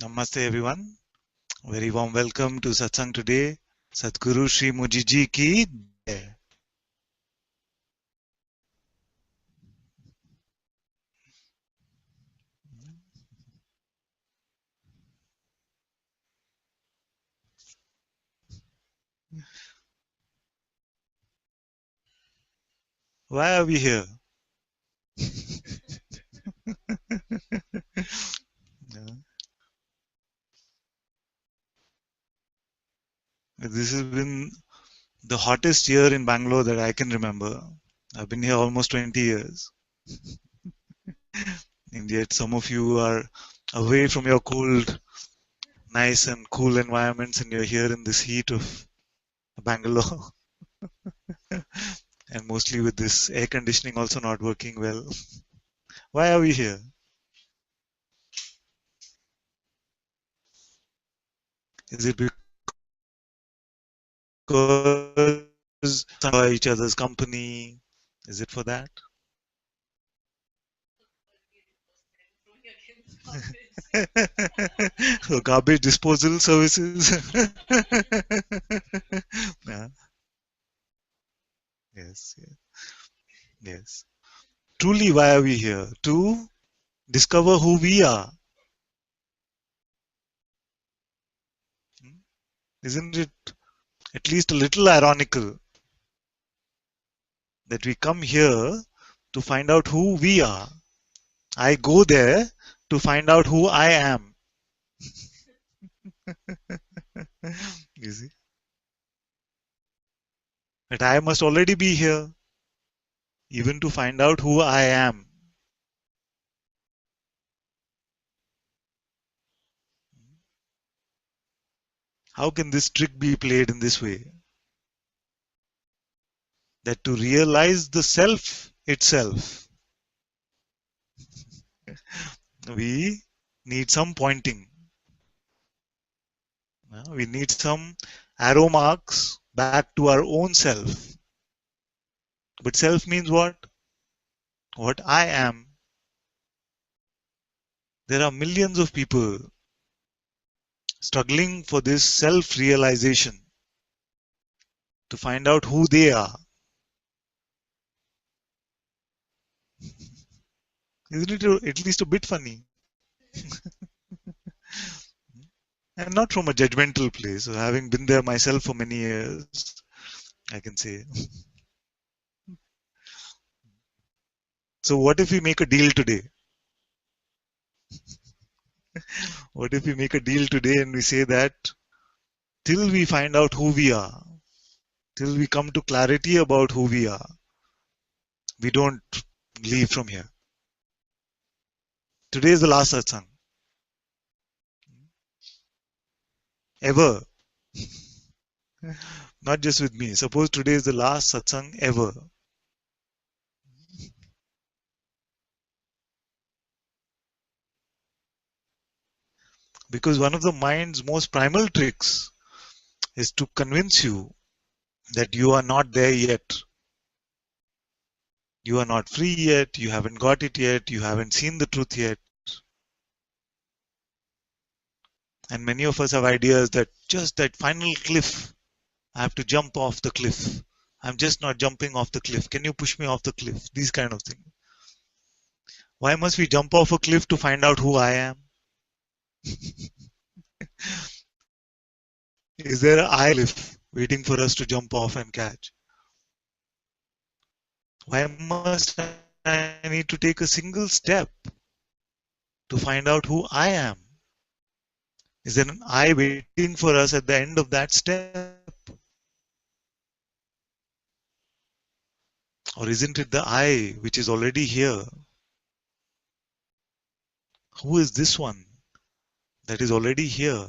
Namaste everyone. Very warm welcome to Satsang today. Sadhguru Sri Mujiji ki jai. Why are we here? Yeah. This has been the hottest year in Bangalore that I can remember. I've been here almost 20 years. And yet some of you are away from your cold, nice and cool environments and you're here in this heat of Bangalore. And mostly with this air conditioning also not working well. Why are we here? Is it because enjoy each other's company? Is it for that? So garbage disposal services. Yeah, yes, yes, yes. Truly, why are we here? To discover who we are. Isn't it at least a little ironical that we come here to find out who we are? I go there to find out who I am. You see? But I must already be here, even to find out who I am. How can this trick be played in this way? That to realize the self itself, we need some pointing. We need some arrow marks back to our own self. But self means what? What I am. There are millions of people struggling for this self realization to find out who they are. Isn't it at least a bit funny? And not from a judgmental place. So having been there myself for many years, I can say. So, what if we make a deal today? What if we make a deal today and we say that till we find out who we are, till we come to clarity about who we are, we don't leave from here. Today is the last satsang. Ever. Not just with me. Suppose today is the last satsang ever. Because one of the mind's most primal tricks is to convince you that you are not there yet. You are not free yet. You haven't got it yet. You haven't seen the truth yet. And many of us have ideas that just that final cliff, I have to jump off the cliff. I'm just not jumping off the cliff. Can you push me off the cliff? These kind of things. Why must we jump off a cliff to find out who I am? Is there an I cliff waiting for us to jump off and catch? Why must I need to take a single step to find out who I am? Is there an I waiting for us at the end of that step? Or isn't it the I which is already here? Who is this one that is already here?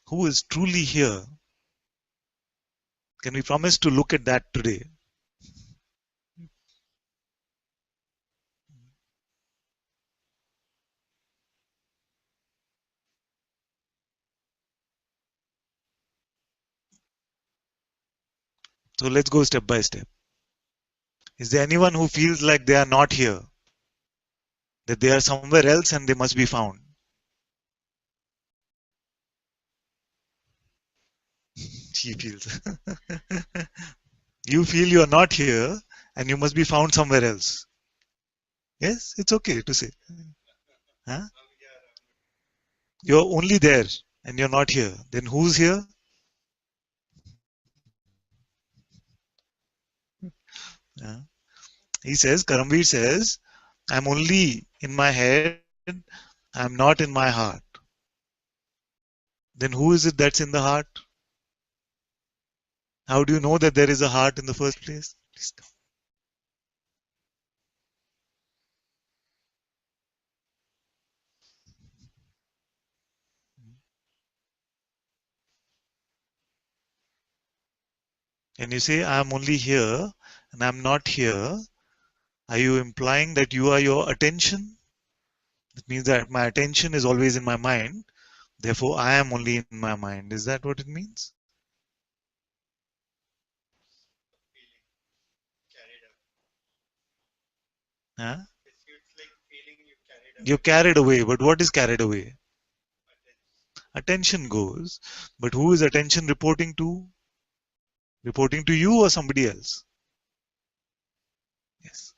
Who is truly here? Can we promise to look at that today? So let's go step by step. Is there anyone who feels like they are not here? that they are somewhere else and they must be found. She feels. You feel you are not here and you must be found somewhere else. Yes, it's okay to say. Huh? You're only there and you're not here. Then who's here? Yeah. He says, Karamveer says, I'm only in my head, I'm not in my heart. Then who is it that's in the heart? How do you know that there is a heart in the first place? Please come. And you say, I'm only here and I'm not here. Are you implying that you are your attention? It means that my attention is always in my mind. Therefore, I am only in my mind. Is that what it means? Huh? You're carried away. But what is carried away? Attention goes. But who is attention reporting to? Reporting to you or somebody else? Yes.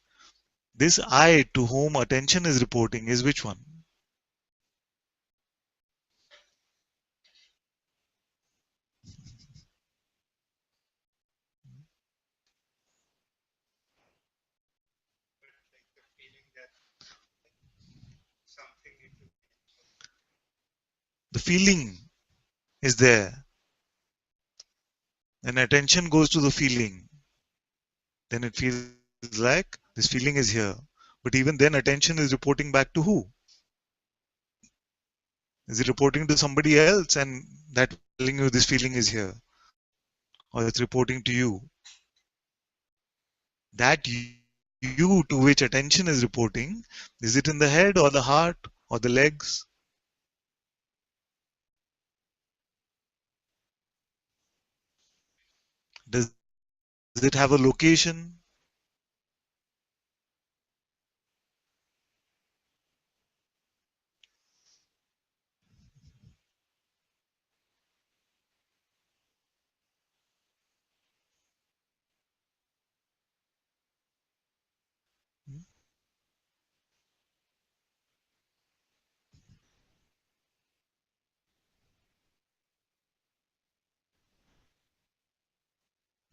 This I to whom attention is reporting is which one? The feeling is there. When attention goes to the feeling, then it feels like this feeling is here. But even then, attention is reporting back to who? Is it reporting to somebody else and that telling you this feeling is here? Or it's reporting to you? That you to which attention is reporting, is it in the head or the heart or the legs? Does it have a location?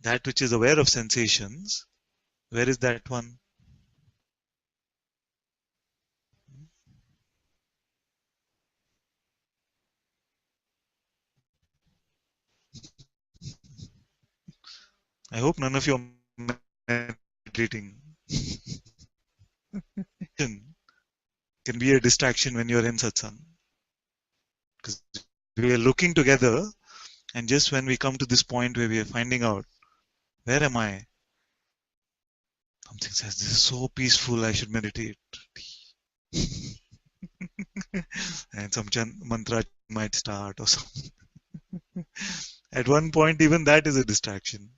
That which is aware of sensations, where is that one? I hope none of you are meditating. Can be a distraction when you're in satsang. Because we are looking together, and just when we come to this point where we are finding out, where am I? Something says, this is so peaceful, I should meditate. And some mantra might start or something. At one point, even that is a distraction.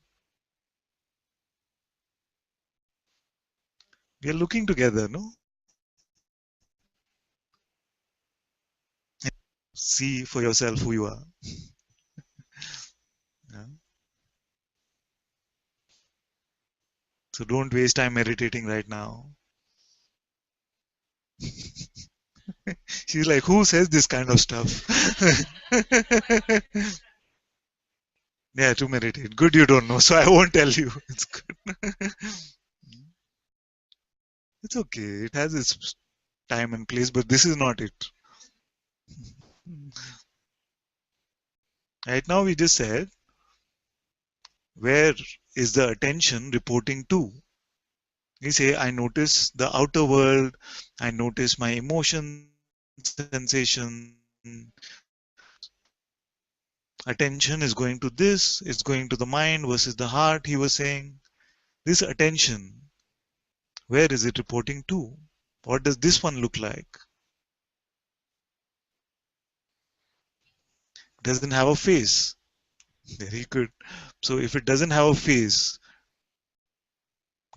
We are looking together, no? See for yourself who you are. Yeah? So don't waste time meditating right now. She's like, who says this kind of stuff? Yeah, to meditate. Good you don't know, so I won't tell you. It's good. It's okay. It has its time and place, but this is not it. Right now, we just said, where is the attention reporting to? We say, I notice the outer world, I notice my emotion, sensation. Attention is going to this, it's going to the mind versus the heart, he was saying. This attention, where is it reporting to? What does this one look like? Doesn't have a face. Very good. So if it doesn't have a face,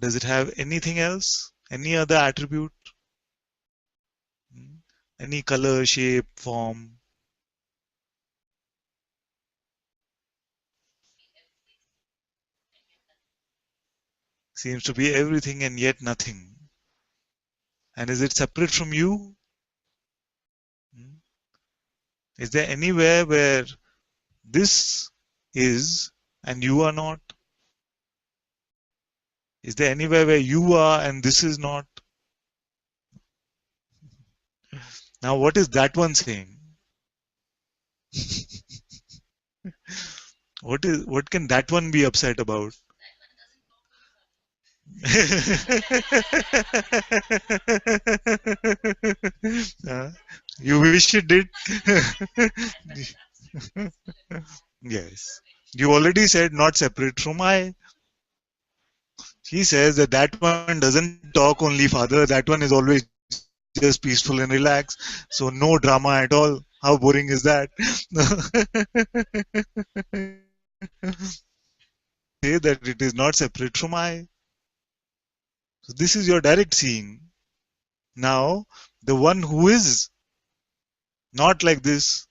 does it have anything else? Any other attribute? Any color, shape, form. Seems to be everything and yet nothing. And is it separate from you? Hmm? Is there anywhere where this is and you are not? Is there anywhere where you are and this is not? Now, what is that one saying? What can that one be upset about? Uh, you wish it did. Yes. You already said not separate from I. He says that that one doesn't talk only, Father. That one is always just peaceful and relaxed. So no drama at all. How boring is that? Say that it is not separate from I. So this is your direct seeing. Now, the one who is not like this,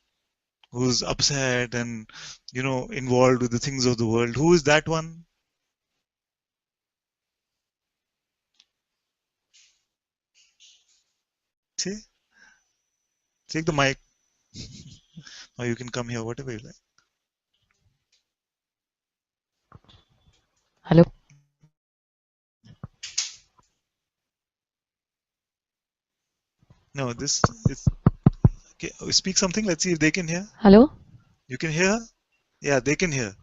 who's upset and involved with the things of the world, who is that one? Say, take the mic, or you can come here, whatever you like. Hello. No, this is okay. Speak something. Let's see if they can hear. Hello. You can hear? Yeah, they can hear.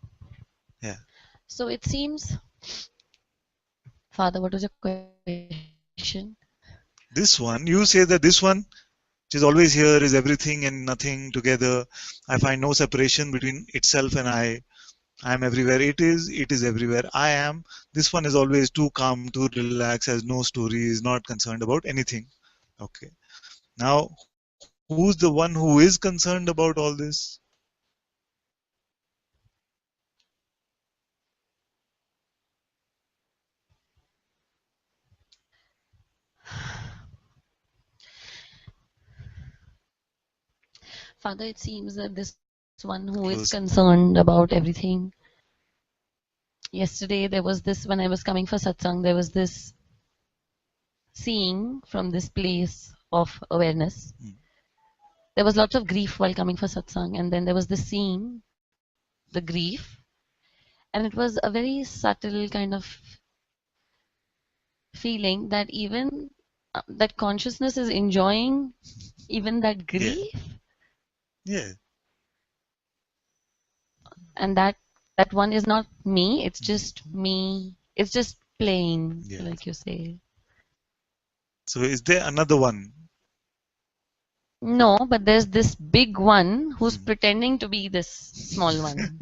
Yeah. So it seems, Father, what was your question? This one, you say that this one, which is always here, is everything and nothing together. I find no separation between itself and I am everywhere. It is everywhere. I am. This one is always too calm, too relaxed, has no stories, not concerned about anything. Okay. Now, who's the one who is concerned about all this? Father, it seems that this one who is Close. concerned about everything. Yesterday, there was this, when I was coming for satsang, there was this seeing from this place of awareness. There was lots of grief while coming for satsang, and then there was this seeing, the grief, and it was a very subtle kind of feeling that even that consciousness is enjoying even that Yeah. grief, Yeah. and that one is not me, it's just me, it's just playing, Yeah. like you say. So is there another one? No, but there's this big one who's pretending to be this small one.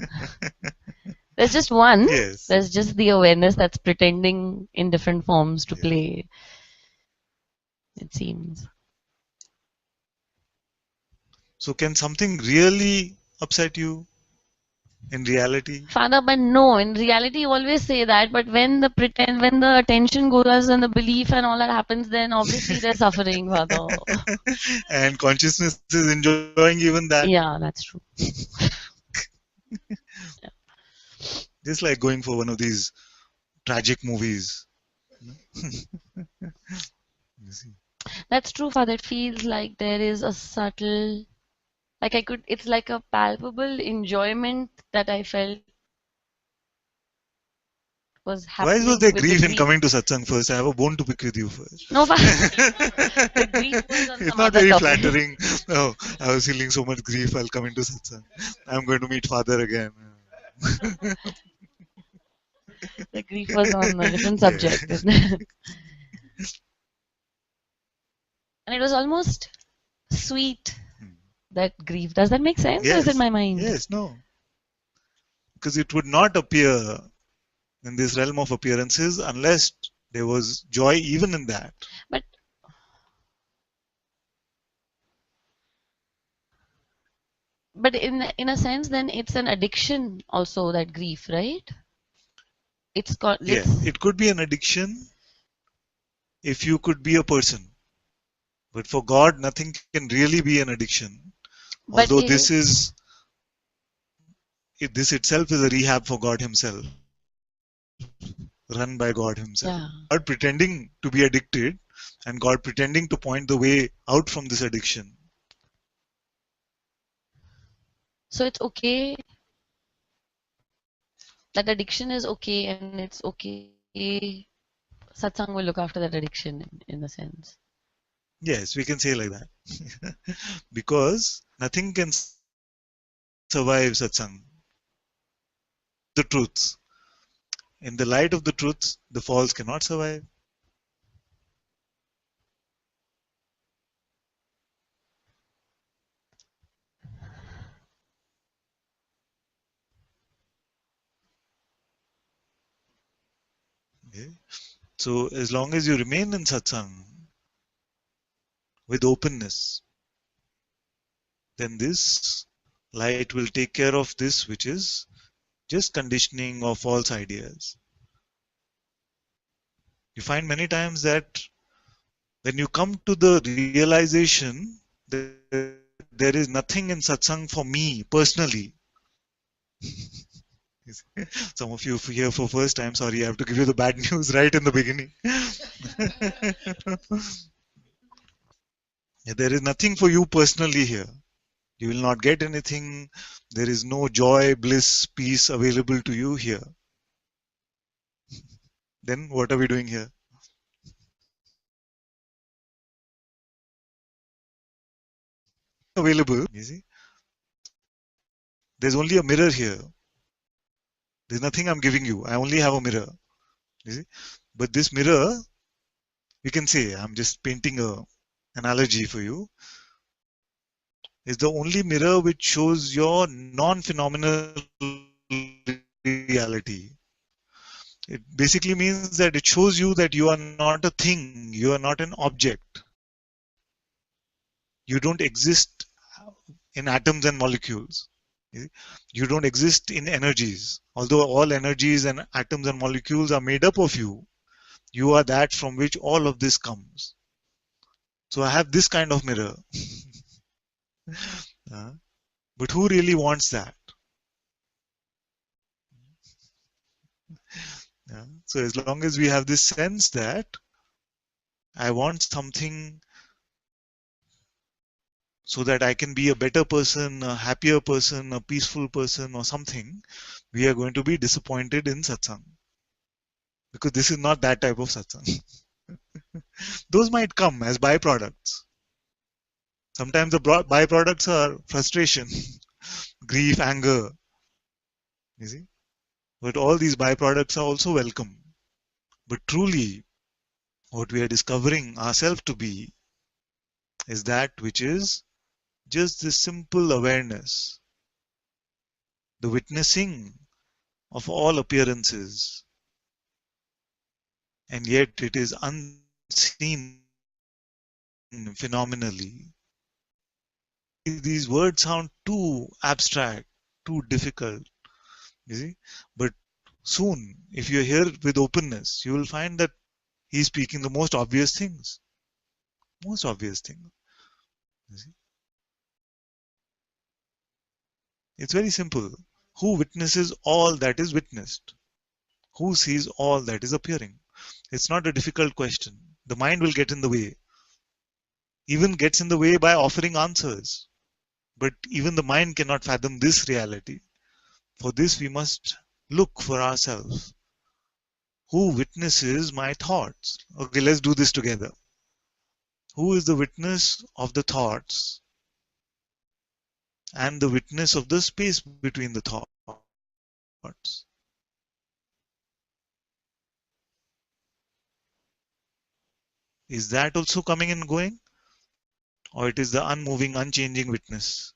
There's just one, Yes. there's just the awareness that's pretending in different forms to Yes. play, it seems. So can something really upset you in reality? Father, but no, in reality you always say that, but when the pretend, when the attention goes and the belief and all that happens, then obviously they're suffering, Father. And consciousness is enjoying even that. Yeah, that's true. Just like going for one of these tragic movies. You see. That's true, Father. It feels like there is a subtle, like I could, it's like a palpable enjoyment that I felt was Why was happening there with the grief in grief. coming to satsang first? I have a bone to pick with you first. No, the grief was on It's some not other very topic. flattering. Oh, I was feeling so much grief while coming to satsang. I'm going to meet father again. The grief was on a different Yeah. subject, isn't it? And it was almost sweet, that grief. Does that make sense or is it Yes. my mind? Yes. No. Because it would not appear in this realm of appearances unless there was joy even in that. But but in a sense, then it's an addiction also, that grief, right? It's called Yeah. it's It could be an addiction if you could be a person. But for God, nothing can really be an addiction. But Although it, this itself is a rehab for God Himself, run by God Himself. yeah. God pretending to be addicted and God pretending to point the way out from this addiction. So it's okay, that addiction is okay, and it's okay. Satsang will look after that addiction in a sense. Yes, we can say like that. Because nothing can survive satsang. The truths. In the light of the truths, the false cannot survive. Okay? So as long as you remain in satsang with openness, then this light will take care of this, which is just conditioning or false ideas. You find many times that when you come to the realization that there is nothing in satsang for me personally, some of you here for first time, sorry, I have to give you the bad news right in the beginning. There is nothing for you personally here. You will not get anything. There is no joy, bliss, peace available to you here. Then what are we doing here? Available, you see. There's only a mirror here. There's nothing I'm giving you. I only have a mirror. You see. But this mirror, you can say, I'm just painting a analogy for you, is the only mirror which shows your non-phenomenal reality. It basically means that it shows you that you are not a thing, you are not an object. You don't exist in atoms and molecules. You don't exist in energies. Although all energies and atoms and molecules are made up of you, you are that from which all of this comes. So I have this kind of mirror. Uh, but who really wants that? So as long as we have this sense that I want something so that I can be a better person, a happier person, a peaceful person, or something, we are going to be disappointed in satsang. Because this is not that type of satsang. Those might come as byproducts. Sometimes the byproducts are frustration, grief, anger. You see? But all these byproducts are also welcome. But truly, what we are discovering ourselves to be is that which is just this simple awareness, the witnessing of all appearances, and yet it is unseen phenomenally. These words sound too abstract, too difficult, you see. But soon, if you're here with openness, you will find that he's speaking the most obvious things. Most obvious things. You see? It's very simple. Who witnesses all that is witnessed? Who sees all that is appearing? It's not a difficult question. The mind will get in the way, even gets in the way by offering answers. But even the mind cannot fathom this reality. For this, we must look for ourselves. Who witnesses my thoughts? Okay, let's do this together. Who is the witness of the thoughts and the witness of the space between the thoughts? Is that also coming and going? Or it is the unmoving, unchanging witness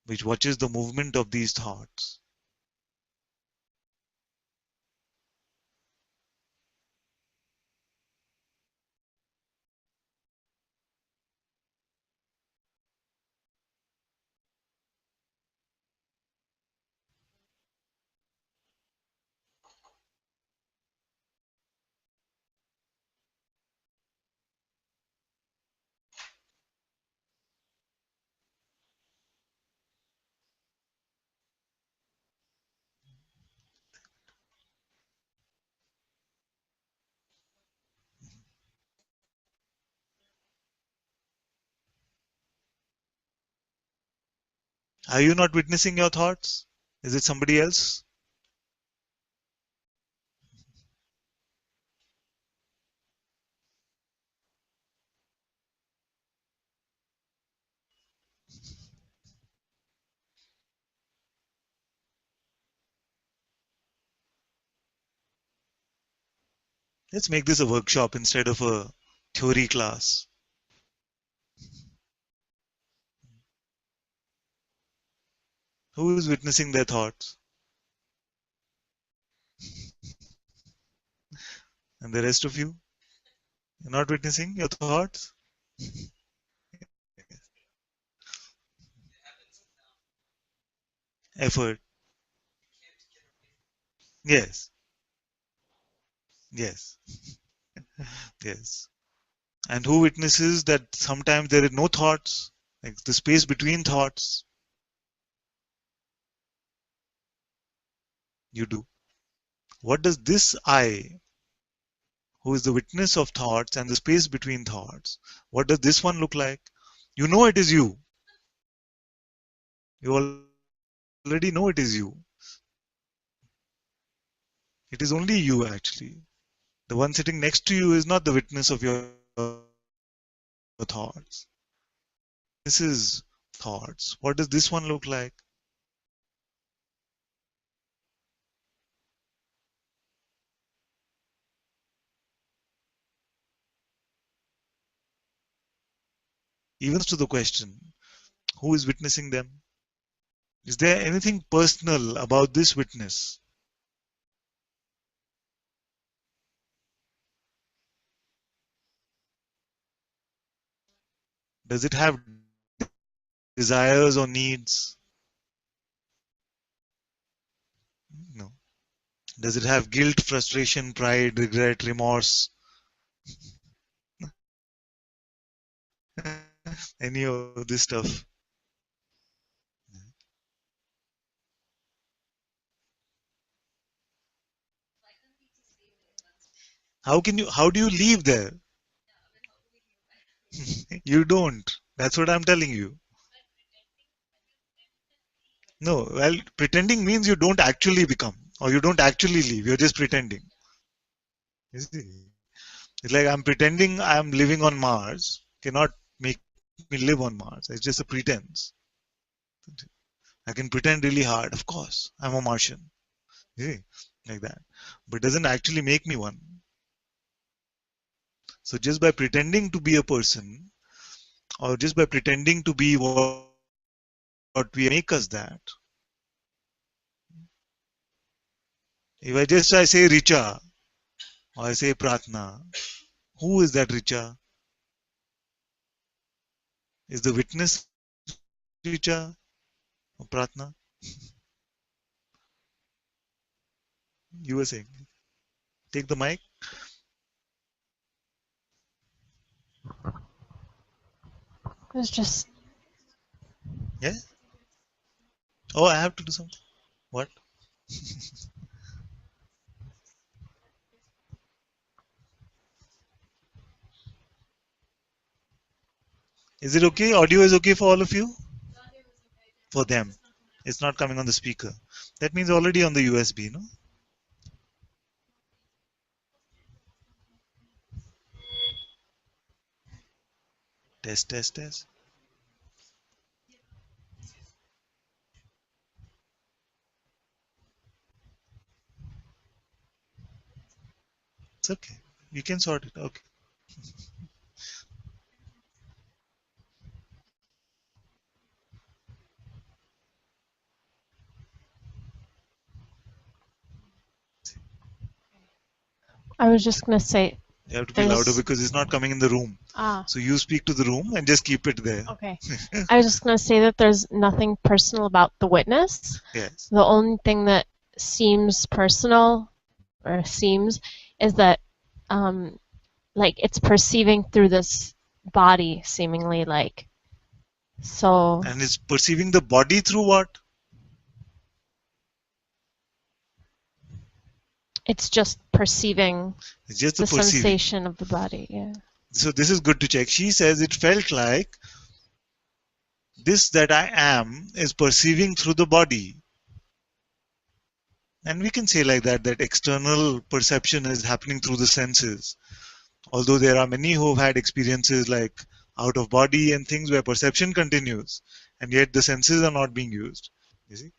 which watches the movement of these thoughts? Are you not witnessing your thoughts? Is it somebody else? Let's make this a workshop instead of a theory class. Who is witnessing their thoughts? And the rest of you? You're not witnessing your thoughts? Effort. Yes. Yes. Yes. And who witnesses that sometimes there are no thoughts, like the space between thoughts? You do. What does this I, who is the witness of thoughts and the space between thoughts, what does this one look like? You know it is you. You already know it is you. It is only you actually. The one sitting next to you is not the witness of your thoughts. This is thoughts. What does this one look like? Even to the question, who is witnessing them? Is there anything personal about this witness? Does it have desires or needs? No. Does it have guilt, frustration, pride, regret, remorse? Any of this stuff? How do you leave there? You don't. That's what I'm telling you. No, well, pretending means you don't actually become or you don't actually leave. You're just pretending. You see? It's like I'm pretending I'm living on Mars. Cannot make me live on Mars. It's just a pretense. I can pretend really hard. Of course, I'm a Martian. You see? Like that. But it doesn't actually make me one. So just by pretending to be a person or just by pretending to be what we make us that. If I say Richa or I say Pratna, who is that Richa? Is the witness Richa or Pratna? You were saying. Take the mic. It's just Yeah? Oh, I have to do something. What? Is it okay? Audio is okay for all of you? For them. It's not coming on the speaker. That means already on the USB, no? Test, test, test. It's okay. You can sort it. Okay. I was just gonna say You have to be louder there's because it's not coming in the room. So you speak to the room and just keep it there. okay. I was just gonna say that there's nothing personal about the witness. Yes. The only thing that seems personal or seems is that like it's perceiving through this body seemingly like so And it's perceiving the body through what? it's just perceiving It's just the the perceiving. sensation of the body. Yeah. So this is good to check. She says it felt like this that I am is perceiving through the body. And we can say like that external perception is happening through the senses. Although there are many who have had experiences like out of body and things where perception continues, and yet the senses are not being used. You see?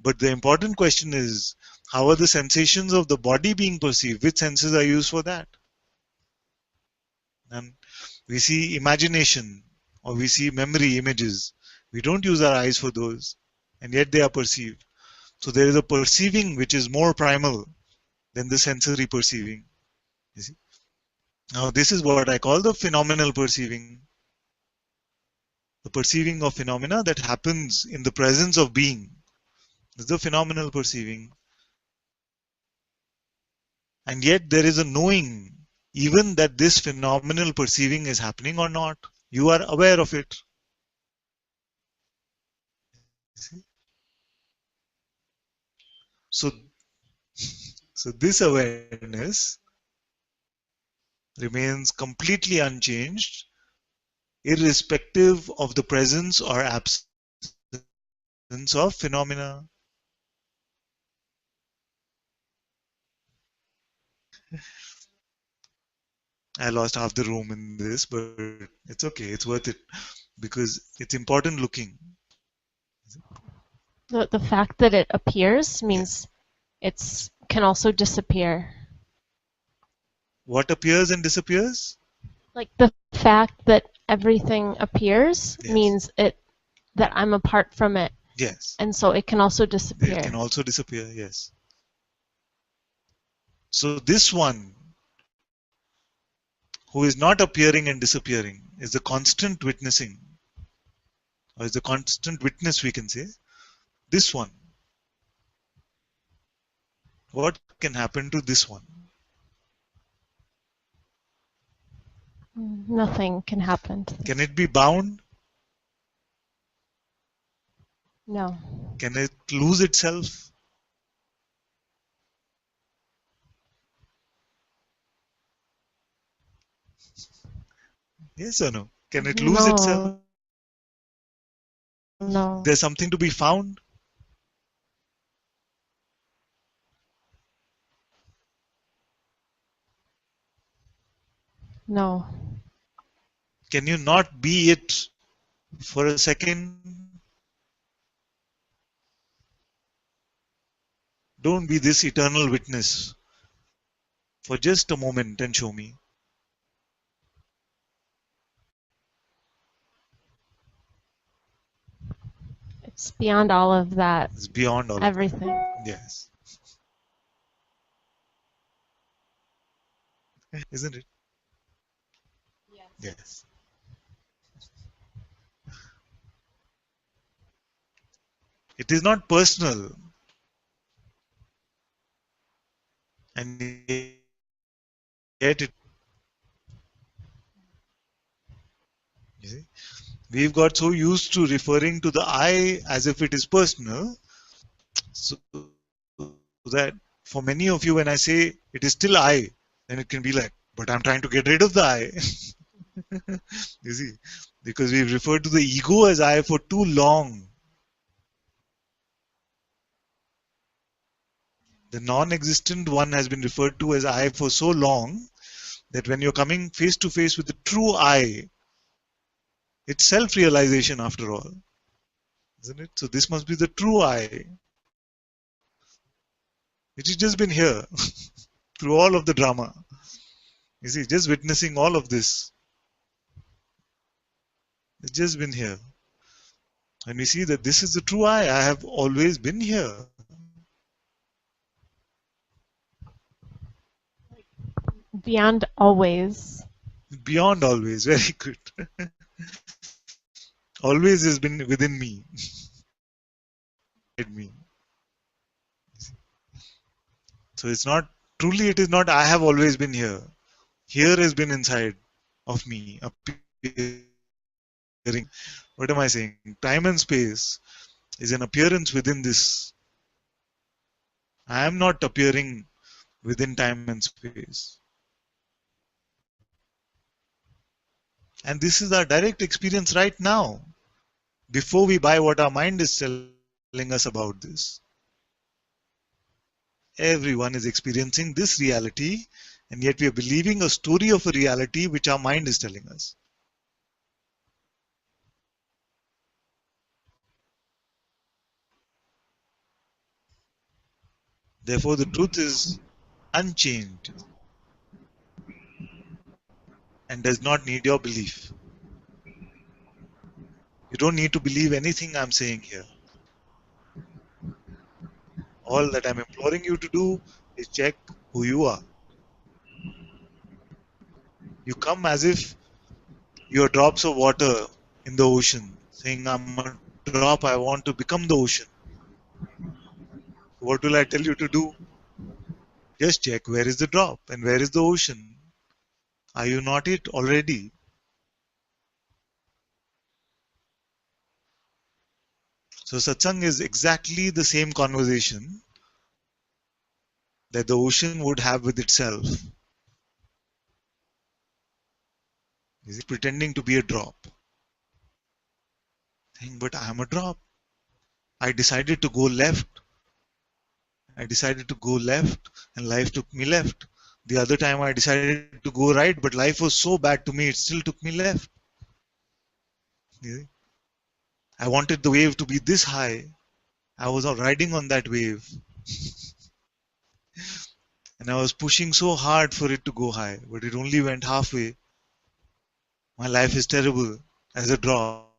But the important question is, how are the sensations of the body being perceived? Which senses are used for that? And we see imagination or we see memory images. We don't use our eyes for those, and yet they are perceived. So there is a perceiving which is more primal than the sensory perceiving. You see? Now this is what I call the phenomenal perceiving. The perceiving of phenomena that happens in the presence of being. This is the phenomenal perceiving. And yet there is a knowing even that this phenomenal perceiving is happening or not. You are aware of it. See? So, so this awareness remains completely unchanged, irrespective of the presence or absence of phenomena. I lost half the room in this, but it's okay. It's worth it because it's important looking. The fact that it appears means it's can also disappear. What appears and disappears? Like the fact that everything appears Yes. means that I'm apart from it, Yes. and so it can also disappear. It can also disappear, yes. So this one who is not appearing and disappearing is the constant witnessing, or is the constant witness, we can say. This one. What can happen to this one? Nothing can happen to this. Can it be bound? No. Can it lose itself? Yes or no? Can it lose itself? No. There's something to be found? No. Can you not be it for a second? Don't be this eternal witness for just a moment and show me. It's beyond all of that. It's beyond all Everything. of that. Yes. Isn't it? Yes. It is not personal. And yet it, you see, we've got so used to referring to the I as if it is personal, so that for many of you, when I say it is still I, then it can be like, but I'm trying to get rid of the I. You see, because we've referred to the ego as I for too long. The non-existent one has been referred to as I for so long that when you're coming face to face with the true I, it's self-realization after all, isn't it? So this must be the true I, which has just been here through all of the drama. You see, just witnessing all of this. It's just been here. And we see that this is the true I. I have always been here. Beyond always. Beyond always. Very good. Always has been within me. Me. So it's not, truly it is not I have always been here. Here has been inside of me, appearing. What am I saying? Time and space is an appearance within this. I am not appearing within time and space. And this is our direct experience right now. before we buy what our mind is telling us about this. Everyone is experiencing this reality, and yet we are believing a story of a reality which our mind is telling us. Therefore, the truth is unchanged and does not need your belief. You don't need to believe anything I'm saying here. All that I'm imploring you to do is check who you are. You come as if you're drops of water in the ocean, saying, I'm a drop, I want to become the ocean. What will I tell you to do? Just check where is the drop and where is the ocean. Are you not it already? So, satsang is exactly the same conversation that the ocean would have with itself. Is it pretending to be a drop? Saying, but I'm a drop. I decided to go left. I decided to go left, and life took me left. The other time I decided to go right, but life was so bad to me, it still took me left. I wanted the wave to be this high. I was riding on that wave, and I was pushing so hard for it to go high, but it only went halfway. My life is terrible as a drop.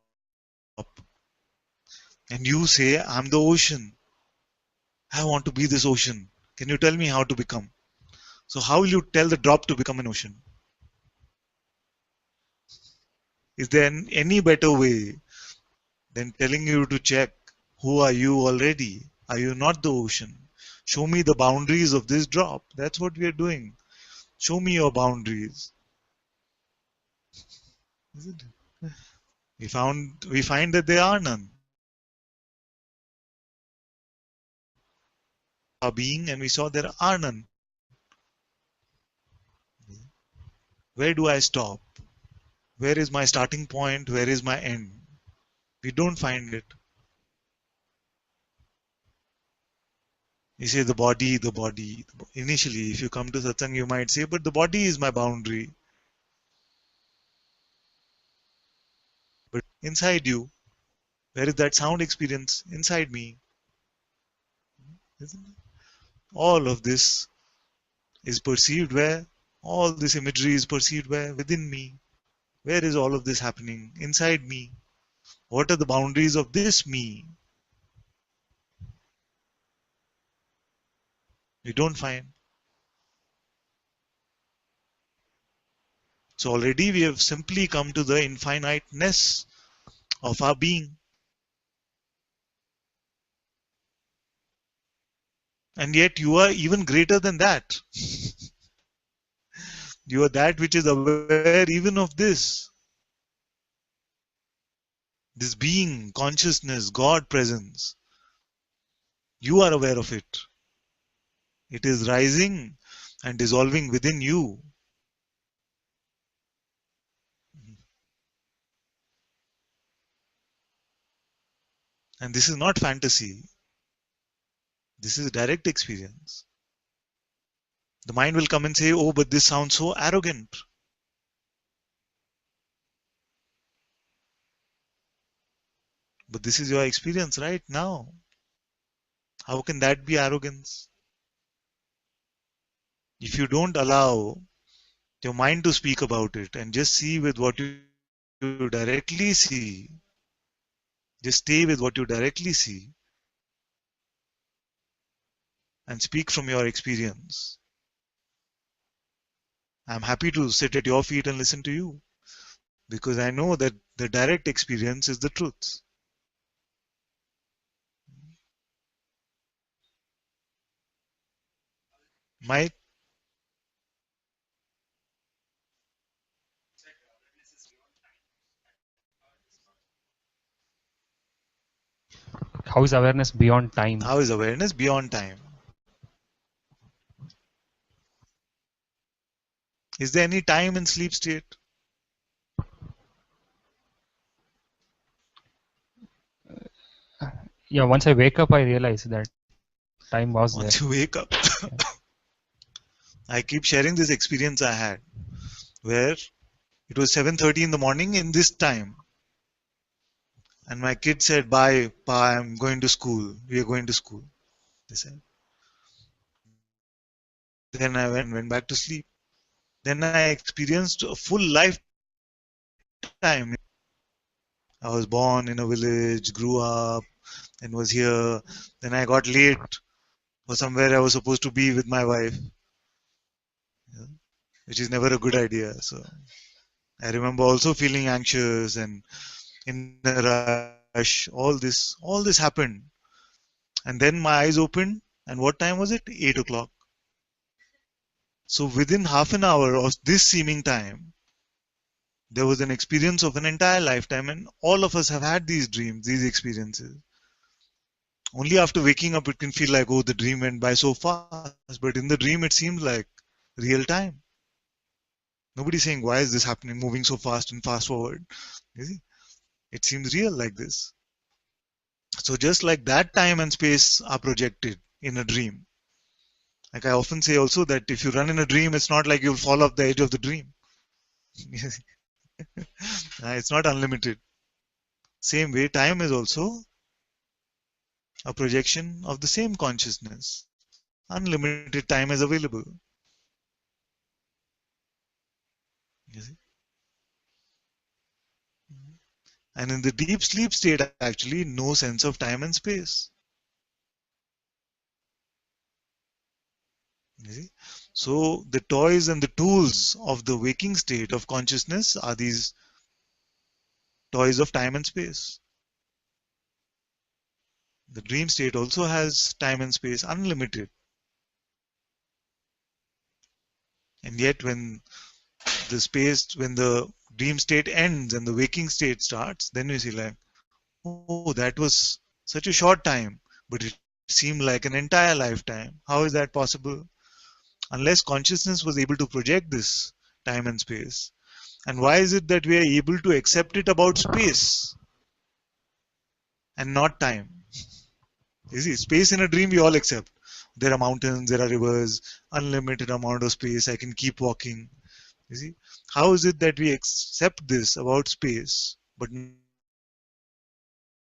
And you say, I'm the ocean. I want to be this ocean. Can you tell me how to become? So, how will you tell the drop to become an ocean? Is there any better way than telling you to check who are you already? Are you not the ocean? Show me the boundaries of this drop. That's what we are doing. Show me your boundaries. Isn't it? We find that there are none. Our being, and we saw there are none. Where do I stop? Where is my starting point? Where is my end? We don't find it. You say the body, the body. Initially, if you come to satsang, you might say, but the body is my boundary. But inside you, where is that sound experience? Inside me. Isn't it? All of this is perceived where? All this imagery is perceived where? Within me. Where is all of this happening? Inside me. What are the boundaries of this me? We don't find. So already we have simply come to the infiniteness of our being. And yet you are even greater than that. You are that which is aware even of this. This being, consciousness, God presence. You are aware of it. It is rising and dissolving within you. And this is not fantasy. This is direct experience. The mind will come and say, oh, but this sounds so arrogant. But this is your experience right now. How can that be arrogance? If you don't allow your mind to speak about it and just see with what you directly see, just stay with what you directly see and speak from your experience. I'm happy to sit at your feet and listen to you because I know that the direct experience is the truth. My How is awareness beyond time? How is awareness beyond time? Is there any time in sleep state? Yeah, once I wake up, I realize that time was there. Once you wake up, Yeah. I keep sharing this experience I had where it was 7:30 in the morning in this time, and my kid said, "Bye, pa, I'm going to school. We are going to school." They said. Then I went back to sleep. Then I experienced a full lifetime in a dream. I was born in a village, grew up, and was here. Then I got late for somewhere I was supposed to be with my wife, yeah, which is never a good idea. So I remember also feeling anxious and in a rush. All this happened, and then my eyes opened. And what time was it? 8 o'clock. So within half an hour of this seeming time, there was an experience of an entire lifetime, and all of us have had these dreams, these experiences. Only after waking up, it can feel like, oh, the dream went by so fast. But in the dream, it seemed like real time. Nobody's saying, why is this happening, moving so fast and fast forward? You see, it seems real like this. So just like that, time and space are projected in a dream. Like I often say also that if you run in a dream, it's not like you'll fall off the edge of the dream. It's not unlimited. Same way, time is also a projection of the same consciousness. Unlimited time is available. You see? And in the deep sleep state, actually, no sense of time and space. You see? So the toys and the tools of the waking state of consciousness are these toys of time and space. The dream state also has time and space unlimited. And yet when the dream state ends and the waking state starts, then you see like, oh, that was such a short time, but it seemed like an entire lifetime. How is that possible? Unless consciousness was able to project this time and space. And why is it that we are able to accept it about space and not time? You see, space in a dream we all accept. There are mountains, there are rivers, unlimited amount of space, I can keep walking. You see, how is it that we accept this about space but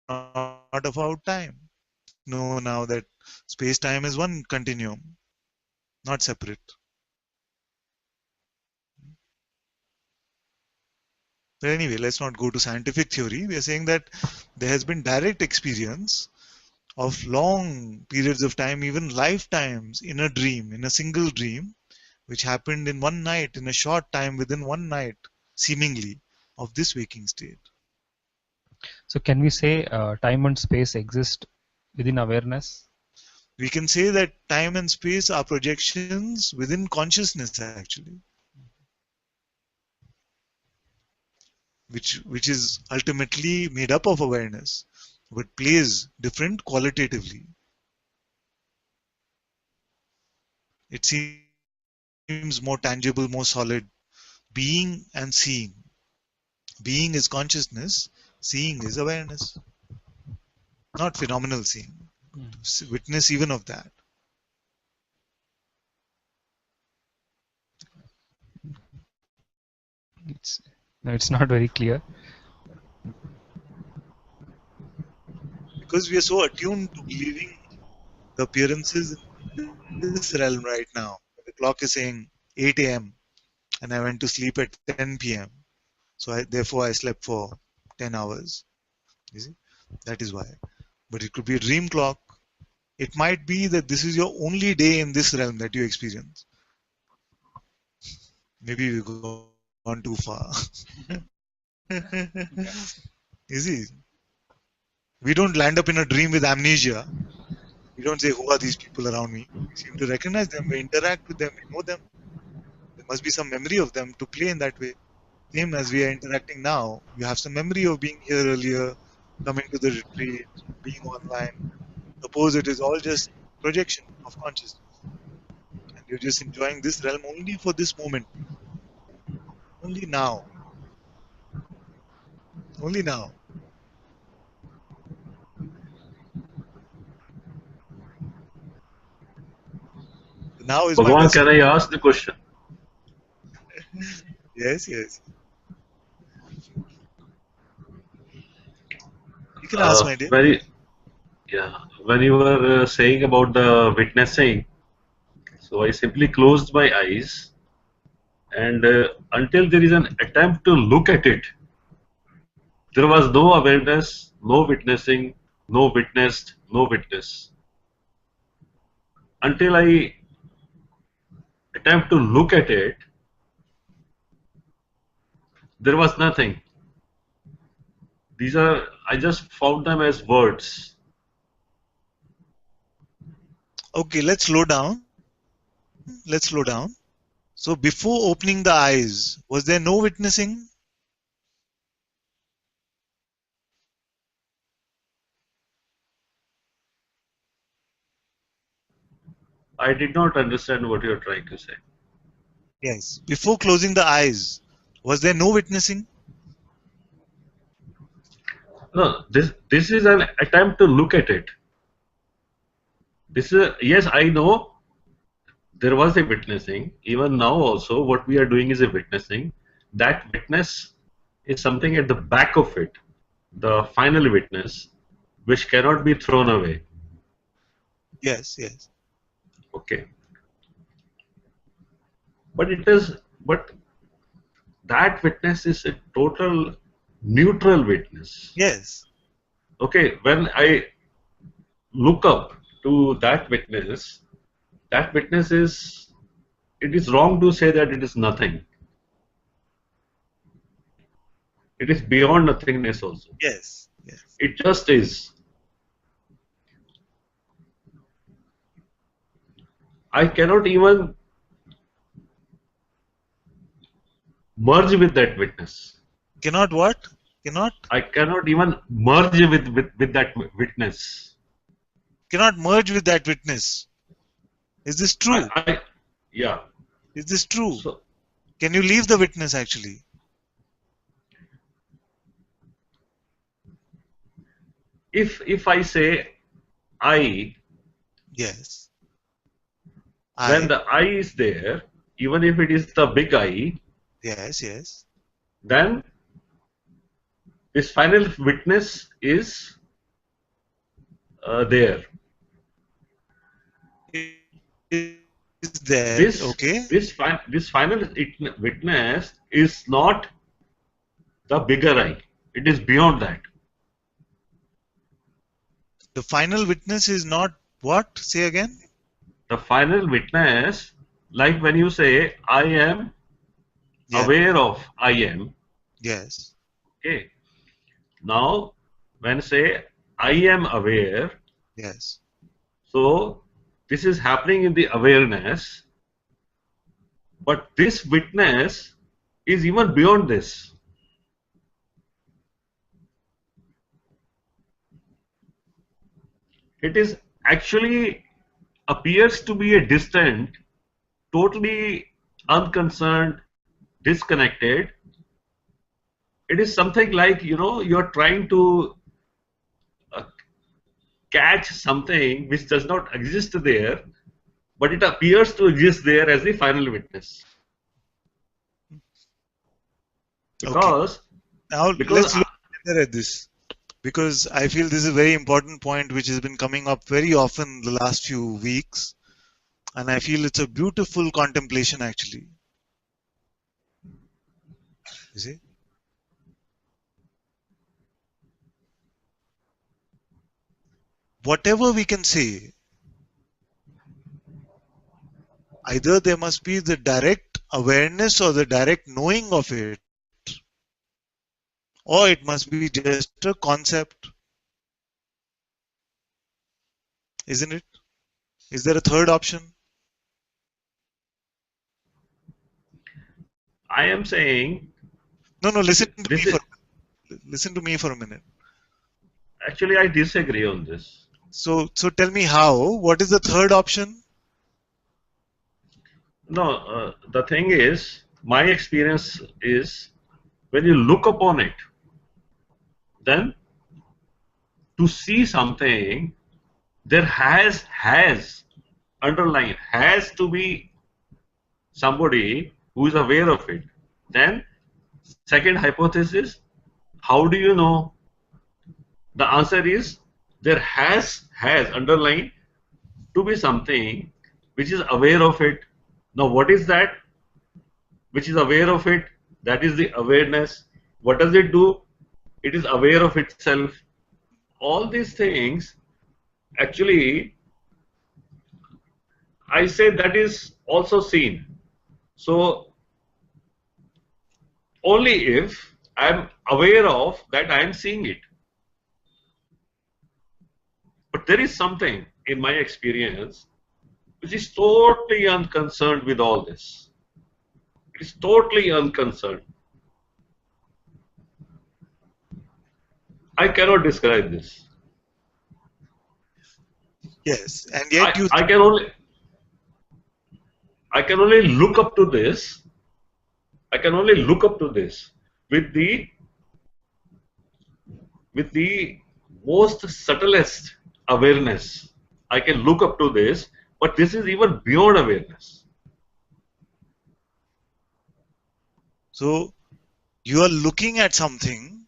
not about time? We know now that space time is one continuum, not separate. But anyway, let's not go to scientific theory. We are saying that there has been direct experience of long periods of time, even lifetimes, in a dream, in a single dream, which happened in one night, in a short time, within one night, seemingly, of this waking state. So can we say time and space exist within awareness? We can say that time and space are projections within consciousness, actually, which is ultimately made up of awareness, but plays different qualitatively. It seems more tangible, more solid. Being and seeing. Being is consciousness, seeing is awareness. Not phenomenal seeing. Witness even of that. It's no, it's not very clear. Because we are so attuned to believing the appearances in this realm right now. The clock is saying 8 a.m. and I went to sleep at 10 p.m. So therefore I slept for 10 hours. You see? That is why. But it could be a dream clock. It might be that this is your only day in this realm that you experience. Maybe we've gone too far. You see, we don't land up in a dream with amnesia. We don't say, who are these people around me? We seem to recognize them, we interact with them, we know them. There must be some memory of them to play in that way. Same as we are interacting now. You have some memory of being here earlier, coming to the retreat, being online. Suppose it is all just projection of consciousness. And you're just enjoying this realm only for this moment. Only now. Only now. Now is Bhagwan, oneness. can I ask the question? Yes, yes. You can ask, my dear. When you were saying about the witnessing, so I simply closed my eyes, and until there is an attempt to look at it, there was no awareness, no witnessing, no witnessed, no witness. Until I attempt to look at it, there was nothing. These are, I just found them as words. Okay, let's slow down. Let's slow down. So before opening the eyes, was there no witnessing? I did not understand what you're trying to say. Yes. Before closing the eyes, was there no witnessing? No, this is an attempt to look at it. This is yes, I know there was a witnessing. Even now also, what we are doing is a witnessing. That witness is something at the back of it, the final witness, which cannot be thrown away. Yes, yes. Okay, but it is, but that witness is a total neutral witness. Yes. Okay, when I look up to that witness is, it is wrong to say that it is nothing. It is beyond nothingness also. Yes. Yes. It just is. I cannot even merge with that witness. Cannot what? Cannot? I cannot even merge with that witness. Cannot merge with that witness. Is this true? Yeah. Is this true? So, can you leave the witness actually? if I say I, yes, when the I is there, even if it is the big I, yes, yes, then this final witness is there. Is there? Okay. This final witness is not the bigger I. It is beyond that. The final witness is not what? Say again. The final witness, like when you say, I am aware of I am. Yes. Okay. Now, when say, I am aware. Yes. So, this is happening in the awareness. But this witness is even beyond this. It is actually appears to be a distant, totally unconcerned, disconnected. It is something like, you know, you're trying to catch something which does not exist there, but it appears to exist there as the final witness. Because, now let's look at this, because I feel this is a very important point which has been coming up very often the last few weeks, and I feel it's a beautiful contemplation actually. You see? Whatever we can say, either there must be the direct awareness or the direct knowing of it, or it must be just a concept. Isn't it? Is there a third option? I am saying... No, listen to me for a minute. Actually, I disagree on this. So tell me how. What is the third option? No, the thing is, my experience is, when you look upon it, then to see something, there has underlying has to be somebody who is aware of it. Then, second hypothesis, how do you know? The answer is there has underlying to be something which is aware of it. Now, what is that which is aware of it? That is the awareness. What does it do? It is aware of itself. All these things, actually, I say that is also seen. So, only if I am aware of that I am seeing it. But there is something in my experience which is totally unconcerned with all this. It is totally unconcerned. I cannot describe this. Yes, and yet you. I can only look up to this. I can only look up to this with the most subtlest awareness. I can look up to this, but this is even beyond awareness. So you are looking at something,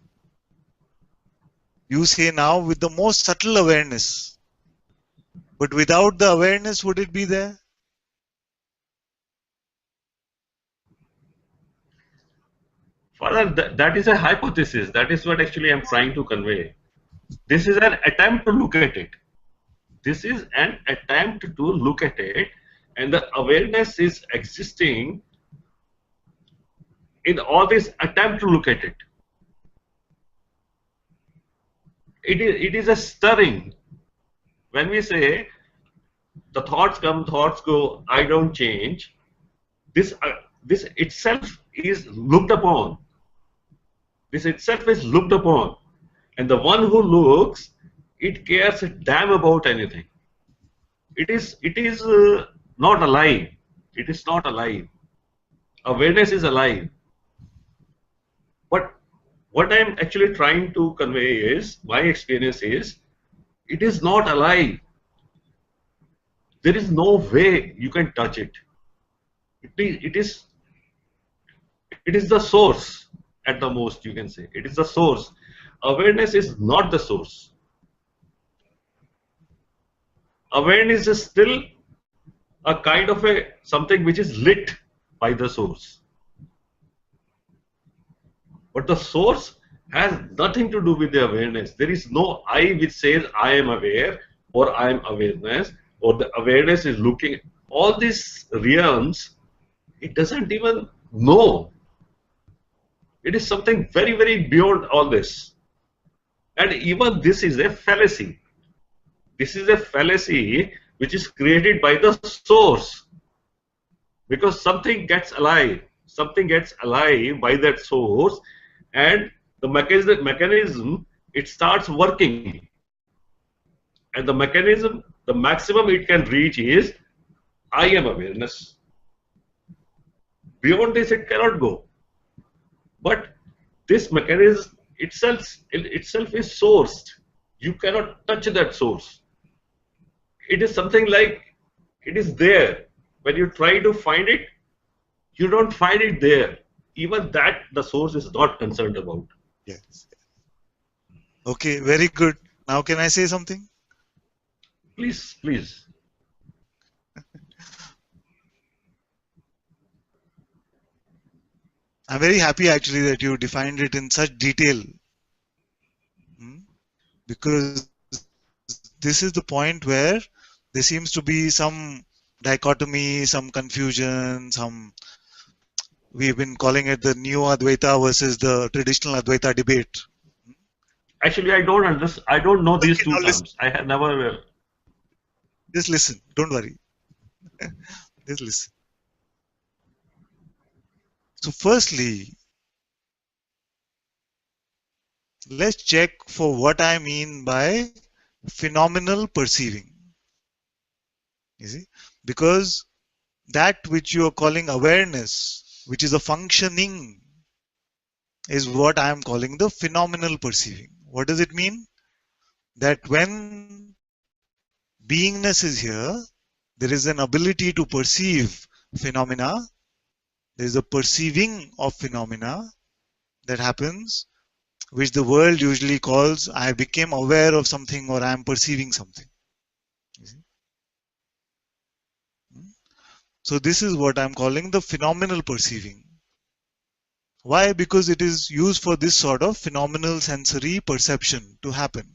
you say now, with the most subtle awareness. But without the awareness, would it be there? Father, that is a hypothesis. That is what actually I'm trying to convey. This is an attempt to look at it. This is an attempt to look at it, and the awareness is existing in all this attempt to look at it. It is a stirring. When we say the thoughts come, thoughts go, I don't change, this itself is looked upon. This itself is looked upon. And the one who looks, it cares a damn about anything. It is not alive. It is not alive. Awareness is alive. But what I am actually trying to convey is, my experience is, it is not alive. There is no way you can touch it. It is the source at the most, you can say. It is the source. Awareness is not the source. Awareness is still a kind of something which is lit by the source. But the source has nothing to do with the awareness. There is no I which says I am aware or I am awareness or the awareness is looking. All these realms, it doesn't even know. It is something very, very beyond all this. And even this is a fallacy. This is a fallacy which is created by the source. Because something gets alive. Something gets alive by that source, and the mechanism, it starts working. And the mechanism, the maximum it can reach is I am awareness. Beyond this, it cannot go. But this mechanism itself is sourced. You cannot touch that source. It is something like it is there. When you try to find it, you don't find it there. Even that the source is not concerned about. Yes. Okay, very good. Now can I say something? Please, please. I'm very happy actually that you defined it in such detail. Because this is the point where there seems to be some dichotomy, some confusion, we've been calling it the new Advaita versus the traditional Advaita debate. Actually, I don't understand. I don't know these two now terms. listen. I have never. Just listen. Don't worry. Just listen. So firstly, let's check for what I mean by phenomenal perceiving. You see? Because that which you are calling awareness, which is a functioning, is what I am calling the phenomenal perceiving. What does it mean? That when beingness is here, There is an ability to perceive phenomena. There is a perceiving of phenomena that happens, which the world usually calls I became aware of something or I am perceiving something. You see? So this is what I'm calling the phenomenal perceiving. Why? Because it is used for this sort of phenomenal sensory perception to happen.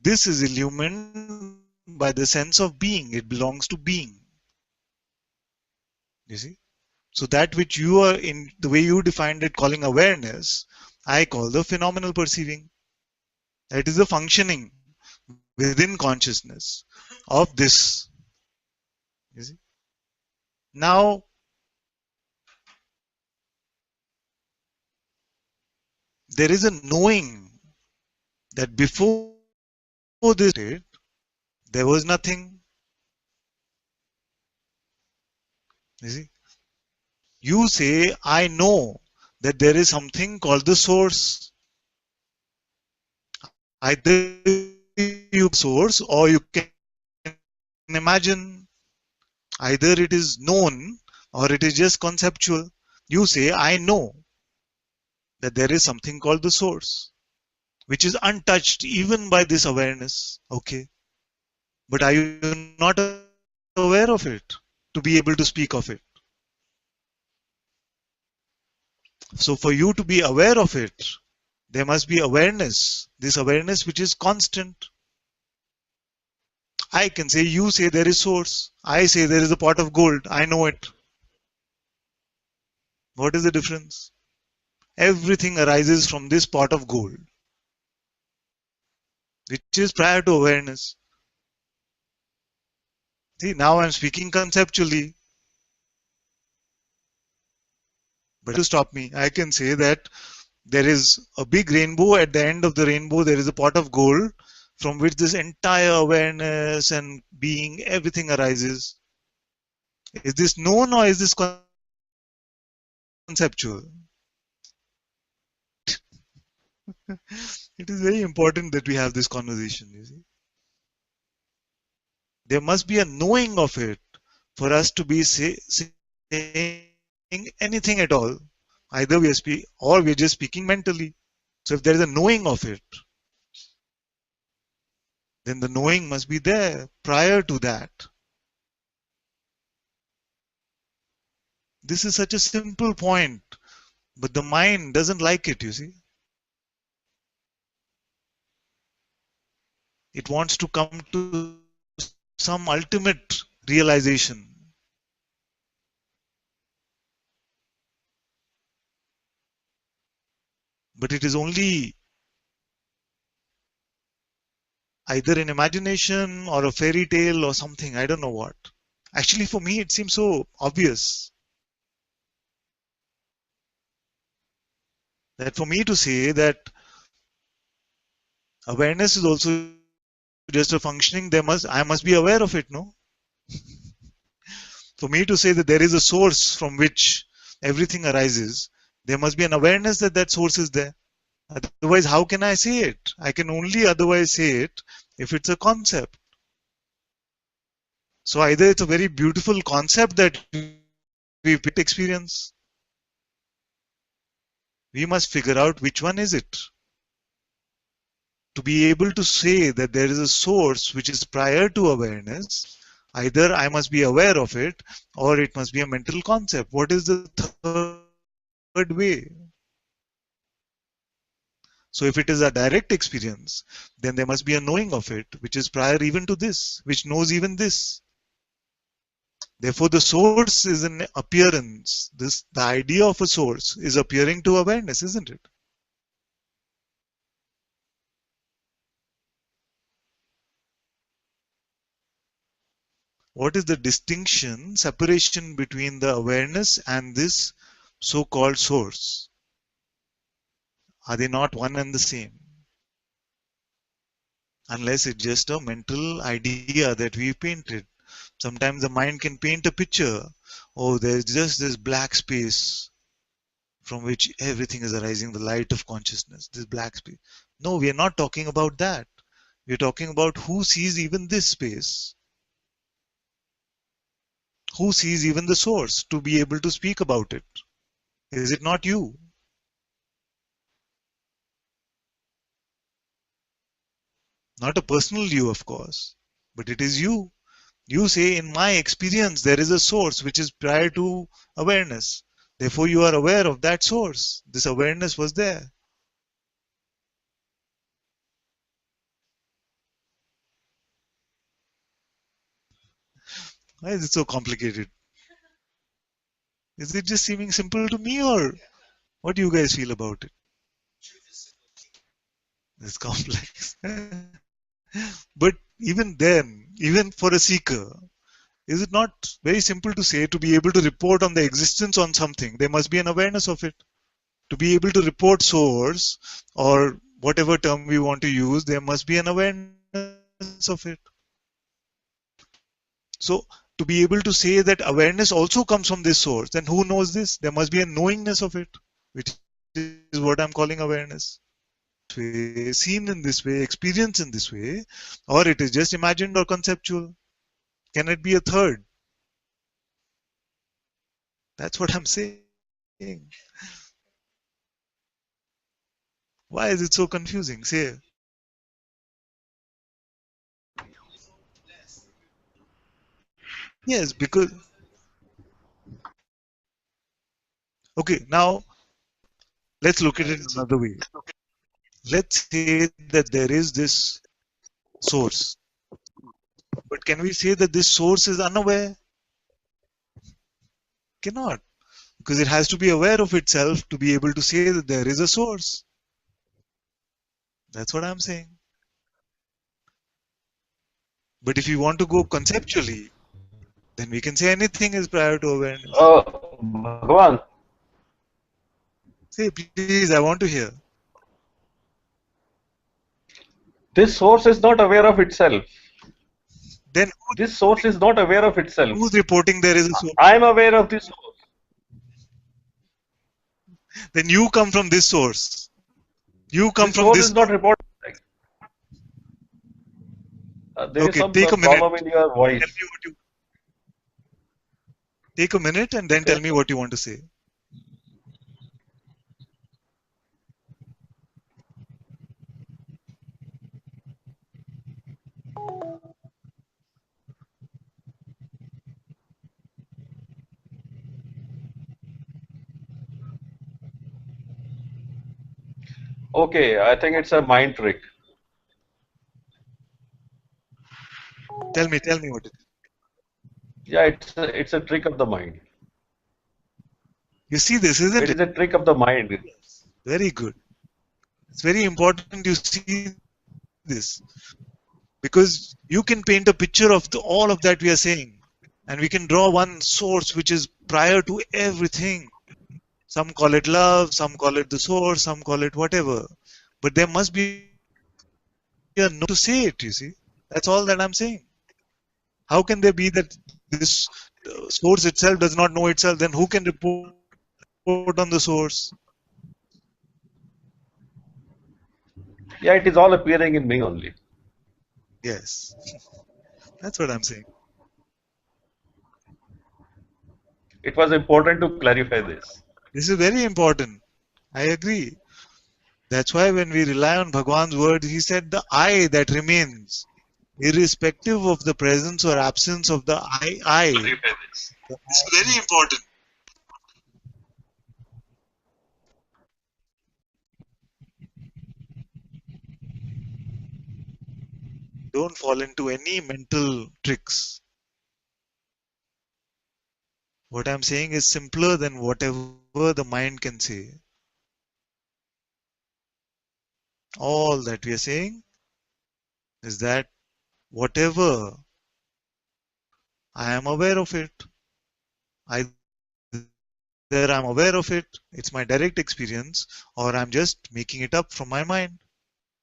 This is illumined by the sense of being. It belongs to being. You see? So that which you are, in the way you defined it, calling awareness, I call the phenomenal perceiving. That is the functioning within consciousness of this. You see? Now, there is a knowing that before this state, there was nothing. You see? You say, I know that there is something called the source. Either you source or you can imagine. Either it is known or it is just conceptual. You say, I know that there is something called the source, which is untouched even by this awareness. Okay. But are you not aware of it to be able to speak of it? So for you to be aware of it, there must be awareness. This awareness which is constant. I can say, you say there is source. I say there is a pot of gold. I know it. What is the difference? Everything arises from this pot of gold, which is prior to awareness. See, now I'm speaking conceptually. But to stop me, I can say that there is a big rainbow. At the end of the rainbow, there is a pot of gold from which this entire awareness and being, everything arises. Is this known or is this conceptual? It is very important that we have this conversation. You see, there must be a knowing of it for us to be saying anything at all. Either we are or we are just speaking mentally. So if there is a knowing of it, then the knowing must be there prior to that. This is such a simple point, but the mind doesn't like it, you see. It wants to come to some ultimate realization. But it is only either an imagination or a fairy tale or something, I don't know what. Actually, for me, it seems so obvious that for me to say that awareness is also just a functioning, I must be aware of it, no? For me to say that there is a source from which everything arises, there must be an awareness that that source is there. Otherwise, how can I say it? I can only otherwise say it if it's a concept. So either it's a very beautiful concept that we experience. We must figure out which one is it. To be able to say that there is a source which is prior to awareness, either I must be aware of it or it must be a mental concept. What is the third way? So if it is a direct experience, then there must be a knowing of it, which is prior even to this, which knows even this. Therefore, the source is an appearance. The idea of a source is appearing to awareness, isn't it? What is the distinction, separation between the awareness and this so-called source? Are they not one and the same? Unless it's just a mental idea that we painted. Sometimes the mind can paint a picture. Oh, there's just this black space from which everything is arising, the light of consciousness, this black space. No, we are not talking about that. We are talking about who sees even this space. Who sees even the source to be able to speak about it? Is it not you? Not a personal you, of course, but it is you. You say, in my experience, there is a source which is prior to awareness. Therefore, you are aware of that source. This awareness was there. Why is it so complicated? Is it just seeming simple to me, or what do you guys feel about it? It's complex. But even then, even for a seeker, is it not very simple to say, to be able to report on the existence on something, there must be an awareness of it? To be able to report source, or whatever term we want to use, there must be an awareness of it. So, to be able to say that awareness also comes from this source, then who knows this? There must be a knowingness of it, which is what I'm calling awareness. Seen in this way, experienced in this way, or it is just imagined or conceptual. Can it be a third? That's what I'm saying. Why is it so confusing? Say. Yes, because okay, now let's look at it another way. Let's say that there is this source, but can we say that this source is unaware? Cannot, because it has to be aware of itself to be able to say that there is a source. That's what I'm saying. But if you want to go conceptually, then we can say anything is prior to awareness. Bhagavan, Say, please, I want to hear. this source is not aware of itself. Then This source is not aware of itself. who's reporting there is a source? I am aware of this source. Then you come from this source. You come This from source this. is not reporting. There is Okay, some take a minute. problem in your voice. Tell me what you. Take a minute and then tell me what you want to say. Okay, I think it's a mind trick. Tell me what it is. Yeah, it's a trick of the mind. You see this, isn't It it? is a trick of the mind. Very good. It's very important you see this. Because you can paint a picture of all of that we are saying. And we can draw one source which is prior to everything. Some call it love, some call it the source, some call it whatever. But there must be a no to say it, you see. That's all that I'm saying. How can there be that this source itself does not know itself? Then who can report on the source? Yeah, it is all appearing in me only. Yes. That's what I'm saying. It was important to clarify this. This is very important. I agree. That's why when we rely on Bhagwan's word, he said the I that remains, irrespective of the presence or absence of the I. This is very important. Don't fall into any mental tricks. What I'm saying is simpler than whatever the mind can say. All that we are saying is that whatever I am aware of it, either I'm aware of it, it's my direct experience, or I'm just making it up from my mind.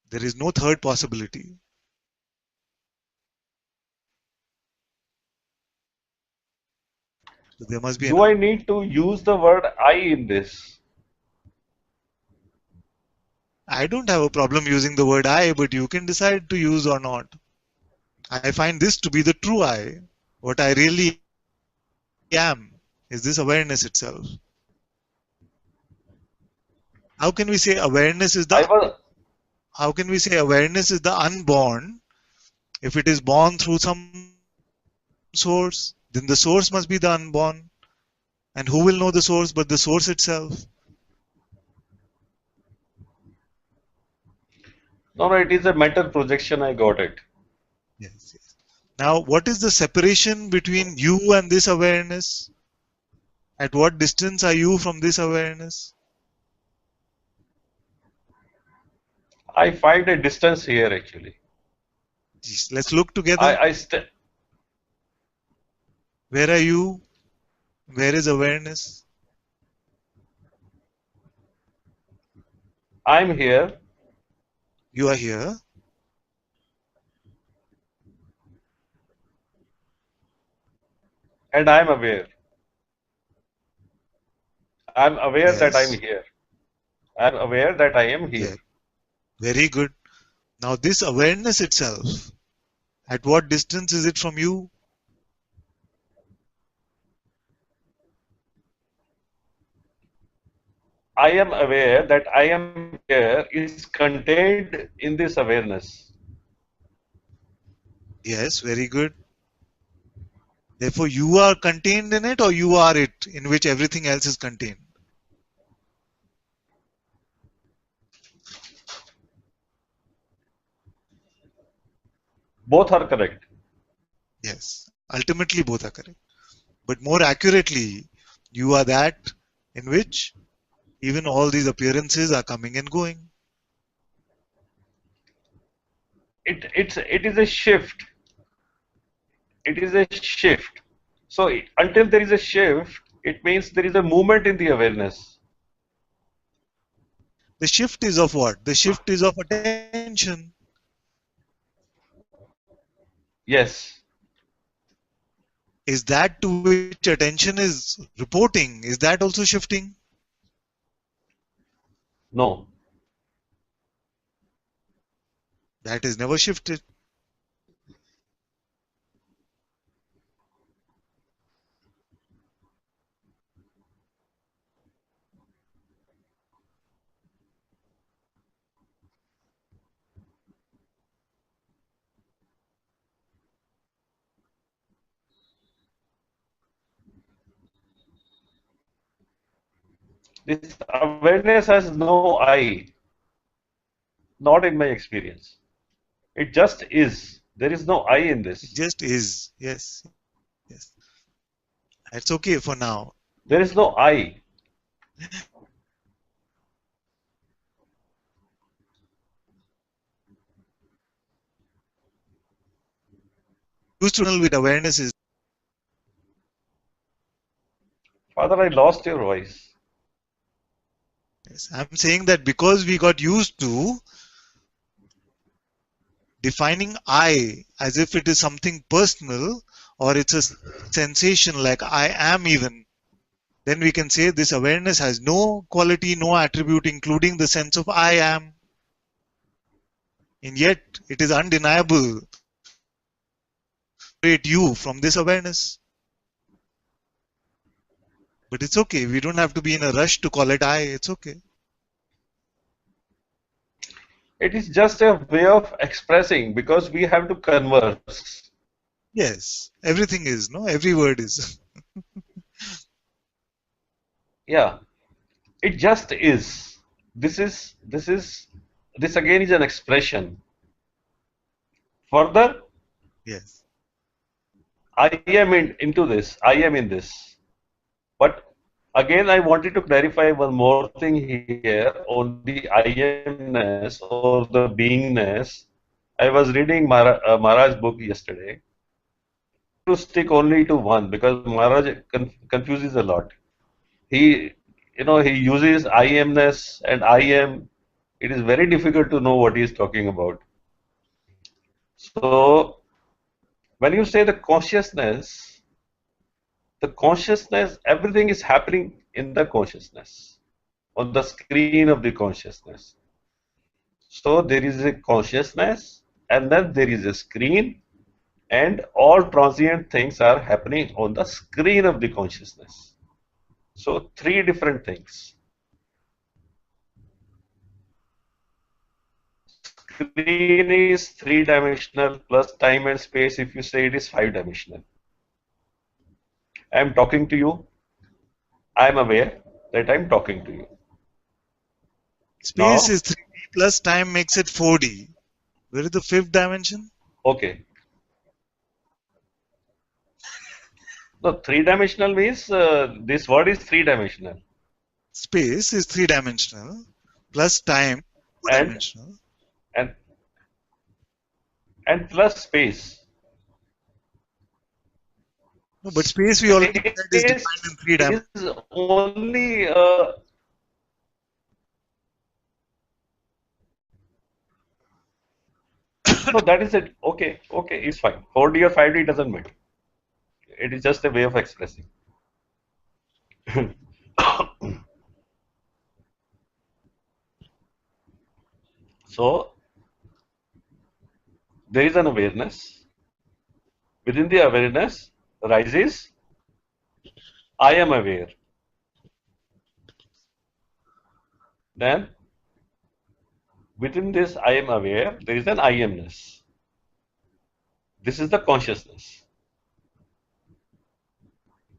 There is no third possibility. So there must be Do I need to use the word I in this? I don't have a problem using the word I, but you can decide to use or not. I find this to be the true I, what I really am is this awareness itself. How can we say awareness is I the was unborn if it is born through some source? Then the source must be the unborn. And who will know the source but the source itself? no, no. It is a mental projection. I got it. Yes, yes. Now, what is the separation between you and this awareness? At what distance are you from this awareness? I find a distance here actually. Yes, let's look together. I Where are you? Where is awareness? I'm here You are here. and I'm aware. I'm aware that I'm Yes. here. I'm aware that I am here. Yeah. Very good. Now, this awareness itself, at what distance is it from you? I am aware that I am here is contained in this awareness. Yes, very good. Therefore, you are contained in it, or you are it, in which everything else is contained. Both are correct. Yes, ultimately both are correct. But more accurately, you are that in which even all these appearances are coming and going. It is a shift. It is a shift. So until there is a shift, it means there is a movement in the awareness. The shift is of what? The shift is of attention. Yes. Is that to which attention is reporting? Is that also shifting? No. That is never shifted. This awareness has no I, not in my experience. It just is. There is no I in It this. just is. Yes. Yes. It's okay for now. There is no I. Used to with awareness is. Father, I lost your voice. Yes. I'm saying that because we got used to defining I as if it is something personal or it's a sensation like I am even, then we can say this awareness has no quality, no attribute, including the sense of I am. And yet it is undeniable to separate you from this awareness. But it's okay. We don't have to be in a rush to call it I. It's okay. It is just a way of expressing because we have to converse. Yes. Everything is, no? Every word is. Yeah. It just is. This again is an expression. Further, Yes. I am into this. I am in this. But again, I wanted to clarify one more thing here on the I amness or the beingness. I was reading Maharaj's book yesterday. To stick only to one because Maharaj confuses a lot. He uses I amness and I am. It is very difficult to know what he is talking about. So when you say the consciousness, everything is happening in the consciousness, on the screen of the consciousness. So there is a consciousness, and then there is a screen, and all transient things are happening on the screen of the consciousness. So three different things. Screen is three-dimensional plus time and space. If you say it is five-dimensional, I am talking to you. I am aware that I am talking to you. Space Now, is 3D plus time makes it 4D. Where is the fifth dimension? okay. No, three-dimensional means this word is three-dimensional, Space is 3-dimensional plus time and 4-dimensional. and and plus space. No, but space we already said is Space defined in 3 dimensions. is only no, that is it. Okay, okay, it's fine. 4D or 5D doesn't matter. It is just a way of expressing. So there is an awareness. Within the awareness rises I am aware. Then within this I am aware, there is an I amness. This is the consciousness.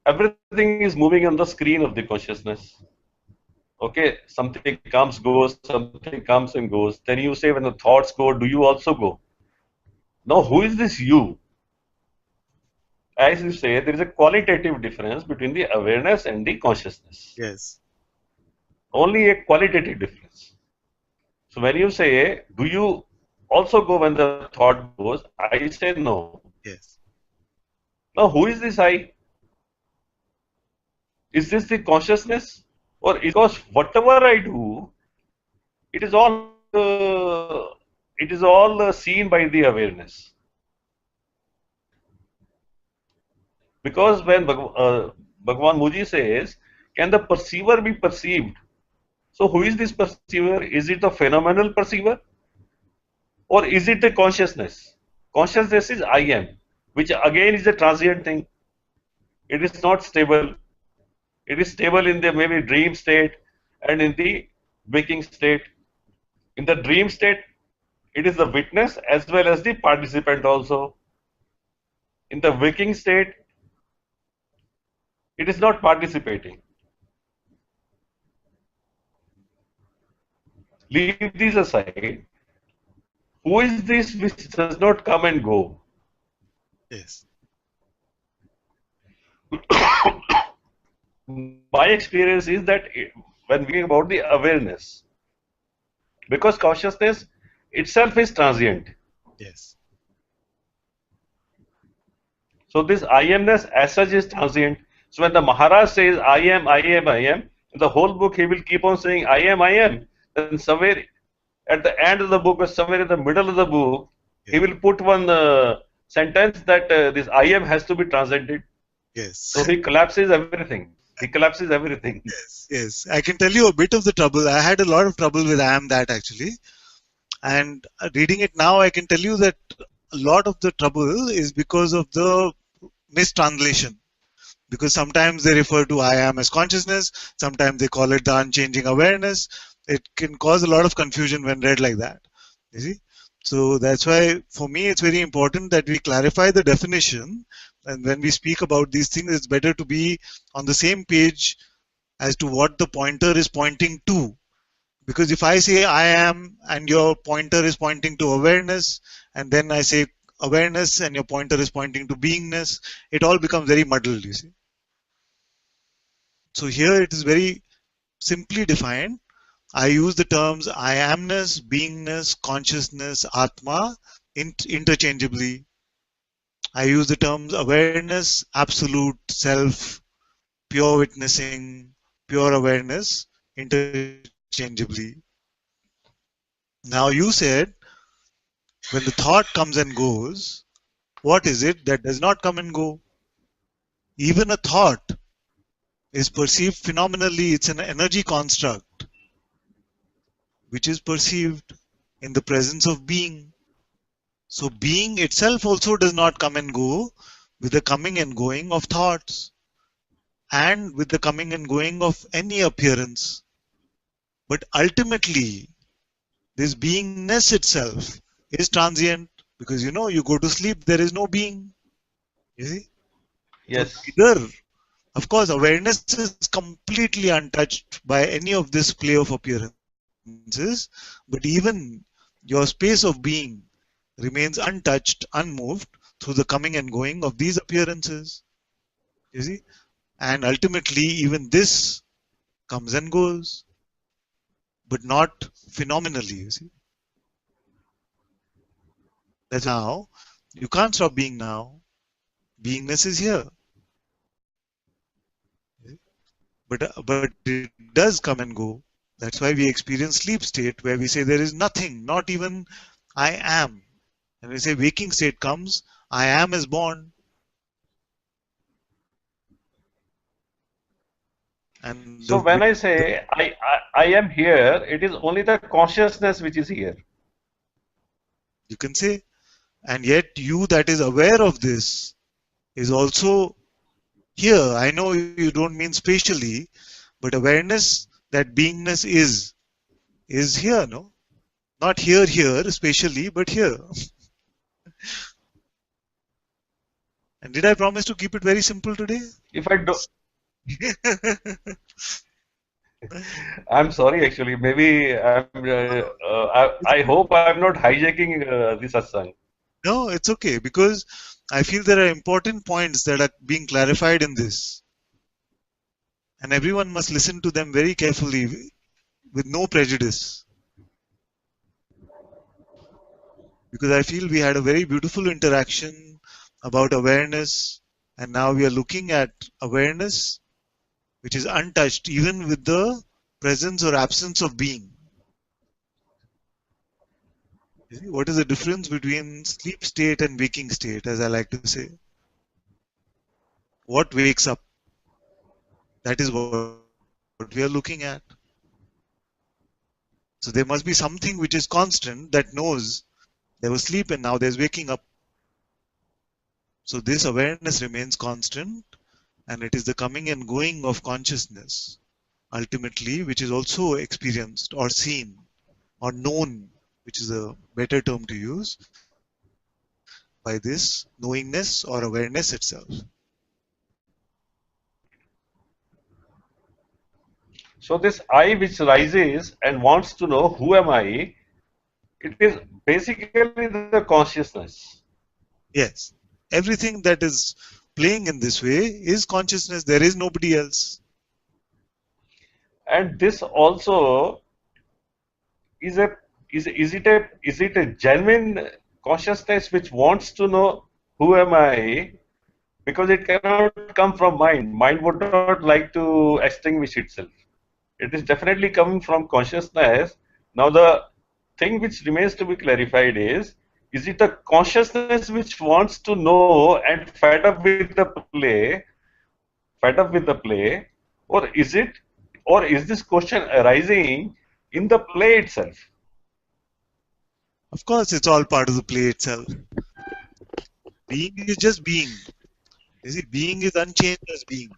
Everything is moving on the screen of the consciousness. Okay, something comes, goes, something comes and goes. Then you say, when the thoughts go, do you also go? Now, who is this you? As you say, there is a qualitative difference between the awareness and the consciousness. Yes. Only a qualitative difference. So when you say, do you also go when the thought goes? I say no. Yes. Now, who is this I? Is this the consciousness? Or because whatever I do, it is all seen by the awareness. Because when Bhagavan Muji says, can the perceiver be perceived? So who is this perceiver? Is it the phenomenal perceiver? Or is it the consciousness? Consciousness is I am, which again is a transient thing. It is not stable. It is stable in the maybe dream state and in the waking state. In the dream state, it is the witness as well as the participant also. In the waking state, it is not participating. Leave these aside. Who is this which does not come and go? Yes. My experience is that when we think about the awareness, because consciousness itself is transient. Yes. So this I amness as such is transient. So when the Maharaj says I am, I am, I am, in the whole book he will keep on saying I am, I am. Then somewhere at the end of the book or somewhere in the middle of the book, he will put one sentence that this I am has to be transcended. Yes. So he collapses everything. He collapses everything. Yes. Yes. I can tell you a bit of the trouble. I had a lot of trouble with I am that actually. And reading it now, I can tell you that a lot of the trouble is because of the mistranslation. Because sometimes they refer to I am as consciousness, sometimes they call it the unchanging awareness. It can cause a lot of confusion when read like that. You see? So that's why for me it's very important that we clarify the definition, and when we speak about these things it's better to be on the same page as to what the pointer is pointing to. Because if I say I am and your pointer is pointing to awareness, and then I say awareness and your pointer is pointing to beingness, it all becomes very muddled, you see. So here it is very simply defined. I use the terms I amness, beingness, consciousness, Atma interchangeably. I use the terms awareness, absolute, self, pure witnessing, pure awareness interchangeably. Now you said when the thought comes and goes, what is it that does not come and go? Even a thought is perceived phenomenally. It's an energy construct which is perceived in the presence of being. So being itself also does not come and go with the coming and going of thoughts and with the coming and going of any appearance. But ultimately, this beingness itself is transient because you go to sleep, there is no being. You see? So Yes. either, of course, awareness is completely untouched by any of this play of appearances, but even your space of being remains untouched, unmoved through the coming and going of these appearances. You see? And ultimately, even this comes and goes, but not phenomenally. You see? That's now. You can't stop being now. Beingness is here. But it does come and go. That's why we experience sleep state where we say there is nothing, not even I am. And we say waking state comes, I am is born. And So when I say I am here, it is only the consciousness which is here. you can say, and yet you that is aware of this is also here. I know you don't mean spatially, but awareness that beingness is here, no? Not here, spatially, but here. And did I promise to keep it very simple today? If I do, I'm sorry actually. Maybe I hope I'm not hijacking the satsang. No, it's okay because I feel there are important points that are being clarified in this, and everyone must listen to them very carefully with no prejudice. Because I feel we had a very beautiful interaction about awareness, and now we are looking at awareness which is untouched even with the presence or absence of being. You see, what is the difference between sleep state and waking state, as I like to say? What wakes up? That is what we are looking at. So there must be something which is constant that knows there was sleep and now there's waking up. So this awareness remains constant, and it is the coming and going of consciousness ultimately which is also experienced or seen or known, which is a better term to use, by this knowingness or awareness itself. So this I which rises and wants to know who am I, it is basically the consciousness. Yes. Everything that is playing in this way is consciousness. There is nobody else. And this also is a is it a genuine consciousness which wants to know who am I? Because it cannot come from mind. Mind would not like to extinguish itself. It is definitely coming from consciousness. Now the thing which remains to be clarified is it a consciousness which wants to know and fed up with the play, or is this question arising in the play itself? Of course, it's all part of the play itself. Being is just being. You see, being is unchanged as being.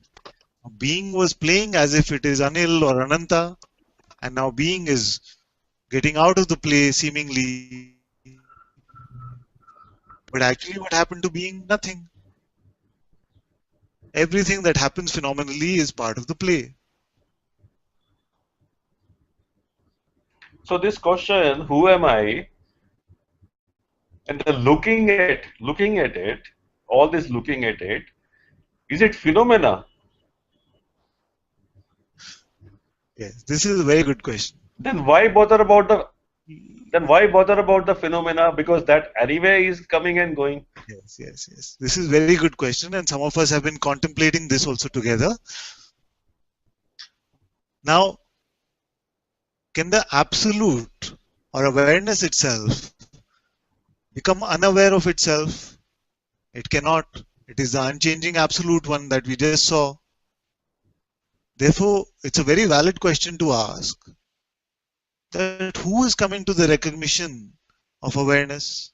Being was playing as if it is Anil or Ananta, and now being is getting out of the play seemingly. But actually, what happened to being? Nothing. Everything that happens phenomenally is part of the play. So this question, who am I, and the looking at it, all this looking at it, is it phenomena? Yes, this is a very good question. Then why bother about the phenomena? Because that anyway is coming and going. Yes. This is a very good question, and some of us have been contemplating this also together. Now, can the absolute or awareness itself become unaware of itself? It cannot. It is the unchanging absolute one that we just saw. Therefore, it's a very valid question to ask that who is coming to the recognition of awareness?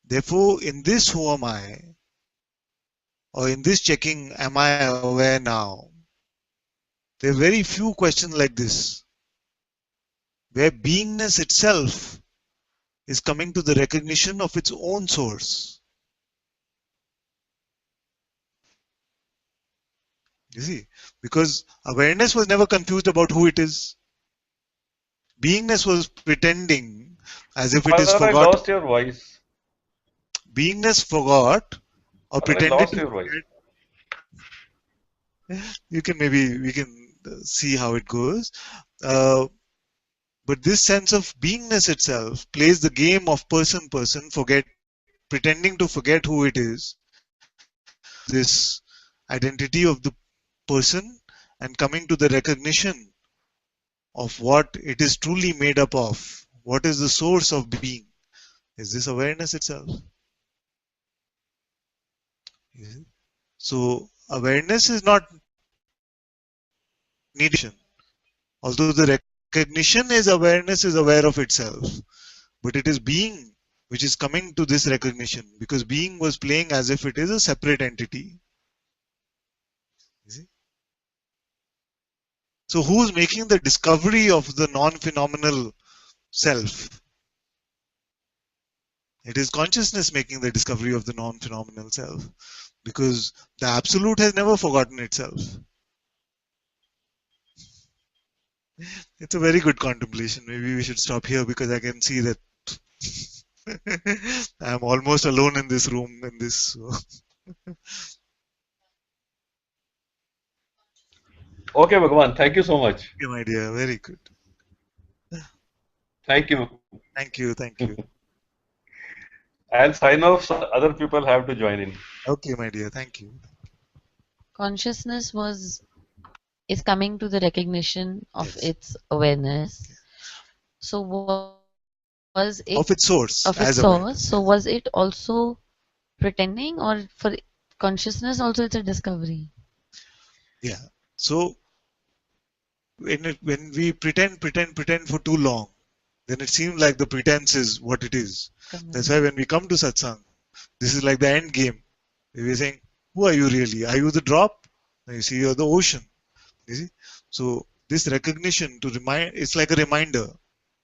Therefore, in this who am I, or in this checking, am I aware now? There are very few questions like this, where beingness itself is coming to the recognition of its own source. You see, because awareness was never confused about who it is. Beingness was pretending as if it is Father, I forgotten. lost your voice. Beingness forgot or Father, I pretended lost to your voice. forget. You can maybe we can see how it goes. Uh, but this sense of beingness itself plays the game of person, forget, pretending to forget who it is, this identity of the person, and coming to the recognition of what it is truly made up of. What is the source of being? Is this awareness itself? So awareness is not needed. Although the recognition is awareness is aware of itself, but it is being which is coming to this recognition, because being was playing as if it is a separate entity. You see? So who's making the discovery of the non-phenomenal self? It is consciousness making the discovery of the non-phenomenal self, because the absolute has never forgotten itself. It's a very good contemplation. Maybe we should stop here, because I can see that I'm almost alone in this room in this. So. Okay, Bhagavan, thank you so much. Okay, my dear, very good. Thank you. Thank you, thank you. I'll sign off so other people have to join in. Okay, my dear, thank you. Consciousness is coming to the recognition of Yes. its awareness. So was it Of its source, of as its awareness. source? So was it also pretending, or for consciousness also it's a discovery? Yeah. So when we pretend for too long, then it seems like the pretense is what it is. That's why when we come to satsang, this is like the end game. We're saying, who are you really? Are you the drop? Now you see, you're the ocean. You see? So this recognition to remind, it's like a reminder.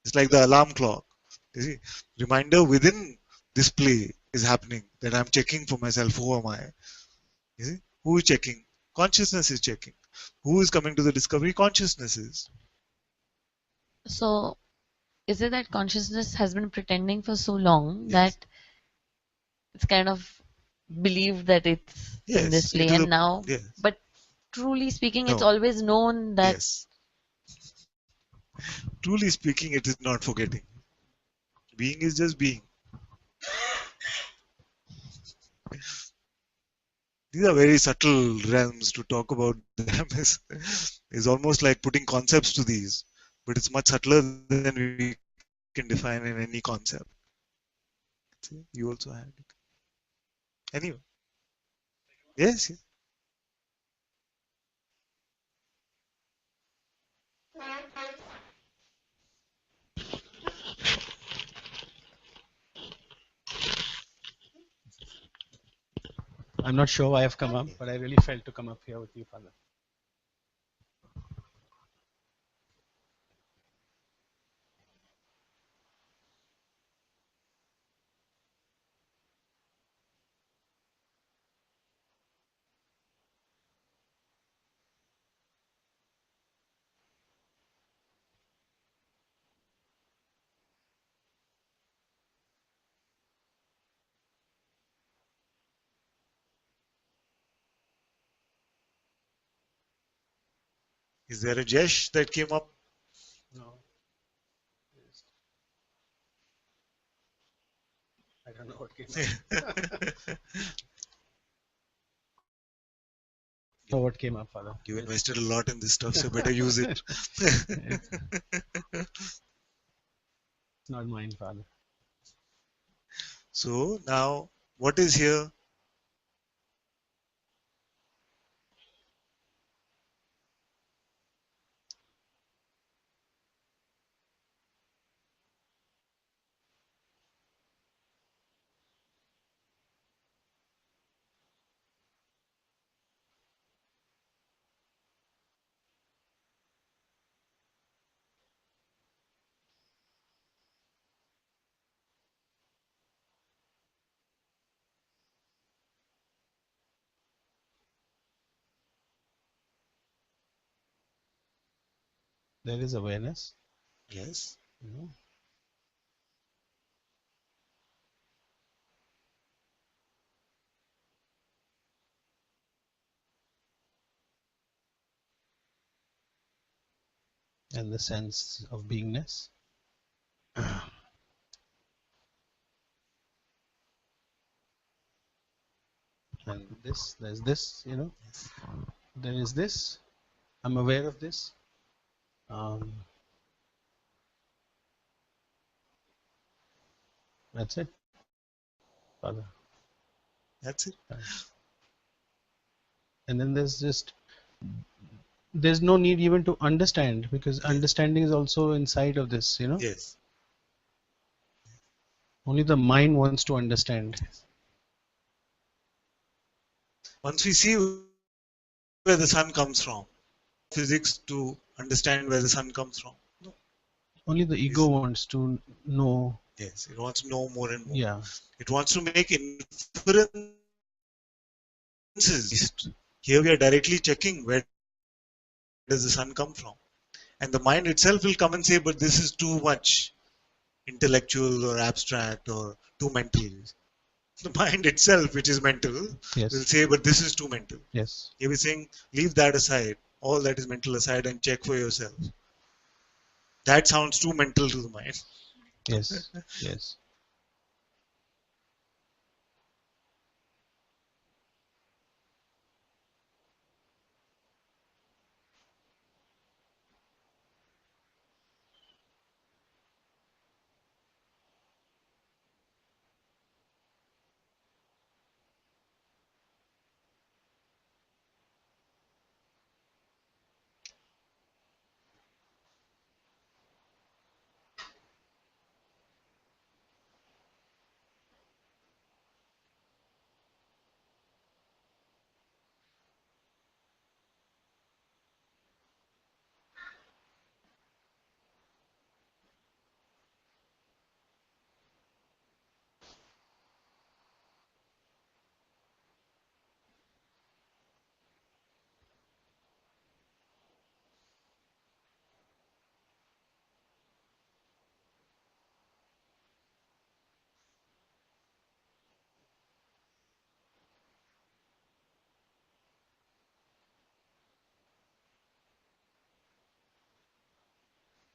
It's like the alarm clock. You see? Reminder within this play is happening, that I'm checking for myself. Who am I? You see? Who is checking? Consciousness is checking. Who is coming to the discovery? Consciousness is. So is it that consciousness has been pretending for so long Yes. that it's kind of believed that it's in this Yes. play, It is and a, now, yes. but truly speaking, it's No. always known that Yes. Truly speaking, it is not forgetting. Being is just being. These are very subtle realms. To talk about them is almost like putting concepts to these, but it's much subtler than we can define in any concept. See, you also had it. Anyway, yes, yes. I'm not sure why I've come up, but I really felt to come up here with you, Father. Is there a Jesh that came up? No. I don't know what came up. know what came up, Father. You invested a lot in this stuff, so better use it. It's not mine, Father. So now, what is here? There is awareness. Yes. You know. And the sense of beingness. And this, there's this, you know. There is this. I'm aware of this. That's it, Father. That's it. And then there's no need even to understand, because understanding is also inside of this, you know. Yes. Only the mind wants to understand. Once we see where the sun comes from, physics to understand where the sun comes from. No. Only the ego wants to know. Yes, it wants to know more and more. Yeah. It wants to make inferences. Here we are directly checking where does the sun come from. And the mind itself will come and say, but this is too much intellectual or abstract or too mental. The mind itself, which is mental, Yes. will say, but this is too mental. Yes. He was saying, leave that aside, all that is mental aside, and check for yourself. That sounds too mental to the mind. Yes. Yes.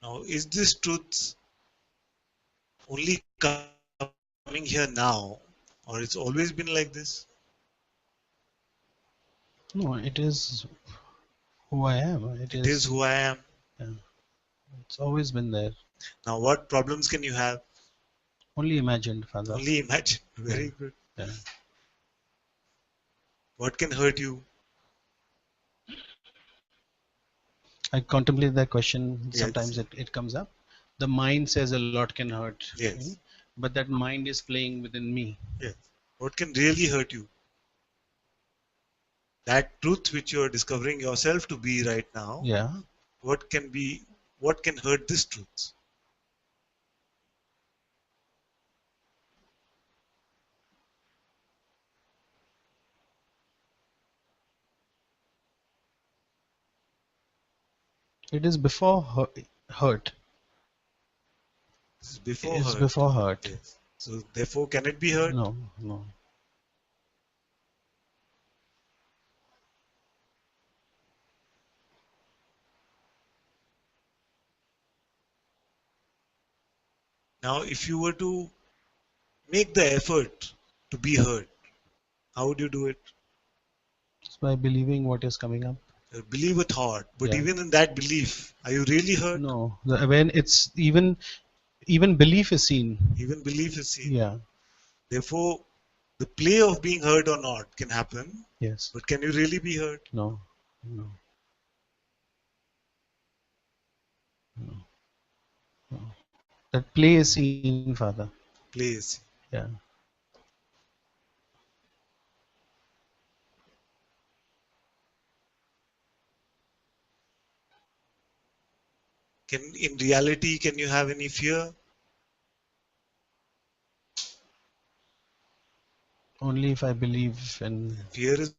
Now, is this truth only coming here now, or it's always been like this? No, it is who I am. It is who I am. Yeah. It's always been there. Now, what problems can you have? Only imagined, Father. Only imagine. Very good. Yeah. What can hurt you? I contemplate that question. Yes. Sometimes it comes up. The mind says a lot can hurt. Yes. But that mind is playing within me. Yes. What can really hurt you? That truth which you are discovering yourself to be right now. Yeah. What can hurt this truth? It is before hurt. It's before It's hurt. before hurt. Yes. So therefore, can it be hurt? No, no. Now, if you were to make the effort to be hurt, how would you do it? It's by believing what is coming up. Believe a thought, but Yeah. even in that belief, are you really hurt? No. When it's even belief is seen. Even belief is seen. Yeah. Therefore, the play of being hurt or not can happen, Yes. but can you really be hurt? No. No. No. No. That play is seen, Father. Play is seen. Yeah. In reality, can you have any fear? Only if I believe in. Fear is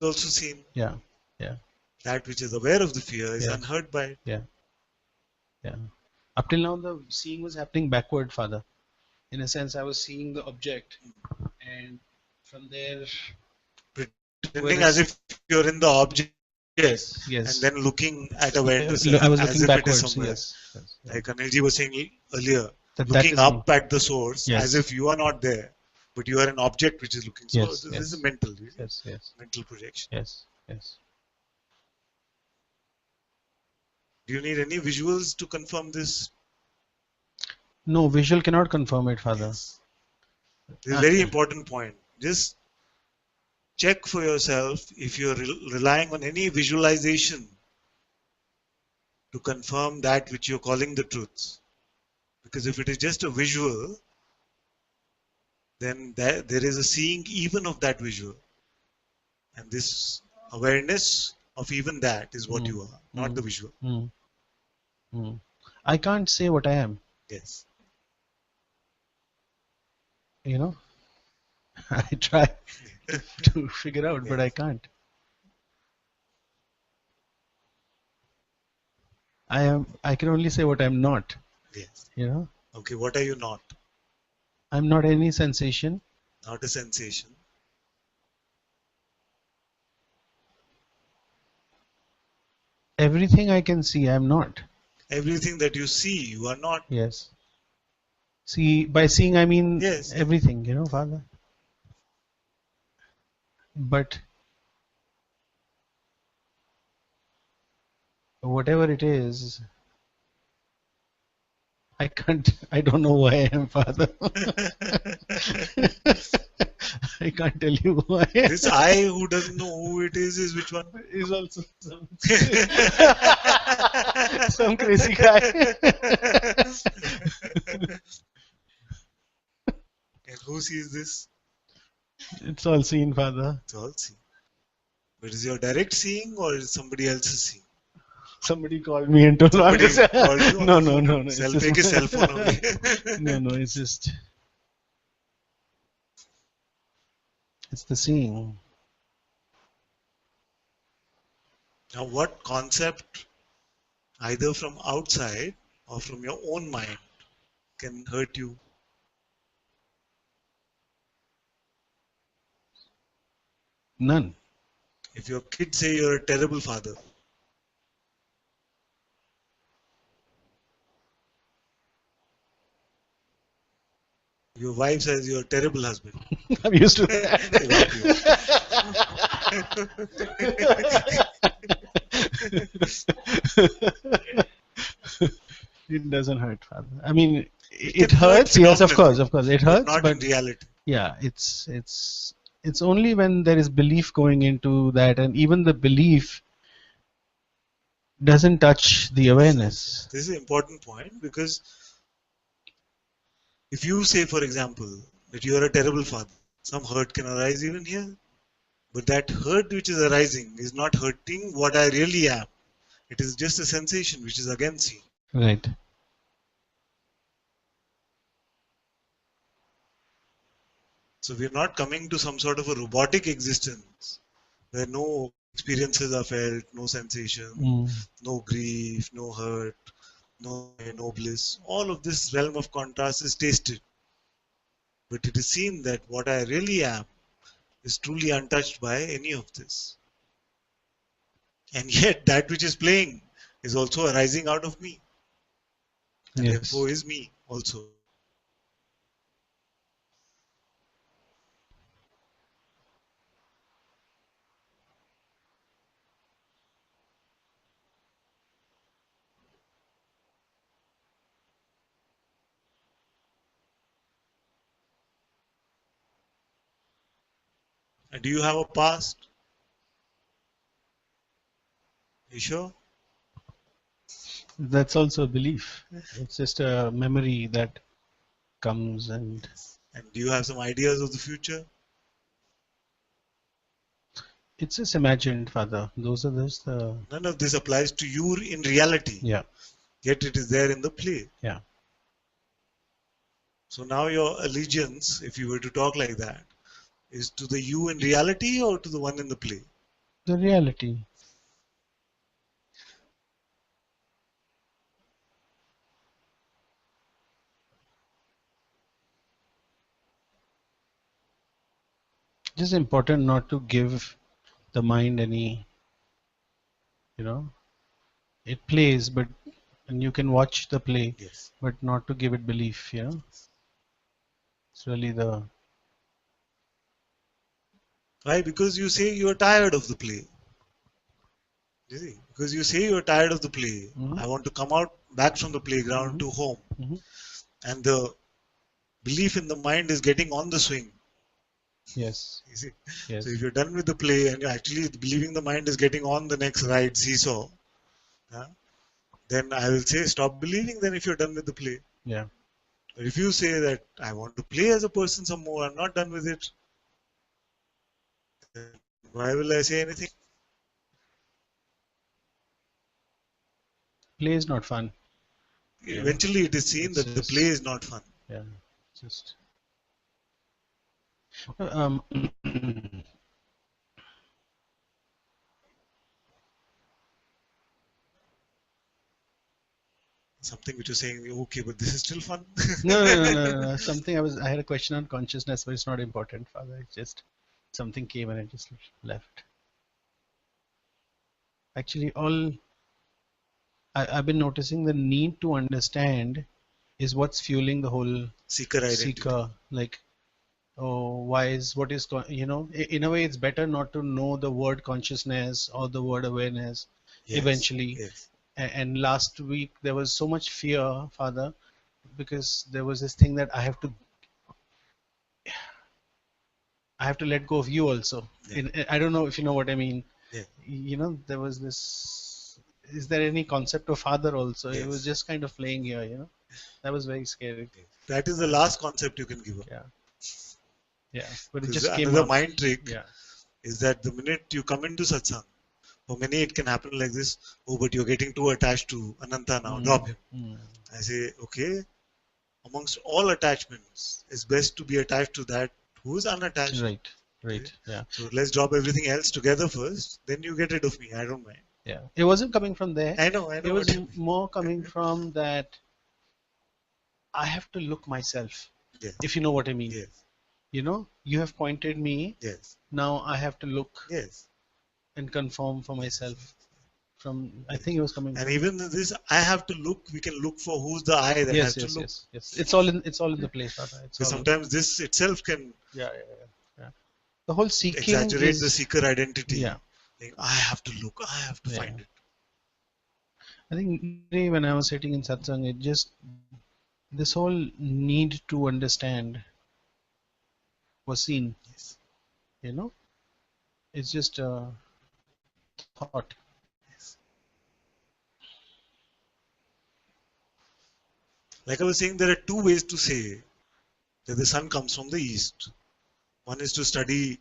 also seen. Yeah. Yeah. That which is aware of the fear is Yeah. unhurt by it. Yeah. Yeah. Up till now, the seeing was happening backward, Father. In a sense, I was seeing the object, and from there, Pretending as if you're in the object, yes, and yes. then looking at awareness I was as looking if it is backwards. somewhere. Yes, yes, yeah. Like Anilji was saying earlier, That looking is me. up at the source Yes. as if you are not there, but you are an object which is looking. So Yes, this yes. is a mental, Yes, yes, mental projection. yes, yes. Do you need any visuals to confirm this? No, visual cannot confirm it, Father. Yes. This is a very important point. Just check for yourself if you're relying on any visualization to confirm that which you're calling the truth. Because if it is just a visual, then there is a seeing even of that visual. And this awareness of even that is what you are, not the visual. I can't say what I am. Yes. You know, I try to figure out, but I can't. I can only say what I'm not. Yes. You know, Okay, what are you not? I'm not any sensation. Not a sensation. Everything I can see, I'm not. Everything that you see, you are not. Yes. See, by seeing I mean Yes. everything, you know, Father. But whatever it is, I can't, I don't know who I am, Father. I can't tell you who I am. This I who doesn't know who it is which one? Is also some crazy guy. And who sees this? It's all seen, Father. It's all seen. But is your direct seeing or is somebody else's seeing? Somebody called me and told me. Somebody called you? No, no, no, no. Take his cell phone away. No, no, it's just. It's the seeing. Now, what concept, either from outside or from your own mind, can hurt you? None. If your kids say you're a terrible father, your wife says you're a terrible husband. I'm used to that. It doesn't hurt, Father. I mean, it hurts. Yes, of course, it hurts. Not in reality. Yeah, it's only when there is belief going into that, and even the belief doesn't touch the awareness. This is an important point because if you say, for example, that you are a terrible father, some hurt can arise even here. But that hurt which is arising is not hurting what I really am. It is just a sensation which is again seen. Right. So we are not coming to some sort of a robotic existence where no experiences are felt, no sensation, no grief, no hurt, no bliss. All of this realm of contrast is tasted. But it is seen that what I really am is truly untouched by any of this. And yet that which is playing is also arising out of me. And therefore is me also. And do you have a past? You sure? That's also a belief. It's just a memory that comes and. And do you have some ideas of the future? It's just imagined, Father. Those are just the. None of this applies to you in reality. Yeah. Yet it is there in the play. Yeah. So now your allegiance, if you were to talk like that, is to the you in reality or to the one in the play? The reality. Just important not to give the mind any, it plays, but and you can watch the play, Yes. but not to give it belief. It's really the Why? Because you say you are tired of the play. You see? Because you say you are tired of the play. Mhm. I want to come out back from the playground to home. Mhm. And the belief in the mind is getting on the swing. yes, You see? yes, So if you're done with the play and you're actually believing the mind is getting on the next ride, seesaw, huh, then I will say stop believing then if you're done with the play. yeah. But if you say that I want to play as a person some more, I'm not done with it, then why will I say anything? Play is not fun. Yeah. Eventually it is seen It's that the just- play is not fun. Yeah, just um, Something which you're saying, okay, but this is still fun. no. Something I had a question on consciousness, but it's not important, Father. It's just something came and I just left. Actually, I've been noticing the need to understand is what's fueling the whole Seeker identity. seeker. Like, oh, what is, in a way, it's better not to know the word consciousness or the word awareness Yes, eventually. yes. And last week, there was so much fear, Father, because there was this thing that I have to let go of you also. Yeah. I don't know if you know what I mean. Yeah. There was this. Is there any concept of father also? It was Yes. just kind of playing here. That was very scary. That is the last concept you can give up. Yeah, yeah. But it Because just came another up. mind trick Yeah, is that the minute you come into satsang, for many it can happen like this. Oh, but you're getting too attached to Ananta now. Drop him. mm, I say, okay, amongst all attachments, it's best to be attached to that who is unattached. right, Okay? yeah, So let's drop everything else together first. Then you get rid of me. I don't mind. yeah. It wasn't coming from there. I know It what was you mean. more coming from that I have to look myself, Yes, if you know what I mean. yes, You have pointed me. yes, Now I have to look yes. and conform for myself. I think it was coming And from. even this, I have to look. We can look for who's the I that has Yes, to yes, look. yes. It's all in the place, Father. It's Because all. sometimes this itself can Yeah. The whole seeking exaggerate the is. seeker identity. Yeah, Saying, I have to look. I have to yeah. find it. I think today when I was sitting in satsang, it just this whole need to understand was seen. Yes, You know, it's just a thought. yes. Like I was saying, there are two ways to say that the sun comes from the east. One is to study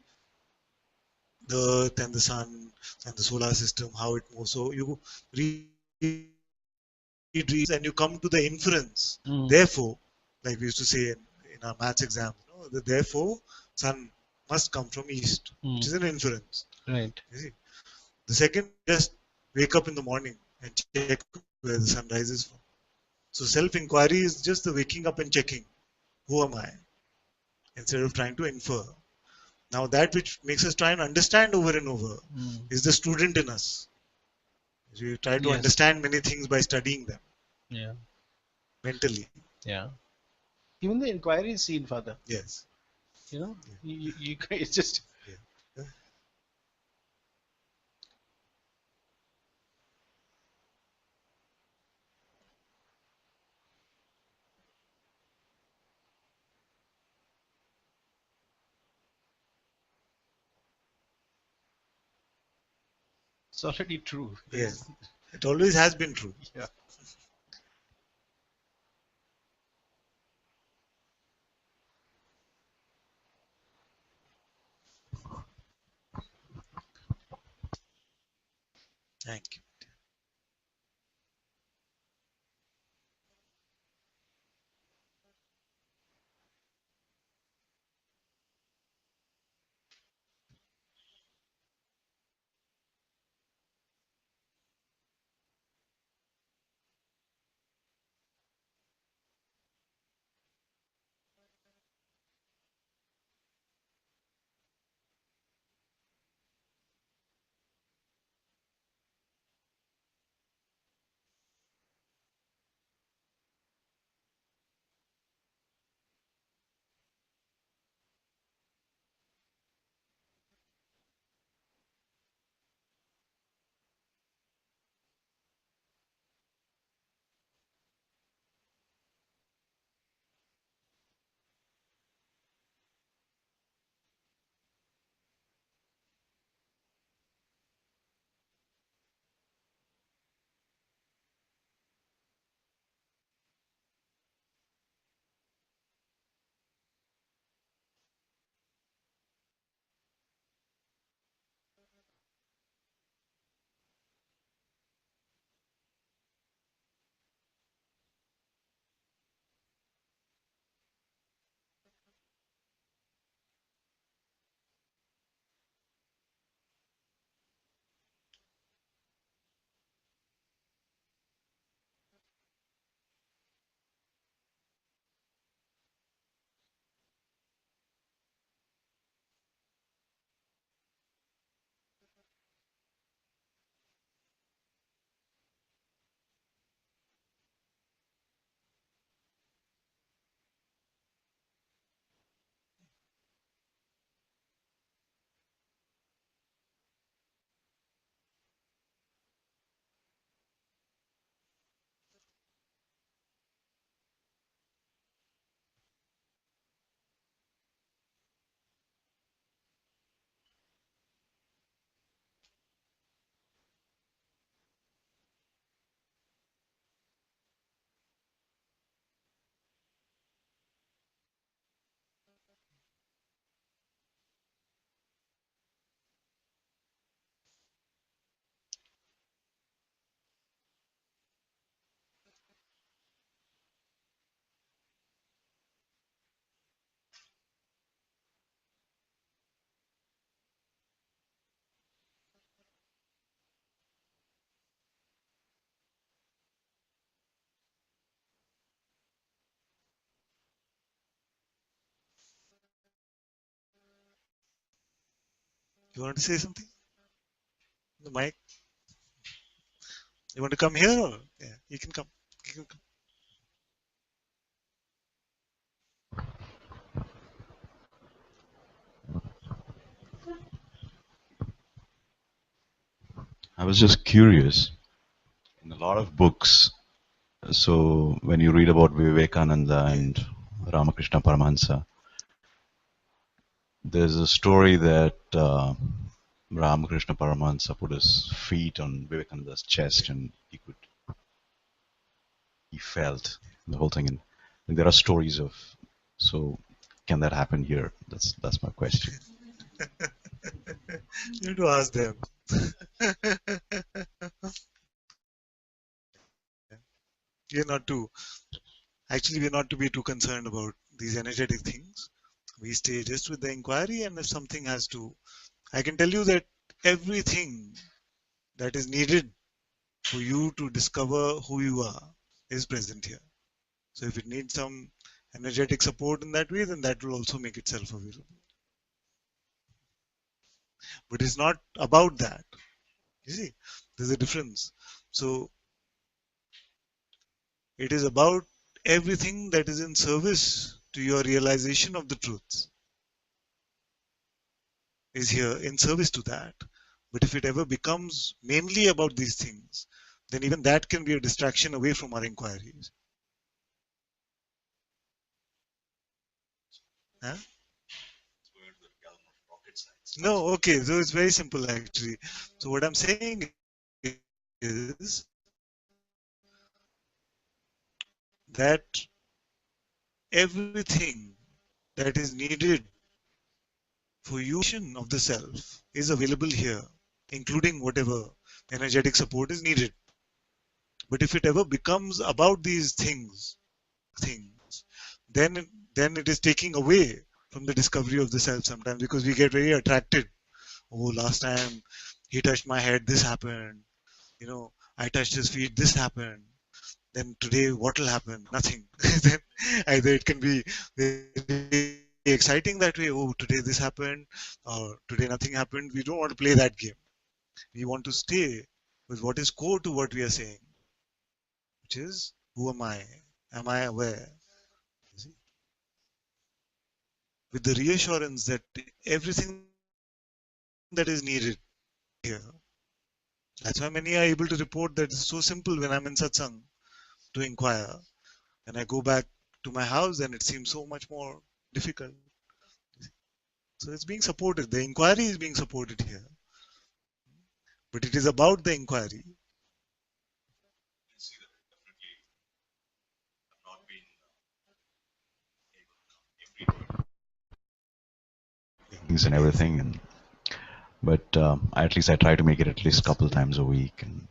the earth and the sun and the solar system, how it moves. So you read reasons and you come to the inference. Mm, Therefore, like we used to say in our maths exam, that therefore sun must come from east, which mm, is an inference. right. You see, the second, just wake up in the morning and check where the sun rises from. So self-inquiry is just the waking up and checking, who am I, instead of trying to infer. Now that which makes us try and understand over and over Mm, is the student in us. We try to yes. understand many things by studying them Yeah. mentally. Yeah. Even the inquiry is seen, Father. Yes. It's just. Yeah. It's already true. Yes. It always has been true. Yeah. Thank you. You want to say something? The mic. You want to come here? Or? Yeah, you can come. You can come. I was just curious. In a lot of books, so when you read about Vivekananda and Ramakrishna Paramahansa, there's a story that Ramakrishna Paramahansa put his feet on Vivekananda's chest and he felt the whole thing. And there are stories of, so can that happen here? That's my question. You have to ask them. We're not to. Actually, we're not to be too concerned about these energetic things. We stay just with the inquiry, and if something has to, I can tell you that everything that is needed for you to discover who you are is present here. So if it needs some energetic support in that way, then that will also make itself available. But it's not about that. You see, there's a difference. So it is about everything that is in service to your realization of the truth is here in service to that. But if it ever becomes mainly about these things, then even that can be a distraction away from our inquiries. Huh? No, okay, so it's very simple actually. So what I'm saying is that everything that is needed for you of the self is available here, including whatever energetic support is needed. But if it ever becomes about these things, then it is taking away from the discovery of the self sometimes, because we get very attracted. Oh, last time he touched my head, this happened. You know, I touched his feet, this happened. Then today, what will happen? Nothing. Then either it can be very exciting that way. Oh, today this happened, or today nothing happened. We don't want to play that game. We want to stay with what is core to what we are saying, which is, who am I? Am I aware? You see? With the reassurance that everything that is needed here. That's why many are able to report that it's so simple when I'm in satsang to inquire. When I go back to my house, then it seems so much more difficult. So it's being supported. The inquiry is being supported here. But it is about the inquiry. Things and everything, but at least I try to make it at least a couple times a week. And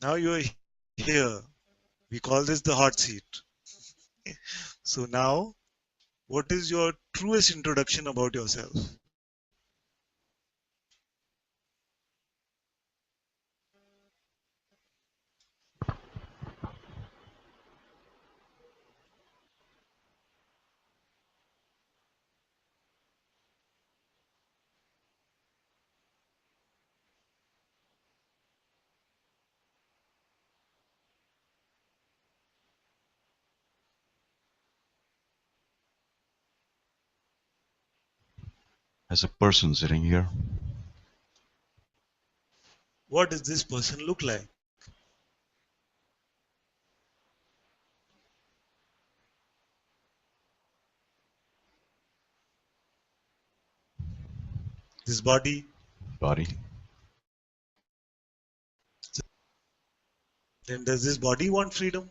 Now you are here. We call this the hot seat. So now, what is your truest introduction about yourself? as a person sitting here, What does this person look like? This body? body, Then does this body want freedom?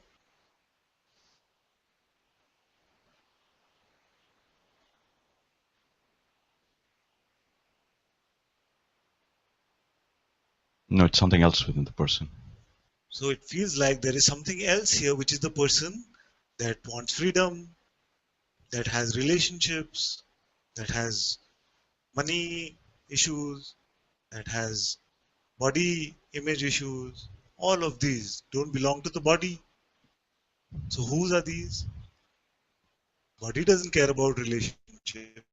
no, it's something else within the person. So it feels like there is something else here, which is the person that wants freedom, that has relationships, that has money issues, that has body image issues. All of these don't belong to the body. So whose are these? Body doesn't care about relationship.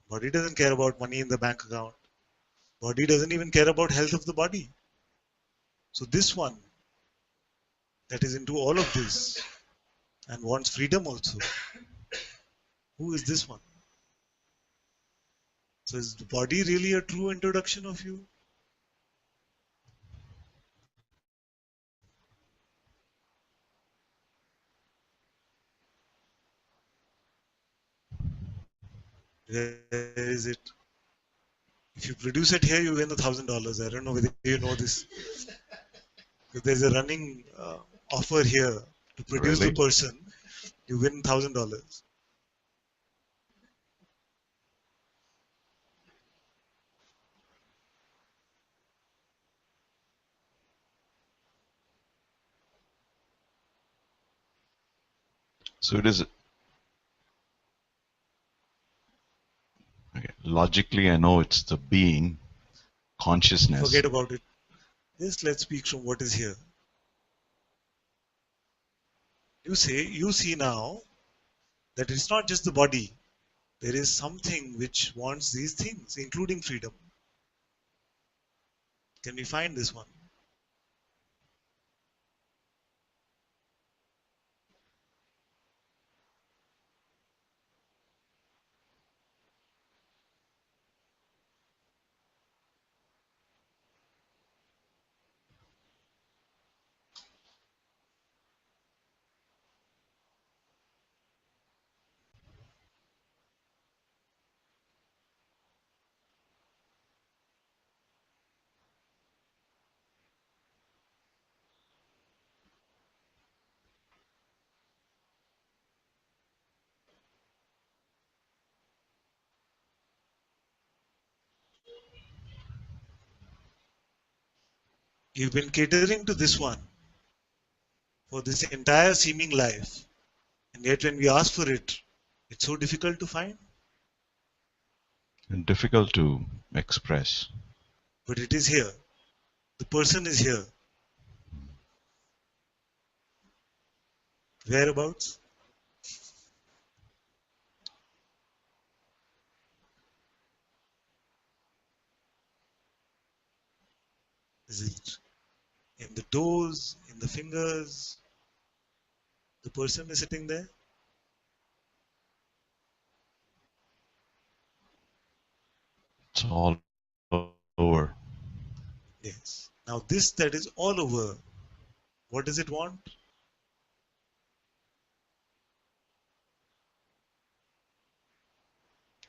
Body doesn't care about money in the bank account. Body doesn't even care about health of the body. So this one that is into all of this and wants freedom also, who is this one? So is the body really a true introduction of you? Where is it? If you produce it here, you win $1,000. I don't know whether you know this. If there's a running offer here to produce the Really? person, you win $1,000. So it is. Okay. Logically, I know it's the being, consciousness. Forget about it. Just let's speak from what is here. You see now that it's not just the body. There is something which wants these things, including freedom. Can we find this one? You've been catering to this one for this entire seeming life. And yet when we ask for it, it's so difficult to find. And difficult to express. But it is here. The person is here. Whereabouts? Is it in the toes, in the fingers? The person is sitting there. It's all over. Yes. Now this that is all over, what does it want?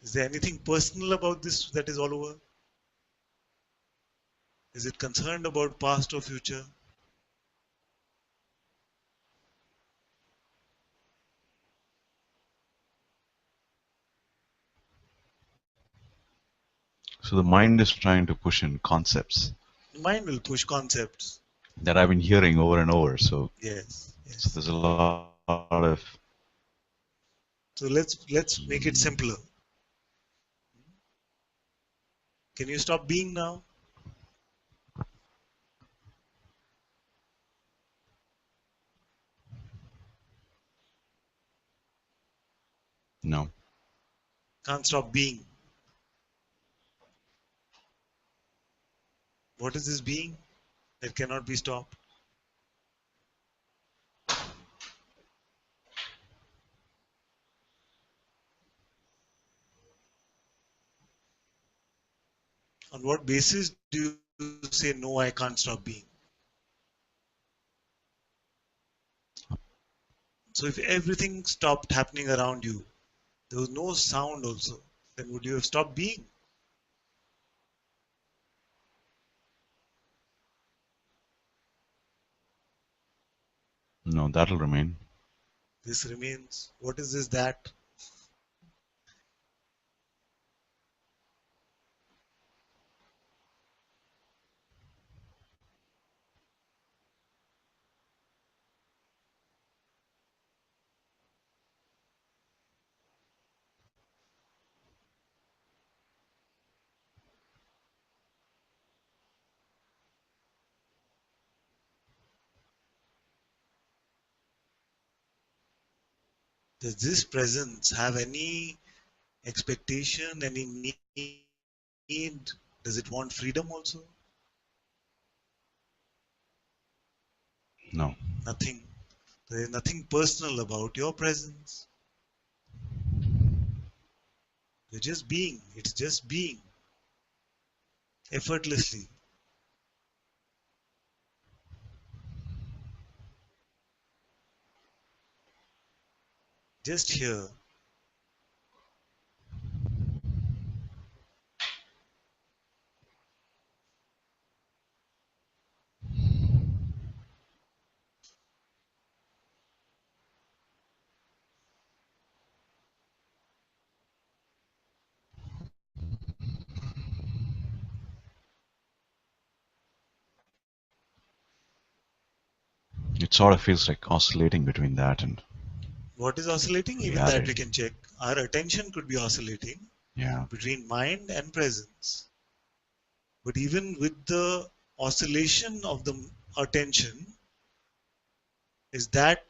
Is there anything personal about this that is all over? Is it concerned about past or future? So the mind is trying to push in concepts The mind will push concepts. that I've been hearing over and over. So, Yes. so Yes. there's a lot of. So let's make it simpler. Can you stop being now? No. Can't stop being. What is this being that cannot be stopped? On what basis do you say no, I can't stop being? So if everything stopped happening around you, there was no sound also, then would you have stopped being? No, that'll remain. This remains. What is this that? Does this presence have any expectation, any need? Does it want freedom also? No. Nothing. There is nothing personal about your presence. You're just being. It's just being. Effortlessly. Just here. It sort of feels like oscillating between that and What is oscillating? Even that reality. we can check. Our attention could be oscillating Yeah. between mind and presence. But even with the oscillation of the attention, is that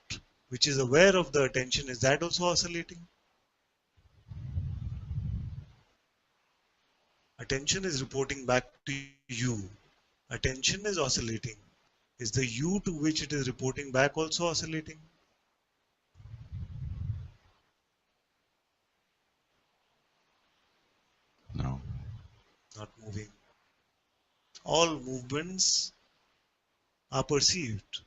which is aware of the attention, is that also oscillating? Attention is reporting back to you. Attention is oscillating. Is the you to which it is reporting back also oscillating? No. Not moving. All movements are perceived,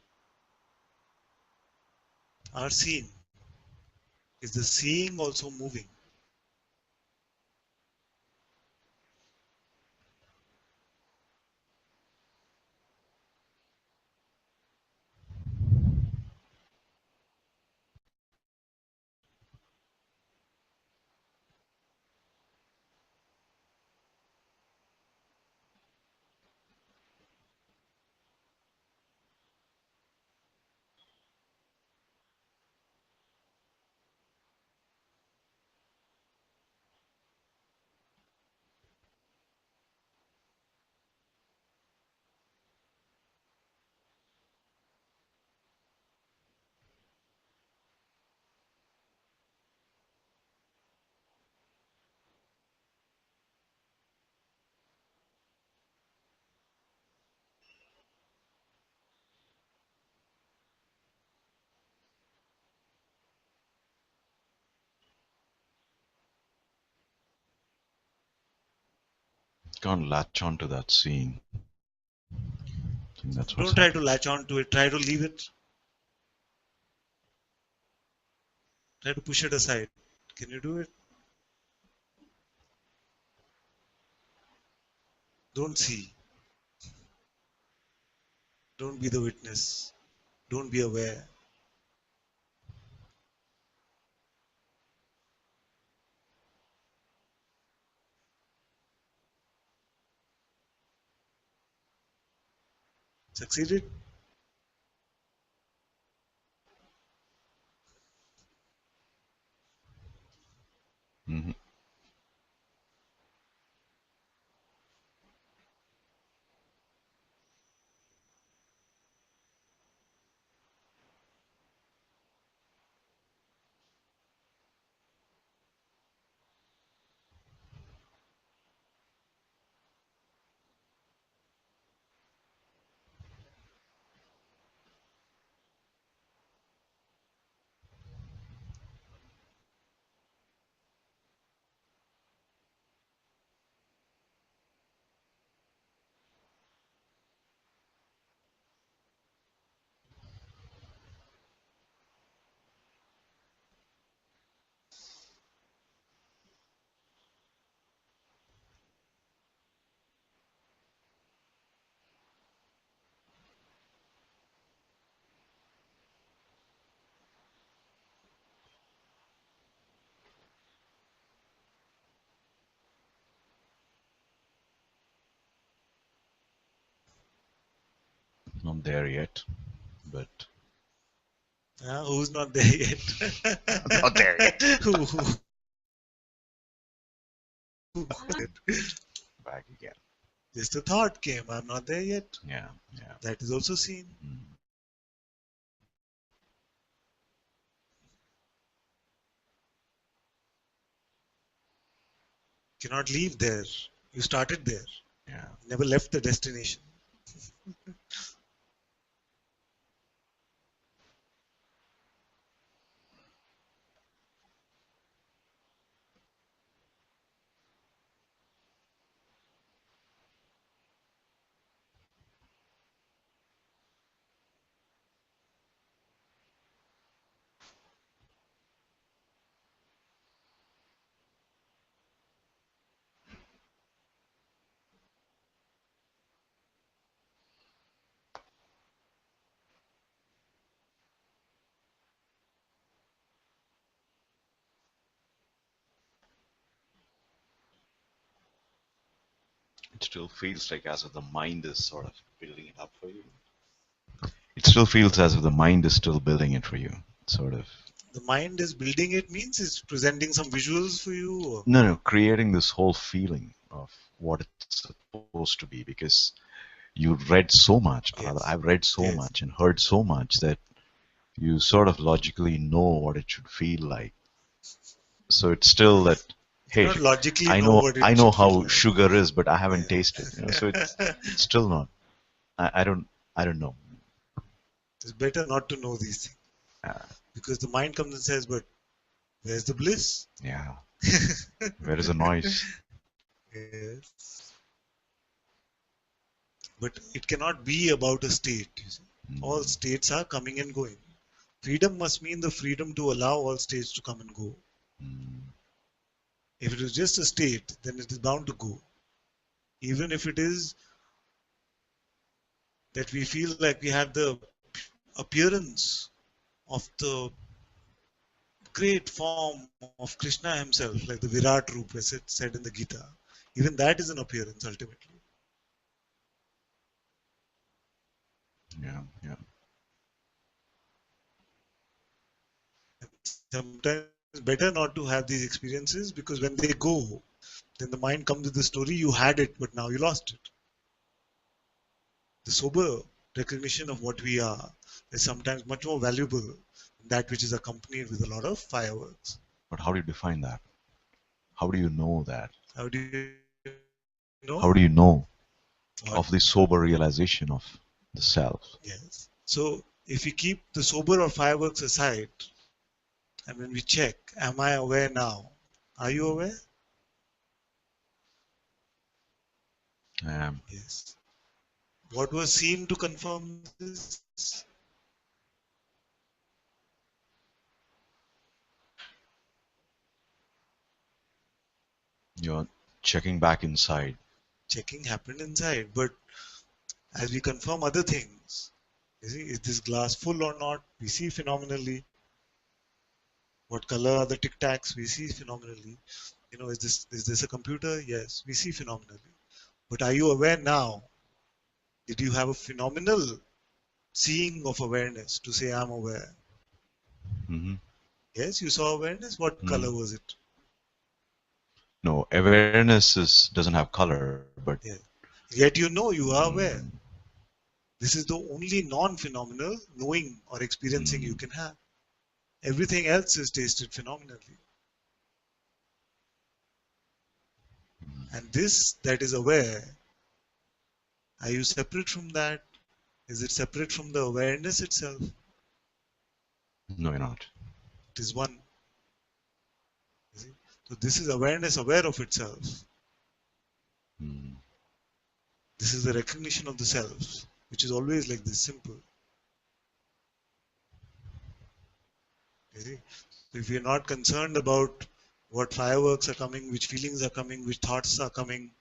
are seen. Is the seeing also moving? Can't latch on to that seeing. I think that's what's Don't try to happening. latch on to it, try to leave it. Try to push it aside. Can you do it? Don't see. Don't be the witness. Don't be aware. Succeeded? Hmm. Not there yet, but Who's not there yet? not there yet. Who? Back again. Just a thought came. I'm not there yet. Yeah, yeah. That is also seen. Mm. Cannot leave there. You started there. Yeah. Never left the destination. It still feels like as if the mind is sort of building it up for you. It still feels as if the mind is still building it for you. Sort of. The mind is building it means it's presenting some visuals for you. Or No, creating this whole feeling of what it's supposed to be, because you read so much, or rather yes. I've read so Yes. much and heard so much that you sort of logically know what it should feel like. So it's still that, You hey, not logically I know know what it I know should feel how like. sugar is, but I haven't Yeah. tasted. So it's still not. I don't know. It's better not to know these things. Uh, Because the mind comes and says, but where's the bliss? yeah. Where is the noise? Yes. But it cannot be about a state. You see. All states are coming and going. Freedom must mean the freedom to allow all states to come and go. If it is just a state, then it is bound to go. Even if it is that we feel like we have the appearance of the great form of Krishna himself, like the Virat Roop, as it said in the Gita. Even that is an appearance ultimately. Yeah, yeah. Sometimes better not to have these experiences, because when they go, then the mind comes with the story, you had it, but now you lost it. The sober recognition of what we are is sometimes much more valuable than that which is accompanied with a lot of fireworks. But how do you define that? How do you know that? How do you know? How do you know What? of the sober realization of the self? Yes. So if we keep the sober or fireworks aside, and when we check, am I aware now? Are you aware? Yes. What was seen to confirm this? You're checking back inside. Checking happened inside, but as we confirm other things, you see, is this glass full or not? We see phenomenally. What color are the tic tacs? We see phenomenally. You know, is this a computer? Yes, we see phenomenally. But are you aware now? Did you have a phenomenal seeing of awareness to say I'm aware? Mm-hmm. Yes, you saw awareness. What color was it? No, awareness doesn't have color, but Yeah. Yet you know you are aware. This is the only non-phenomenal knowing or experiencing you can have. Everything else is tasted phenomenally. And this that is aware, are you separate from that? Is it separate from the awareness itself? no, you're not. It is one. You see? So this is awareness aware of itself. This is the recognition of the self, which is always like this, simple. You see? So if we are not concerned about what fireworks are coming, which feelings are coming, which thoughts are coming,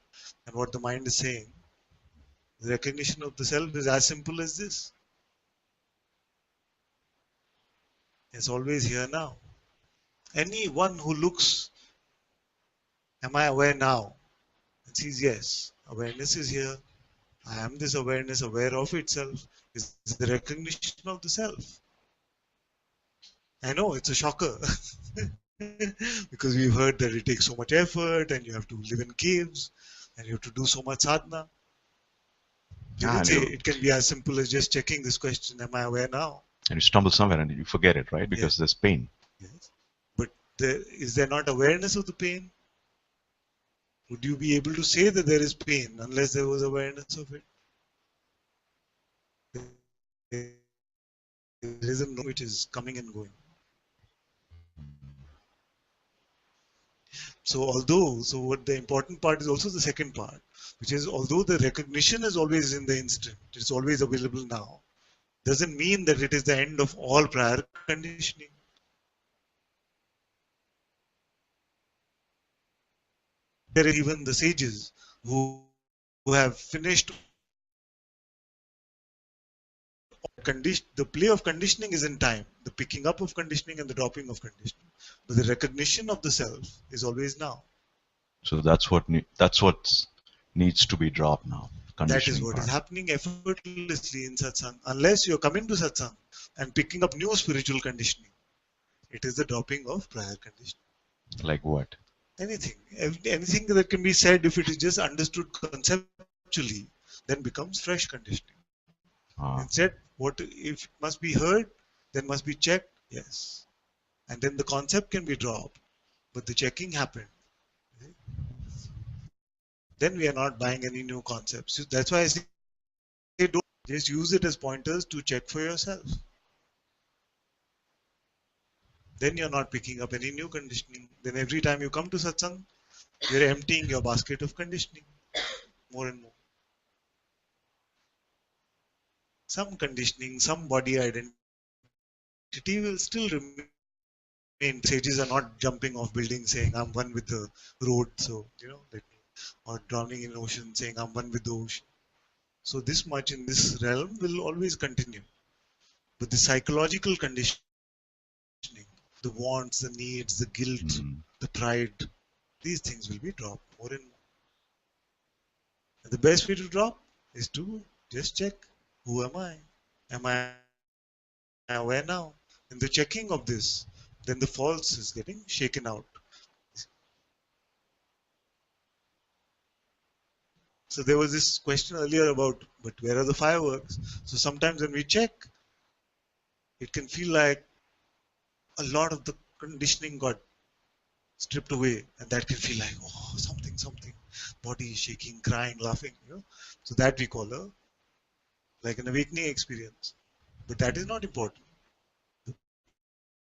and what the mind is saying, the recognition of the self is as simple as this. It's always here now. Anyone who looks, am I aware now? And sees, yes, awareness is here. I am this awareness, aware of itself, is the recognition of the self. I know it's a shocker because we've heard that it takes so much effort and you have to live in caves and you have to do so much sadhana. You can say it can be as simple as just checking this question, am I aware now? And you stumble somewhere and you forget it, right? Because there's pain. Yes. But is there not awareness of the pain? Would you be able to say that there is pain unless there was awareness of it? There is a knowing which is coming and going. So what the important part is also the second part, which is although the recognition is always in the instant, it's always available now, doesn't mean that it is the end of all prior conditioning. There is even the sages who have finished the play of conditioning is in time, the picking up of conditioning and the dropping of conditioning. But the recognition of the self is always now. So that's what needs to be dropped now. That is Conditioning what is part. happening effortlessly in satsang. Unless you're coming to satsang and picking up new spiritual conditioning, it is the dropping of prior conditioning. Like what? Anything that can be said, if it is just understood conceptually, then becomes fresh conditioning. Instead, what if it must be heard, then must be checked? Yes. And then the concept can be dropped, but the checking happened. Then we are not buying any new concepts. That's why I say don't just use it as pointers to check for yourself. Then you're not picking up any new conditioning. Then every time you come to satsang, you're emptying your basket of conditioning more and more. Some conditioning, some body identity will still remain. Sages are not jumping off buildings saying, I'm one with the road, so, or drowning in ocean saying, I'm one with the ocean. So this much in this realm will always continue. But the psychological conditioning, the wants, the needs, the guilt, the pride, these things will be dropped more and more. And the best way to drop is to just check, who am I? Am I aware now? In the checking of this, then the false is getting shaken out. So there was this question earlier about, but where are the fireworks? So sometimes when we check, it can feel like a lot of the conditioning got stripped away, and that can feel like, oh, something, body shaking, crying, laughing, So that we call like an awakening experience. But that is not important. The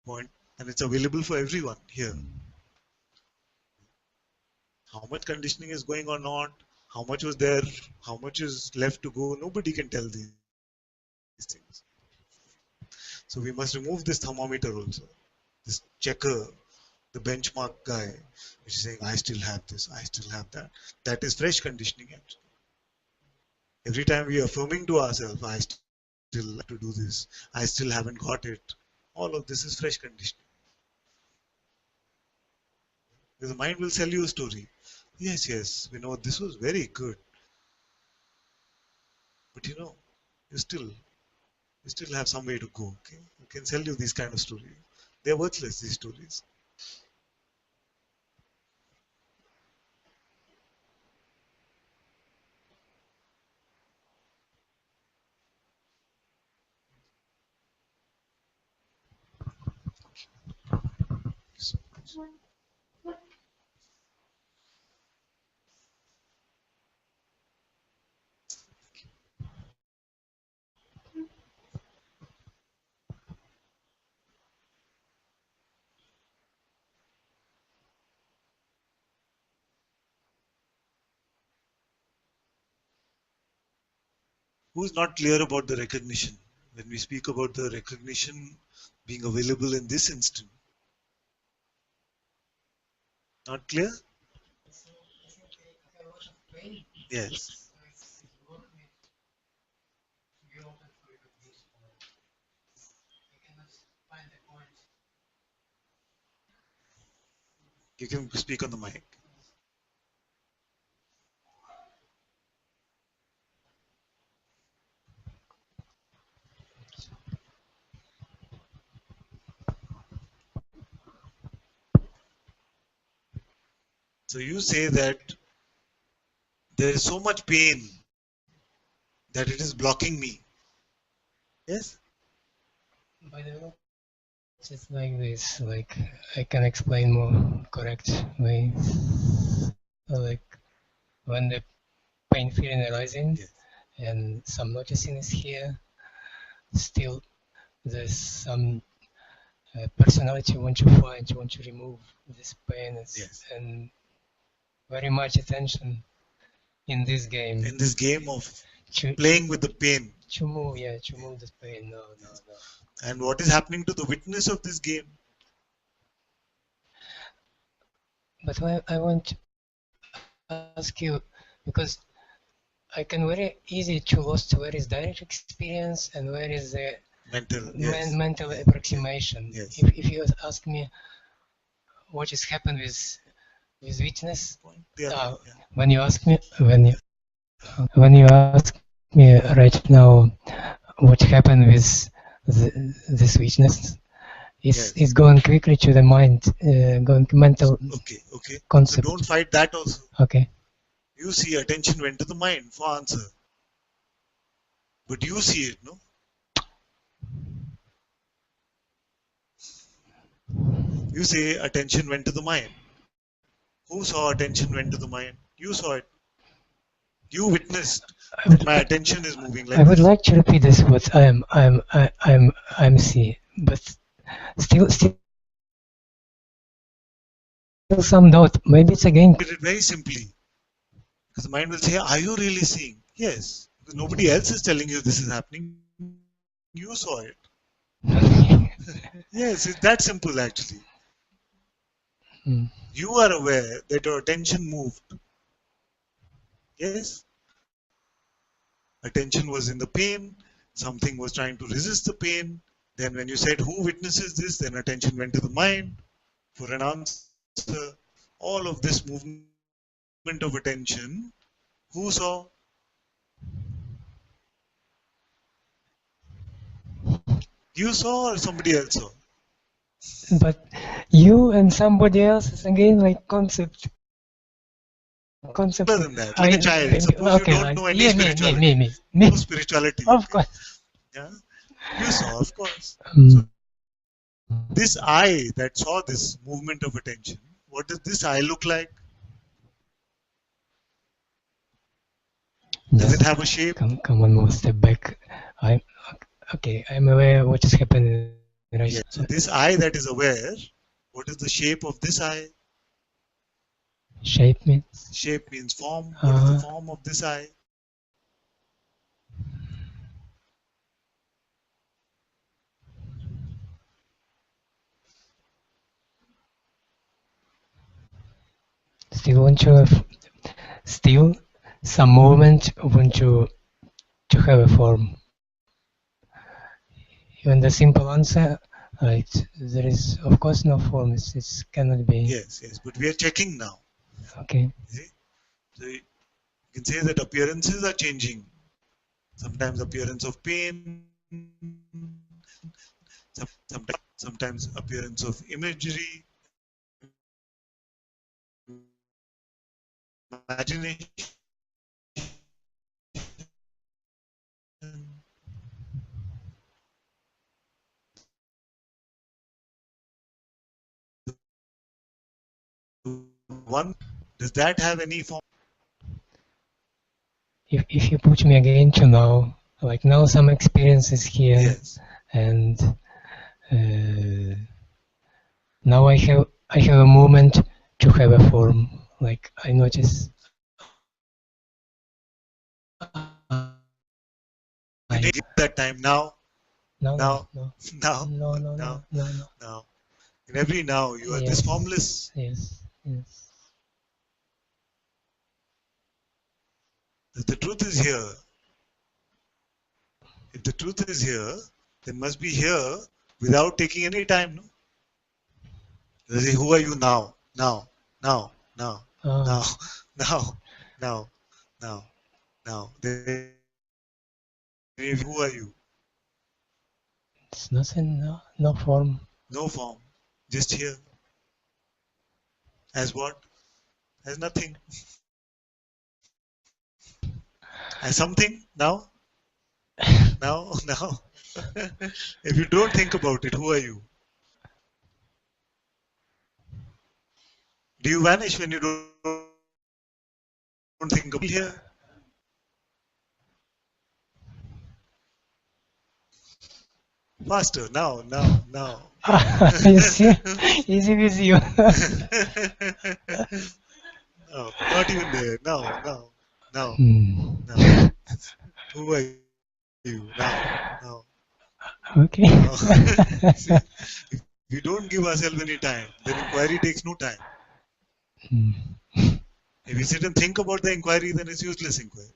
point, and it's available for everyone here. How much conditioning is going or not, how much was there, how much is left to go, nobody can tell these things. So we must remove this thermometer also, this checker, the benchmark guy, which is saying, I still have this, I still have that. That is fresh conditioning actually. Every time we are affirming to ourselves, I still have to do this, I still haven't got it. All of this is fresh conditioning. Because the mind will sell you a story. Yes, we know this was very good. But you still have some way to go. Okay? You can sell you these kind of stories. They're worthless, these stories. Who's not clear about the recognition? When we speak about the recognition being available in this instant, not clear? Yes. You can speak on the mic. So you say that there is so much pain that it is blocking me. Yes? By the way, it's like this, like I can explain more correct way. like when the pain feeling arising, Yes. and some noticing is here. Still, there's some personality you want to find, you want to remove this pain, Yes. and very much attention in this game. In this game of To, playing with the pain. to move, yeah, to move this pain. No. And what is happening to the witness of this game? But I want to ask you, because I can very easy to lost where is direct experience and where is the mental approximation. Yes. If you ask me what has happened with witness, when you ask me right now what happened with this witness, it's going quickly to the mind, going mental Okay. concept. So don't fight that also. Okay. You see, attention went to the mind for answer. But you see it, no? You say attention went to the mind. Who saw attention went to the mind? You saw it. You witnessed that my attention is moving like I would this. like to repeat this what I'm seeing, but still some doubt. Maybe it's again. Put it very simply. Because the mind will say, are you really seeing? Yes. Because nobody else is telling you this is happening. You saw it. Yes, it's that simple actually. You are aware that your attention moved. Yes? Attention was in the pain. Something was trying to resist the pain. Then when you said, who witnesses this? Then attention went to the mind for an answer. All of this movement of attention, who saw? You saw or somebody else saw? But you and somebody else is again like concept. Other than that, like a child. Suppose okay, you don't know any spirituality. me. No spirituality. Of course. Yeah, you saw, of course. So, this eye that saw this movement of attention, what does this eye look like? Does it have a shape? Come one more step back. I'm aware what is happening right. Yes. So this eye that is aware, what is the shape of this eye? Shape means form. What is the form of this eye? Still some movement want to have a form. Even the simple answer, there is of course no form. It cannot be. Yes, but we are checking now. Okay. See? So you can say that appearances are changing. Sometimes appearance of pain, sometimes appearance of imagery, imagination. One, does that have any form? If you put me again to now, like now some experiences here, yes. And now I have a moment to have a form. Like I notice. Give that time now. No. In every now, you are this formless. Yes. If the truth is here, then must be here without taking any time. No? They say, who are you now? Now. Then, who are you? It's nothing. No form. No form. Just here. As what? As nothing. As something now? Now. If you don't think about it, who are you? Do you vanish when you don't think about here. Faster, now. You see, easy with you. No, not even there. Now. Who are you? Now. Okay. No. See, if we don't give ourselves any time, then inquiry takes no time. If we sit and think about the inquiry, then it's useless inquiry.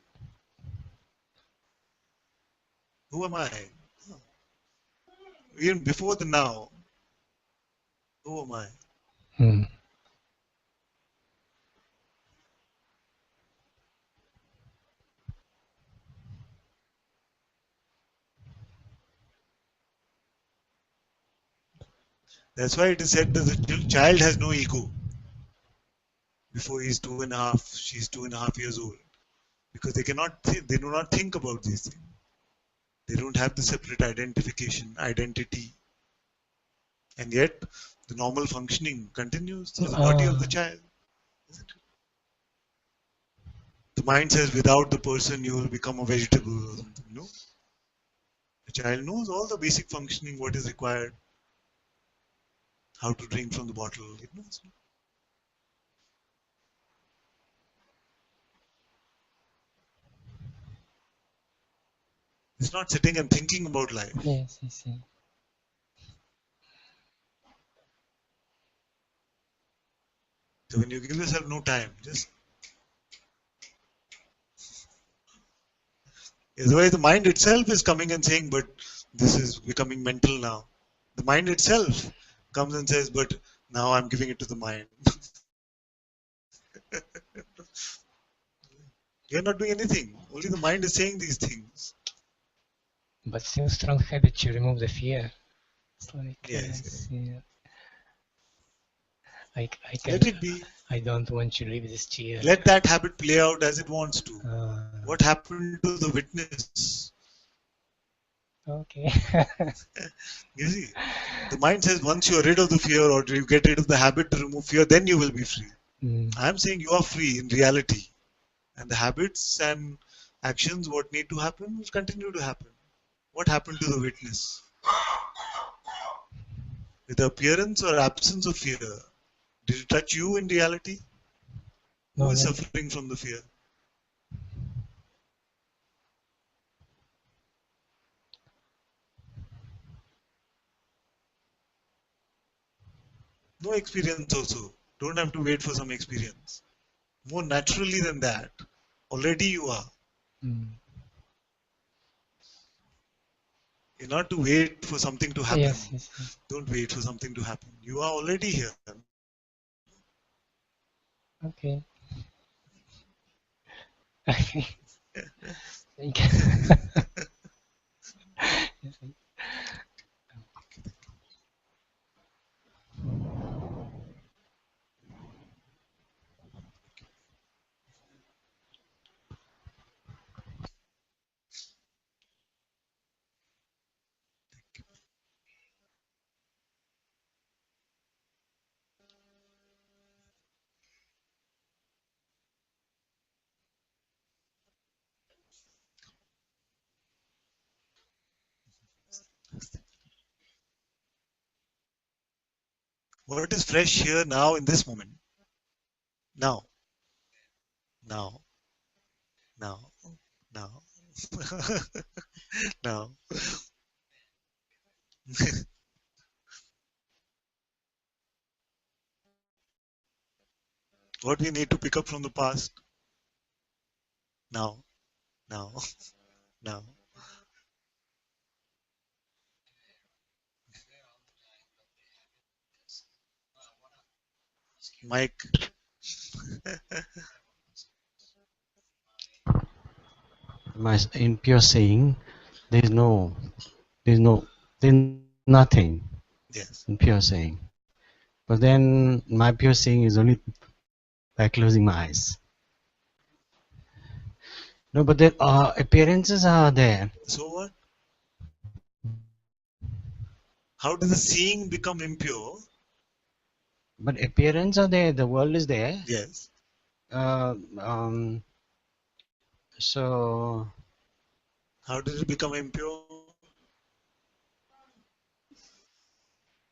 Who am I? Even before the now, who am I? That's why it is said that the child has no ego. Before he's 2.5, she's 2.5 years old. Because they do not think about these things. They don't have the separate identity. And yet, the normal functioning continues through the body of the child. Isn't it? The mind says, without the person, you will become a vegetable or something. No. The child knows all the basic functioning, what is required, how to drink from the bottle. It knows. It's not sitting and thinking about life. Yes, I see. So when you give yourself no time, just otherwise the mind itself is coming and saying, but this is becoming mental now. The mind itself comes and says, but now I'm giving it to the mind. You're not doing anything. Only the mind is saying these things. But still strong habit to remove the fear. It's like, Yes. I can, Let it be. I don't want to leave this chair. Let that habit play out as it wants to. What happened to the witness? Okay. You see, the mind says once you're rid of the fear or you get rid of the habit to remove fear, then you will be free. I'm saying you are free in reality. And the habits and actions, what need to happen, will continue to happen. What happened to the witness? With the appearance or absence of fear, did it touch you in reality? Who is suffering from the fear? No experience also. Don't have to wait for some experience. More naturally than that, already you are. You're not to wait for something to happen. Yes. Don't wait for something to happen. You are already here. Okay. What is fresh here now in this moment? Now. Now. Now. What we need to pick up from the past? Now. Mike. In pure saying, there's nothing. Yes. In pure saying. But then my pure saying is only by closing my eyes. No, but the appearances are there. So what? How does the seeing become impure? But appearances are there. The world is there. Yes. So How did it become impure?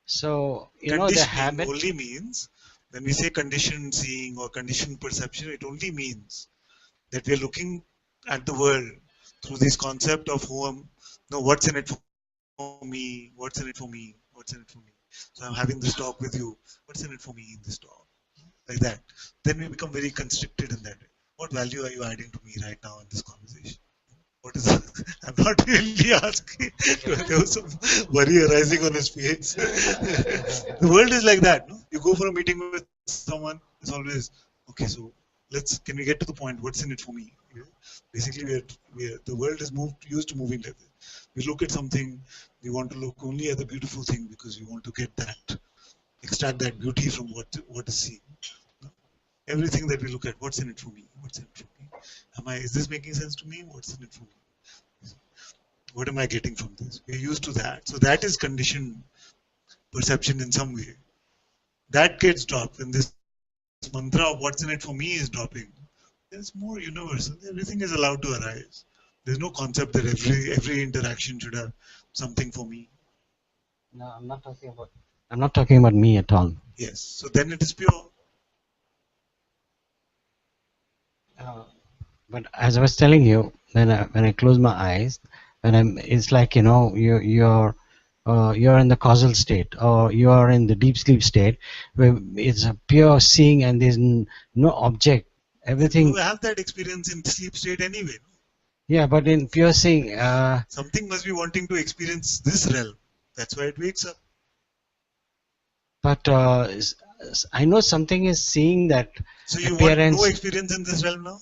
so the Conditioning habit. only means, when we say conditioned seeing or conditioned perception, it only means that we are looking at the world through this concept of no, what's in it for me, what's in it for me, what's in it for me. So I'm having this talk with you, what's in it for me in this talk? Like that. Then we become very constricted in that way. What value are you adding to me right now in this conversation? What is I'm not really asking. There was some worry arising on his face. The world is like that. No? You go for a meeting with someone, it's always, okay, so can we get to the point? What's in it for me? Yeah. Basically, the world is used to moving like that. We look at something, we want to look only at the beautiful thing because we want to get that, extract that beauty from what is seen. Everything that we look at, what's in it for me? What's in it for me? Is this making sense to me? What's in it for me? What am I getting from this? We're used to that. So that is conditioned perception in some way. That gets dropped when this mantra of what's in it for me is dropping. There's more universal. Everything is allowed to arise. There's no concept that every interaction should have something for me. No, I'm not talking about. I'm not talking about me at all. Yes. So then it is pure. But as I was telling you, when I close my eyes, it's like you're in the causal state, or you are in the deep sleep state, where it's a pure seeing and there's no object. Everything. You have that experience in sleep state anyway. Yeah, but in pure seeing, something must be wanting to experience this realm. That's why it wakes up. But I know something is seeing that. So you appearance. want no experience in this realm now?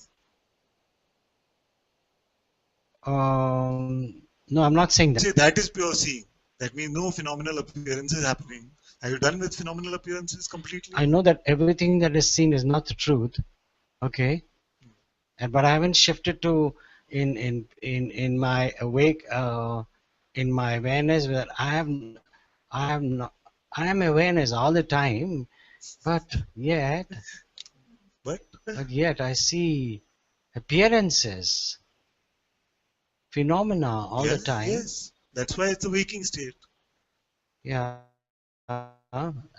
No, I'm not saying that. Say that is pure seeing. That means no phenomenal appearance is happening. Are you done with phenomenal appearances completely? I know that everything that is seen is not the truth. Okay, but I haven't shifted to in my awake in my awareness that I am awareness all the time, but yet I see appearances, phenomena all the time. Yes, that's why it's a waking state. Yeah,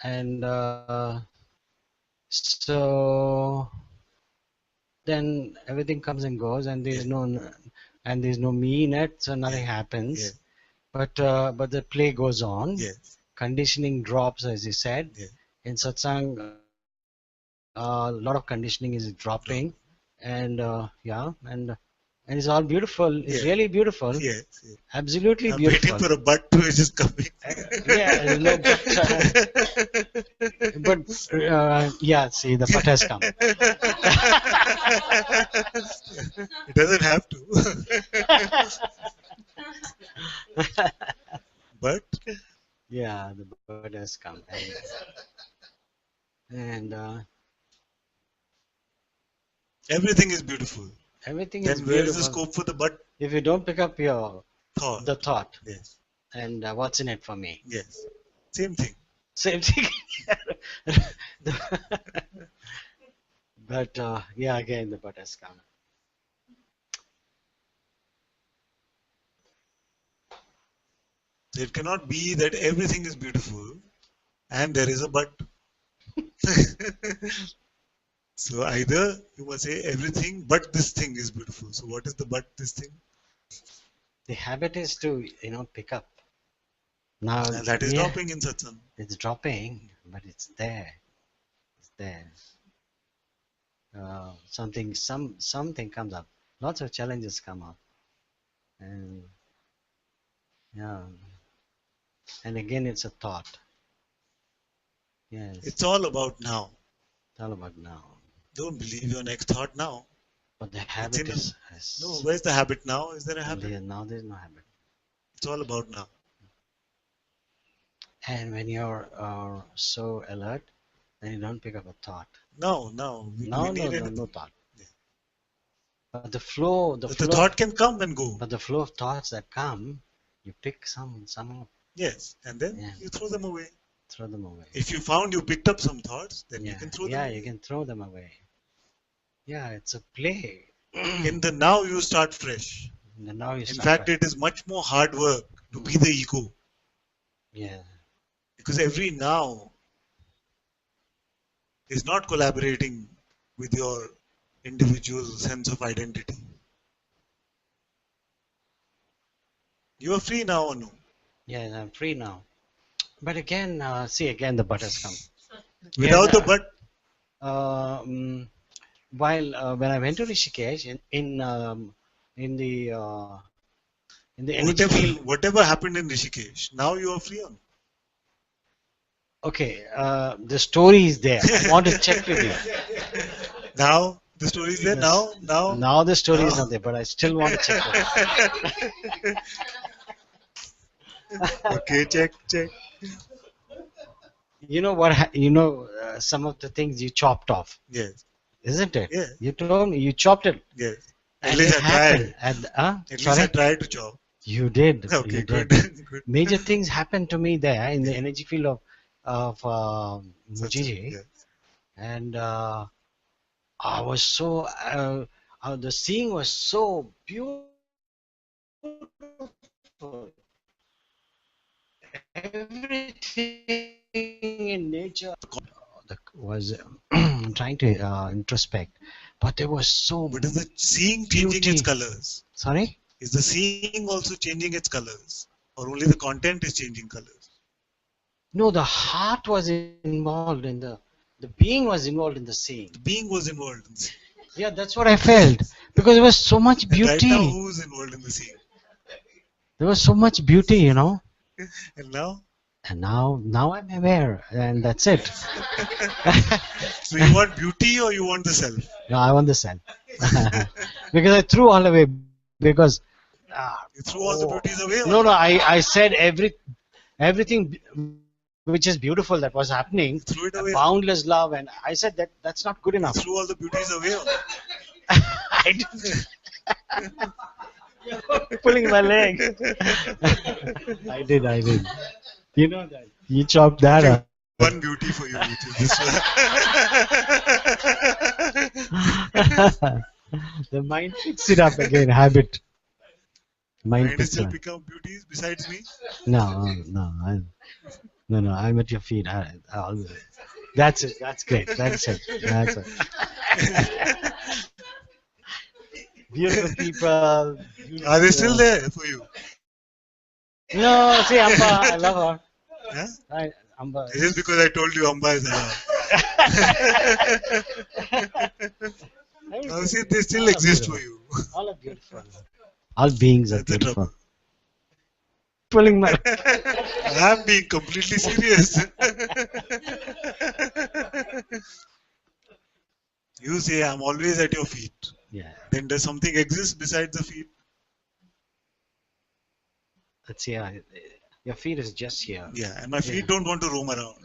and so then everything comes and goes, and there's no me in it, so nothing happens. Yeah. But the play goes on. Yes. Conditioning drops, as you said. Yeah. In satsang, a lot of conditioning is dropping, and and it's all beautiful. It's really beautiful. Yes. Absolutely I'm beautiful. waiting for a butt to just coming. No, but see, the butt has come. It doesn't have to. But yeah, the butt has come, and everything is beautiful. Everything then is beautiful. where is the scope for the butt? If you don't pick up your thought, yes, and what's in it for me? Yes, same thing. Same thing. But again the butt has come. It cannot be that everything is beautiful and there is a but. So either you must say everything but this thing is beautiful. So what is the but this thing? The habit is to pick up. Now and that is dropping in satsang. It's dropping, but it's there. It's there. Something comes up. Lots of challenges come up, and and again it's a thought. Yes. It's all about now. It's all about now. Don't believe your next thought now. But the habit is no. Where's the habit now? Is there a habit? Now there's no habit. It's all about now. And when you're so alert, then you don't pick up a thought. No. No thought. Yeah. But the flow. The thought can come and go. But the flow of thoughts that come, you pick some up. Yes, and then you throw them away. Throw them away. If you found you picked up some thoughts, then you can throw them away. Yeah, you can throw them away. Yeah, it's a play. In the now you start fresh. Now you In start fact, right. it is much more hard work to be the ego, Yeah. because every now is not collaborating with your individual sense of identity. You are free now or no? Yes, I'm free now. But again, see, again the but has come. Without the Yes, but, while when I went to Rishikesh in the energy whatever field. whatever happened in Rishikesh, now you are free or no? Okay, the story is there. I want to check with you. Now the story is there. Yes. Now the story is not there, but I still want to check with you. Okay, check. You know what? You know some of the things you chopped off, Yes, isn't it? yeah, You told me you chopped it, yes. At and least it I tried. happened. At least I Sorry, tried to chop. you did. Okay, You good, did. good. Major things happened to me there in the Yeah, energy field of Satsang, Mujiji, yes. and I was so the seeing was so beautiful. Everything in nature was trying to introspect, but there was so But is the seeing changing its beauty. colors? Sorry? Is the seeing also changing its colors? Or only the content is changing colors? No, the heart was involved in the being was involved in the seeing. The being was involved in seeing. Yeah, that's what I felt because there was so much And right now, beauty. who's involved in the seeing? There was so much beauty, you know. And now? And now I'm aware, and that's it. So you want beauty or you want the self? No, I want the self because I threw all away because You threw all the beauties away? no, I said everything which is beautiful that was happening, You threw it away? boundless love, and I said that's not good You enough. threw all the beauties away? I didn't. Pulling my leg. I did. You know that. You chopped that Only up. one beauty for you, which is this one. The mind picks it up again. Habit. Mind Mind picks still it up. pick up beauties besides me? No. No. I'm at your feet. That's it. That's great. That's it. Beautiful people. Are they still there for you? No, see, Amba, I love her. Huh? Amba. This is because I told you Amba is allowed. Now see, they still exist for you. All are beautiful. All beings are That's the beautiful. trouble. Pulling my. I'm being completely serious. You say I'm always at your feet. Yeah. Then does something exist besides the feet? Let's see. Your feet is just here. Yeah, and my feet don't want to roam around.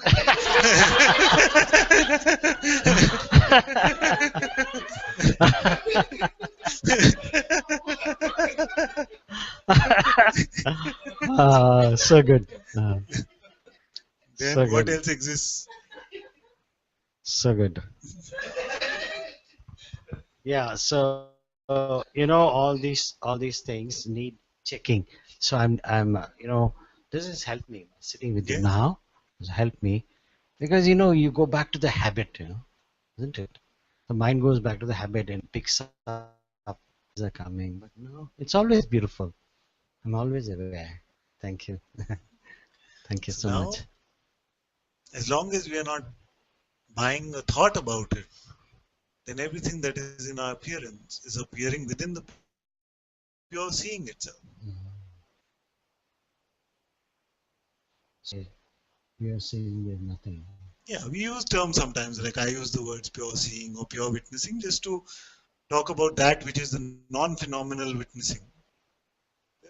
So good. Then So what good. else exists? So good. Yeah. So all these things need checking. So I'm this has helped me sitting with you Yes. now. Has helped me because you go back to the habit, isn't it? The mind goes back to the habit and picks up things are coming. But no, it's always beautiful. I'm always aware. Thank you. Thank you So so now, much. as long as we are not buying a thought about it, then everything that is in our appearance is appearing within the pure seeing itself. So we are saying there's nothing. Yeah, we use terms sometimes, like I use the words pure seeing or pure witnessing, just to talk about that which is the non-phenomenal witnessing.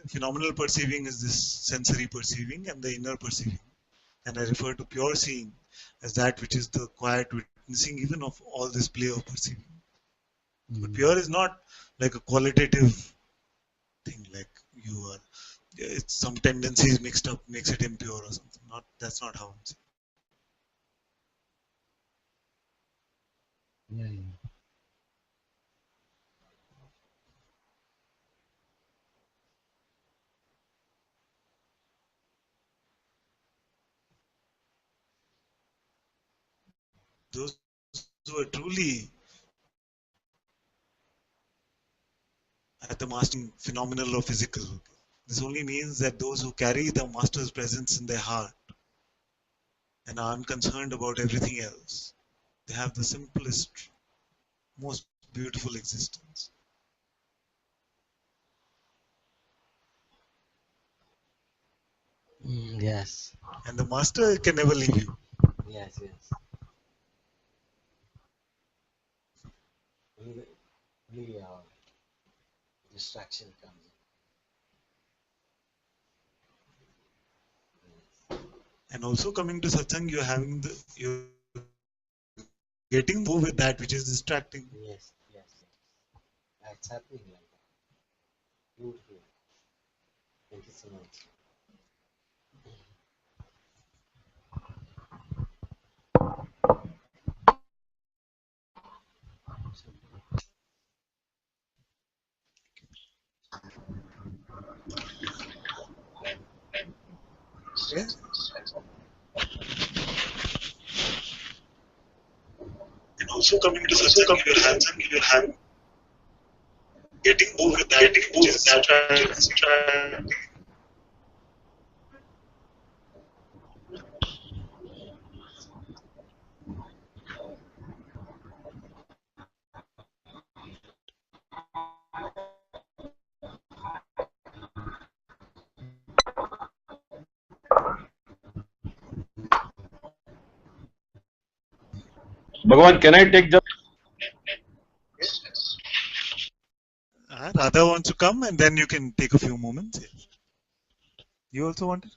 Phenomenal perceiving is this sensory perceiving and the inner perceiving. And I refer to pure seeing as that which is the quiet witnessing even of all this play of perceiving. But pure is not like a qualitative thing, like you are, it's some tendencies mixed up makes it impure or something. That's not how I'm saying. Yeah. Those who are truly at the mastering phenomenal or physical. This only means that those who carry the master's presence in their heart and are unconcerned about everything else, they have the simplest, most beautiful existence. Yes. And the master can never leave you. Yes, yes. Only distraction comes in. And also coming to satsang, you're getting more with that which is distracting. Yes, yes, yes. That's happening like that. Beautiful. Thank you so much. Yeah? And also coming to satsang, you're having getting more with that which is distracting. Bhagavan, can I take the Radha wants to come and then you can take a few moments. You also wanted?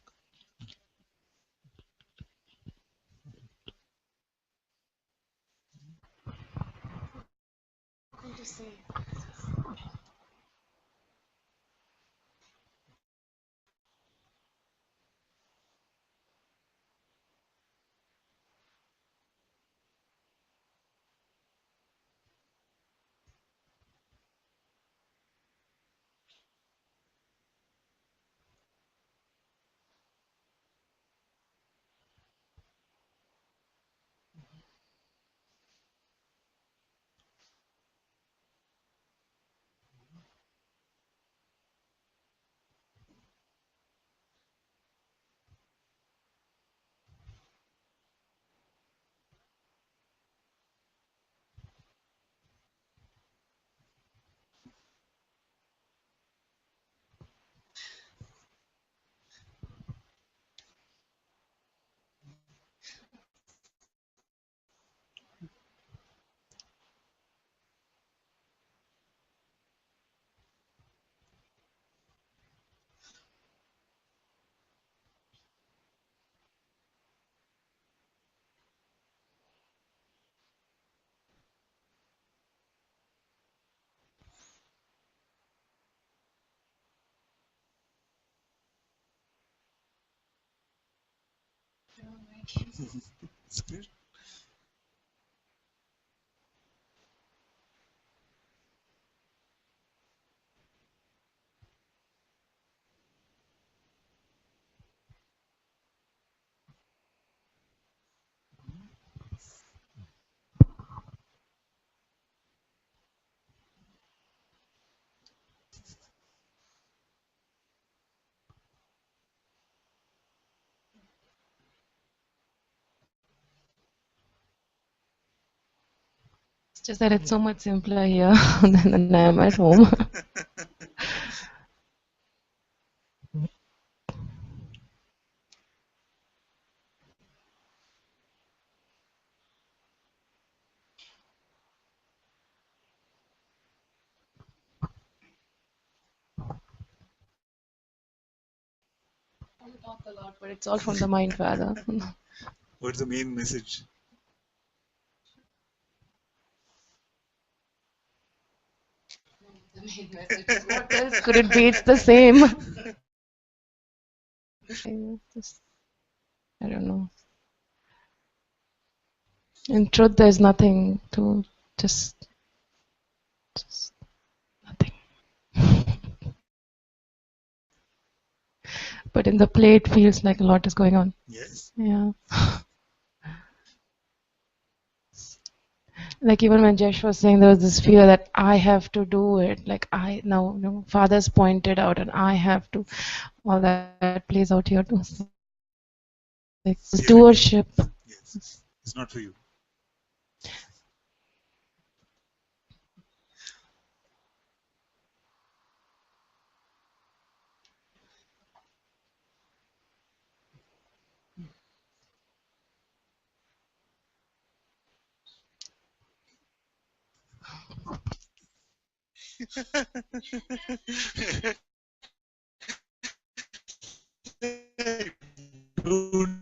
It's good. It's just that it's so much simpler here than when I am at home. I talk a lot, but it's all from the mind, rather. What's the main message? The main message. What else could it be? It's the same. I don't know. In truth, there's nothing to just nothing. But in the play, it feels like a lot is going on. Yes. Yeah. Like even when Jesh was saying, there was this fear that I have to do it. Like I now, father's pointed out, and I have to. All that plays out here too. Like stewardship. Yes, it's not for you. Don't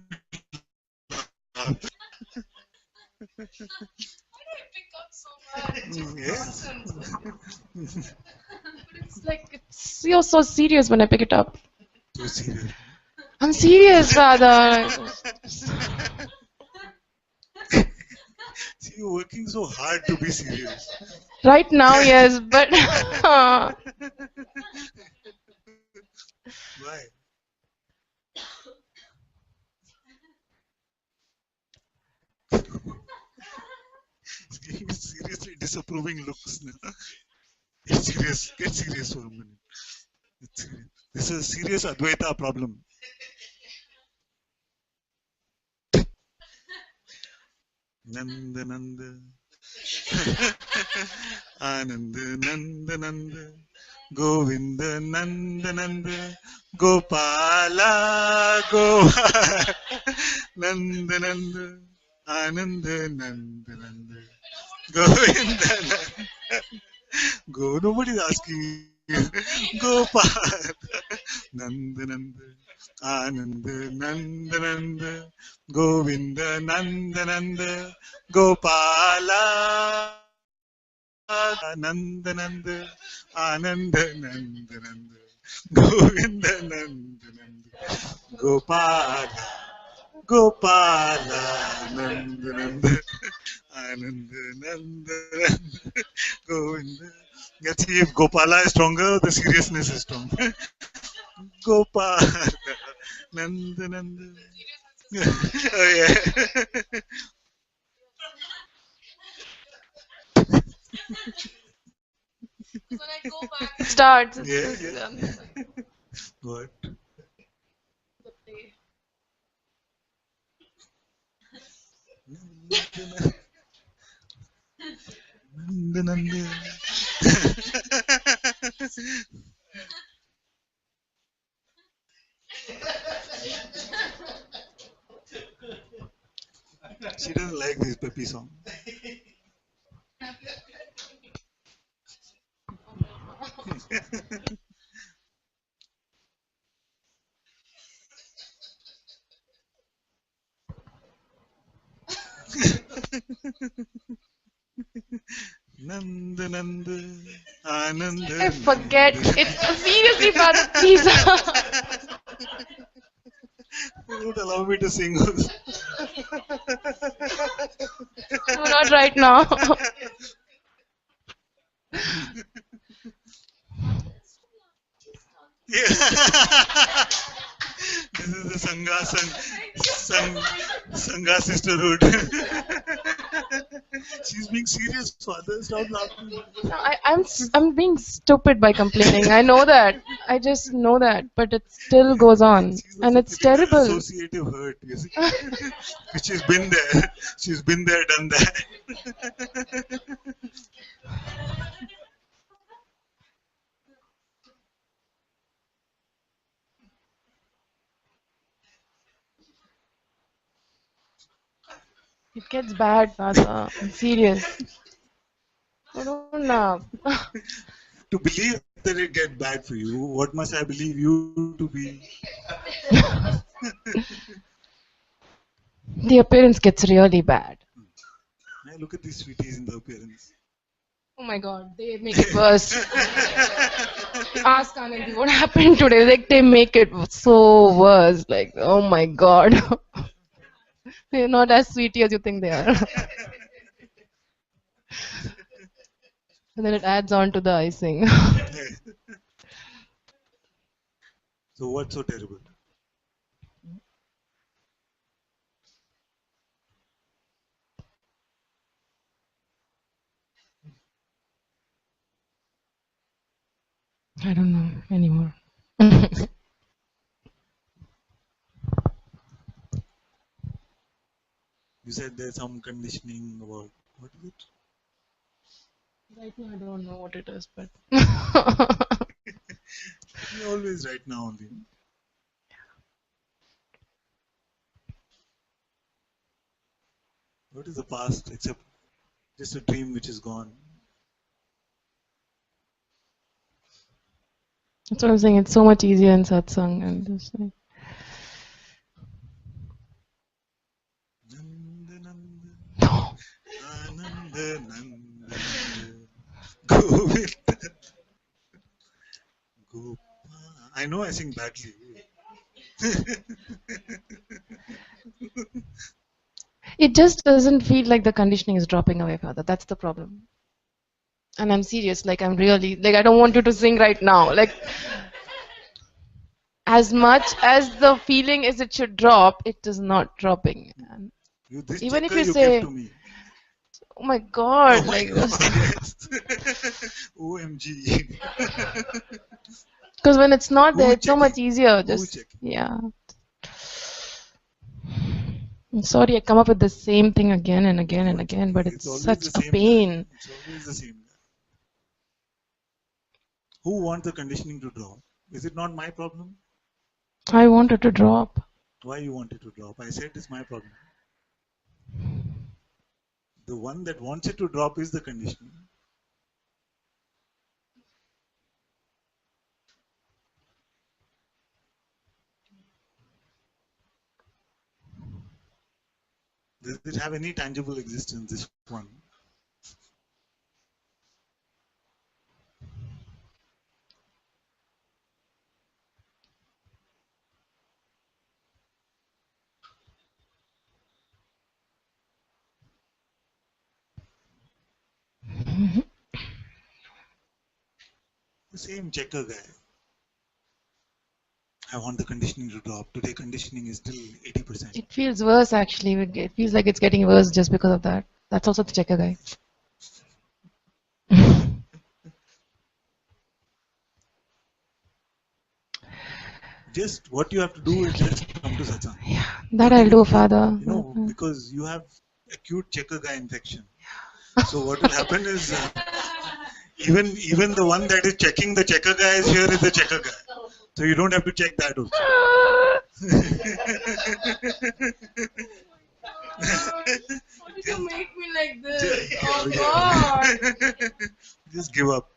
yes. It's like you're so serious when I pick it up. So serious. I'm serious, father. See, you're working so hard to be serious. Right now, yes, but Why? Seriously disapproving looks. Get serious. Get serious for a minute. It's serious. This is a serious Advaita problem. Nanda Nanda. Ananda Nanda Nanda. Govinda Nanda Nanda. Gopala Gopala. Nanda Nanda. Ananda Nanda Nanda. Govinda Nanda. Go. Nobody's asking you. Gopal. Nanda Nanda. Ananda Nanda Nanda. Govinda Nanda Nanda. Gopala. Nanda Nanda. Ananda Nanda Nanda. Govinda Nanda Nanda. Gopala. Gopala. Nanda Nanda. Ananda Nanda Nanda. Govinda. Let's see if Gopala is stronger, the seriousness is stronger. Gopala. Nanda Nanda. Oh yeah. it starts. Yeah, yeah. What? Nanda Nanda. She doesn't like this peppy song. Nanda Nanda. Ananda. I forget. Nanda. It's seriously, father, please. Don't allow me to sing. No, not right now. Yeah. This is the Sangha sisterhood. She's being serious, father. Stop laughing. No, I'm being stupid by complaining. I know that. I just know that, but it still goes on, She's and also it's feeling the terrible. associative hurt. You see? She's been there. She's been there, done that. It gets bad, father. I'm serious. I don't know. To believe that it get bad for you, what must I believe you to be? The appearance gets really bad. Hey, look at these sweeties in the appearance. Oh my god, they make it worse. Ask Anandi what happened today. Like they make it so worse. Like, oh my god. They're not as sweetie as you think they are. And then it adds on to the icing. So what's so terrible? I don't know anymore. You said there's some conditioning about what is it? Right now, I don't know what it is, but You always right now only. What is the past except just a dream which is gone? that's what I'm saying. It's so much easier in satsang and this thing. Nanda, Nanda, Ananda, Nanda, Govinda, Gopa. I know I sing badly. It just doesn't feel like the conditioning is dropping away, Father. That's the problem. And I'm serious. Like, I'm really, like, I don't want you to sing right now. Like, as much as the feeling is it should drop, it is not dropping. And This even if checker you you give say, to me. oh my God, Oh my like, God, yes. OMG. because when it's not there, Who it's so much checking? easier. Who Just, checking? yeah. I'm sorry, I come up with the same thing again and again and again, but it's It's always such the a same guy. pain. It's always the same guy. Who wants the conditioning to drop? Is it not my problem? I wanted to drop. Why you want it to drop? I said it's my problem. The one that wants it to drop is the conditioning. Does it have any tangible existence, this one? The same checker guy. I want the conditioning to drop. Today conditioning is still 80%. It feels worse actually. It feels like it's getting worse just because of that. That's also the checker guy. Just what you have to do is just come to satsang. Yeah, that I'll do, Father. You know, because you have acute checker guy infection. So what will happen is even the one that is checking the checker guy is here is the checker guy. So you don't have to check that also. Why did you make me like this? Oh God! Just give up.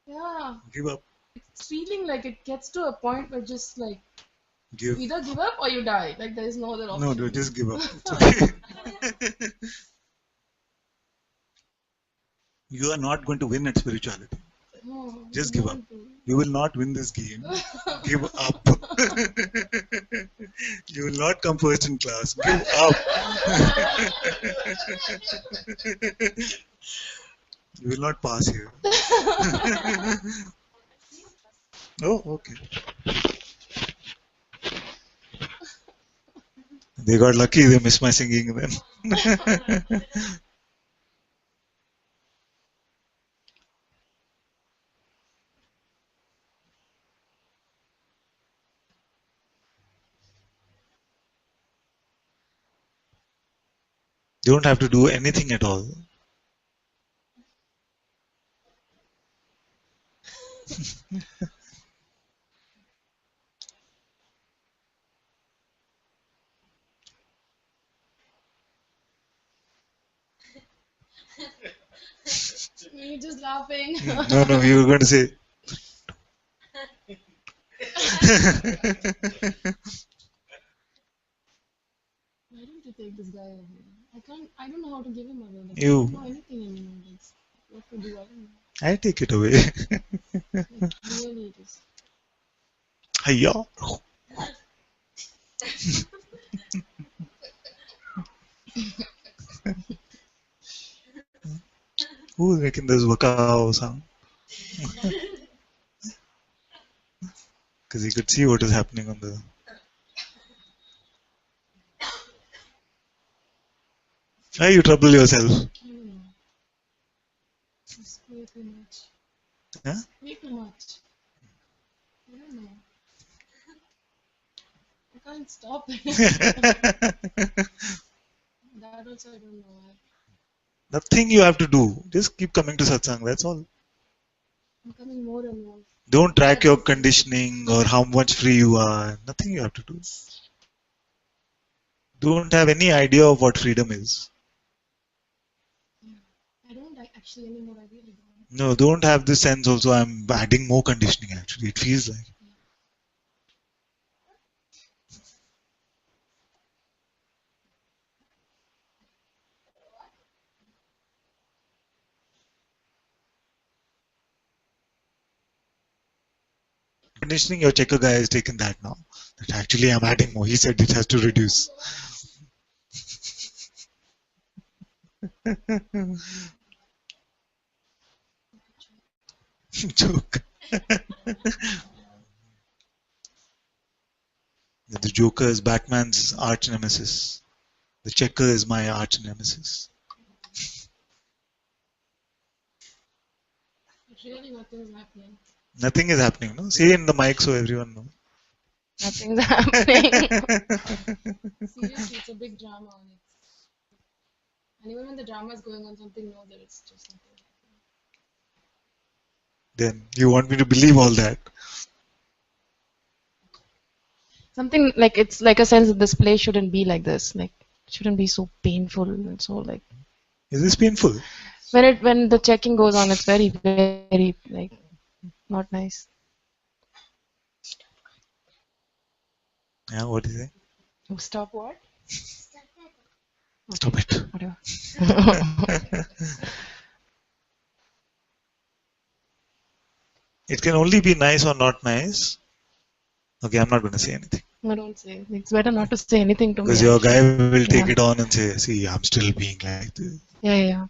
Yeah. Give up. It's feeling like it gets to a point where just like Give. either give up or you die. Like there is no other option. No, just give up. It's okay. You are not going to win at spirituality. No, Just I give up. want to. You will not win this game. Give up. You will not come first in class. Give up. You will not pass here. Oh, okay. They got lucky. They missed my singing then. You don't have to do anything at all. You're just laughing. No, you were going to say. Why don't you take this guy away? I don't know how to give him away. Like, You. I don't know anything anymore. Like, what to do, I don't know. I take it away. Like, really, it is. Hiya. Who's making this wakao sound? Because he could see what is happening on the. Why you trouble yourself? I don't know. It's way too much. Huh? Way too much. I don't know. I can't stop it. That also I don't know. Nothing you have to do. Just keep coming to satsang. That's all. I'm coming more and more. Don't track your conditioning or how much free you are. Nothing you have to do. Don't have any idea of what freedom is. I don't actually anymore. I really don't. No, don't have this sense also. I'm adding more conditioning actually. It feels like. Conditioning, your checker guy has taken that now. That actually I'm adding more. He said it has to reduce. Joke. The Joker is Batman's arch nemesis. The checker is my arch nemesis. But really nothing's happening. Nothing is happening, no? Say in the mic so everyone knows. Nothing's happening. Seriously, it's a big drama on it. And even when the drama is going on, something knows that it's just something. Then you want me to believe all that? Something like it's like a sense that this play shouldn't be like this. Like it shouldn't be so painful and so like. Is this painful? When the checking goes on, it's very like not nice. Yeah, what is it? Stop what? Stop it. Whatever. It can only be nice or not nice. Okay, I'm not going to say anything. No, don't say. It's better not to say anything to me. Because your guy will take Yeah. it on and say, see, I'm still being like this. Yeah.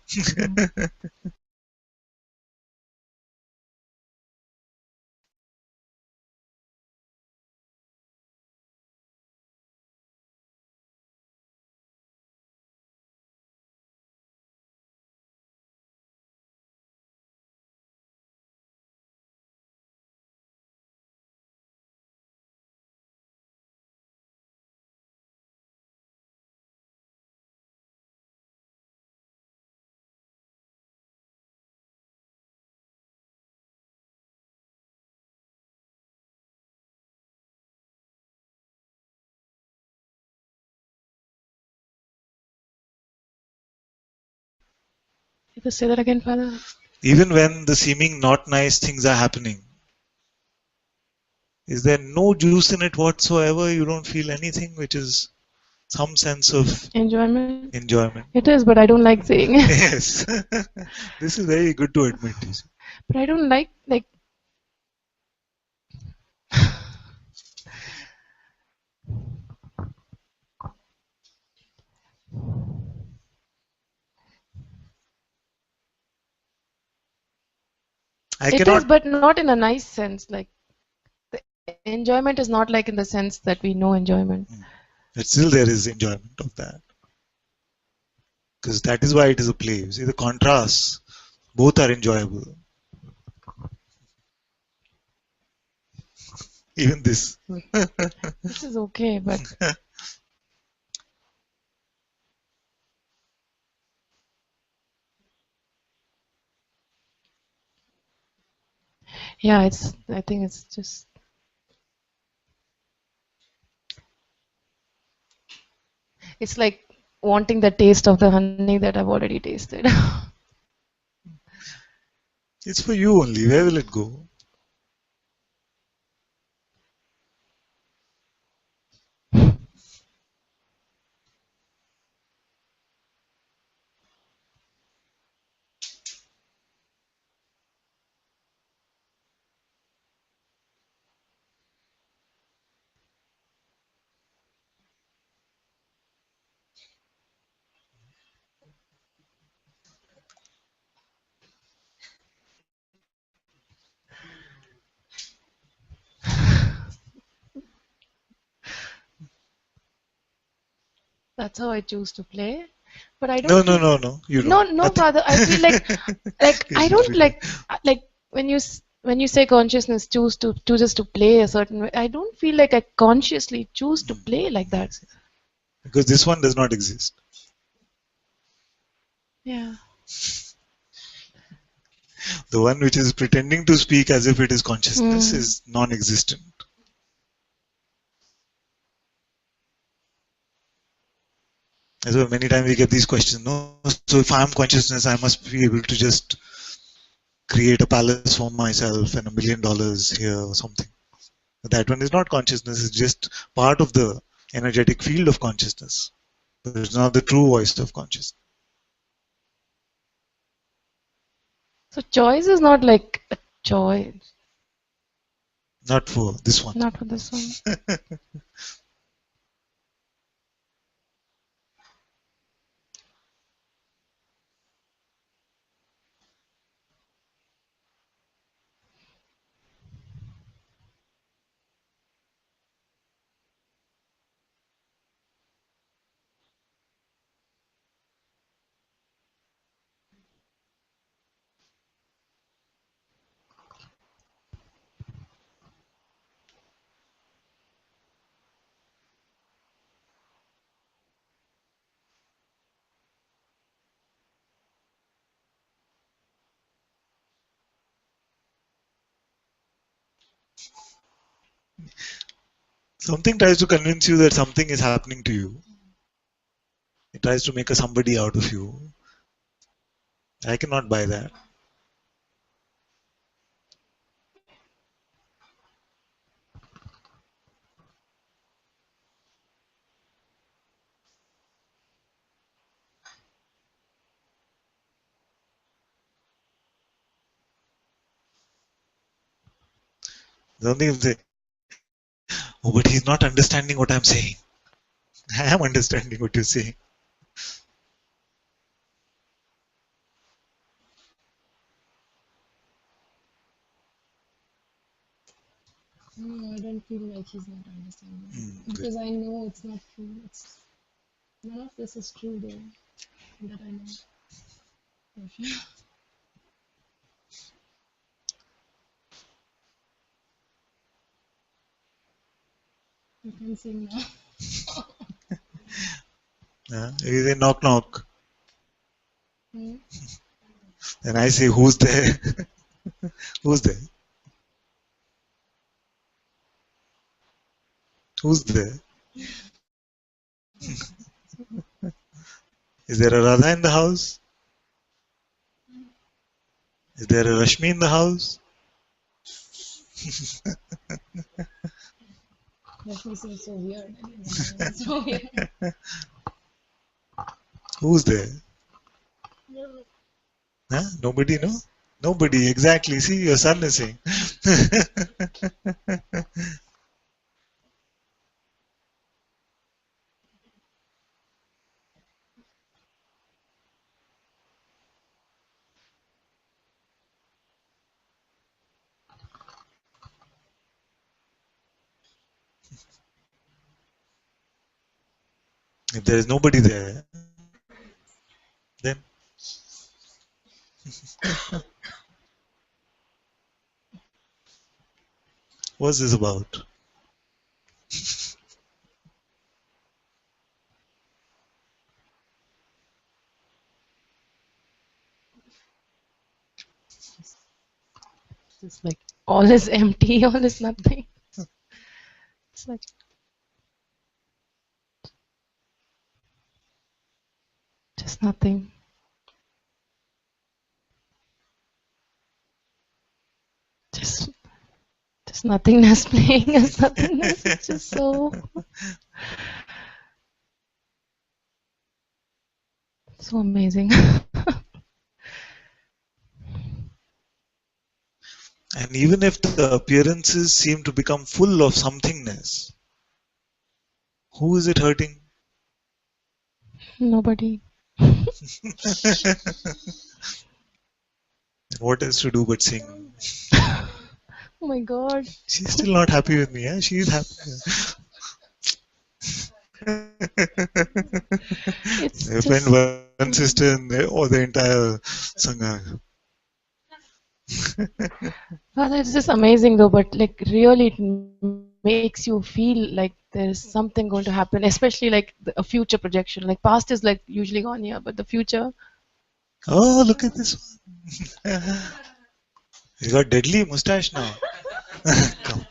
Just say that again, Father. Even when the seeming not nice things are happening, is there no juice in it whatsoever? You don't feel anything, which is some sense of Enjoyment. enjoyment. It is, but I don't like saying it. Yes. This is very good to admit. You see. But I don't like It is, but not in a nice sense. Like the enjoyment is not like in the sense that we know enjoyment. But still there is enjoyment of that. Because that is why it is a play. You see the contrasts, both are enjoyable. Even this. This is okay, but yeah, I think it's just it's like wanting the taste of the honey that I've already tasted. It's for you only. Where will it go? That's how I choose to play. But I don't No. You don't. No, Nothing. brother. I feel like I don't like when you say consciousness chooses to play a certain way, I don't feel like I consciously choose to play like that. Because this one does not exist. Yeah. The one which is pretending to speak as if it is consciousness is non-existent. That's why many times we get these questions. No, so if I am consciousness, I must be able to just create a palace for myself and $1 million here or something. But that one is not consciousness. It's just part of the energetic field of consciousness. But it's not the true voice of consciousness. So choice is not like a choice. Not for this one. Not for this one. Something tries to convince you that something is happening to you. It tries to make a somebody out of you. I cannot buy that. Something will say, oh, but he's not understanding what I'm saying. I am understanding what you're saying. No, I don't feel like he's not understanding. Because I know it's not true. None of this is true though. That I know. For sure. You can sing now. You say knock knock. Hmm? And I say, who's there? Who's there? Who's there? Is there a Radha in the house? Is there a Rashmi in the house? Rashmi seems so weird. It's so weird. Who's there? No. Huh? Nobody, no? Nobody, exactly. See, your son is saying. If there is nobody there, then what's this about? It's like all is empty, all is nothing. It's like just nothing. Just nothingness playing as nothingness. It's just so amazing. And even if the appearances seem to become full of somethingness, who is it hurting? Nobody. What else to do but sing? Oh my god. She's still not happy with me, eh? She's happy. It's If just one sister and the entire Sangha. Father, it's just amazing though, but like really it makes you feel like there's something going to happen, especially like a future projection. Like past is like usually gone here, but the future. Oh, look at this one. He's got deadly mustache now. Come.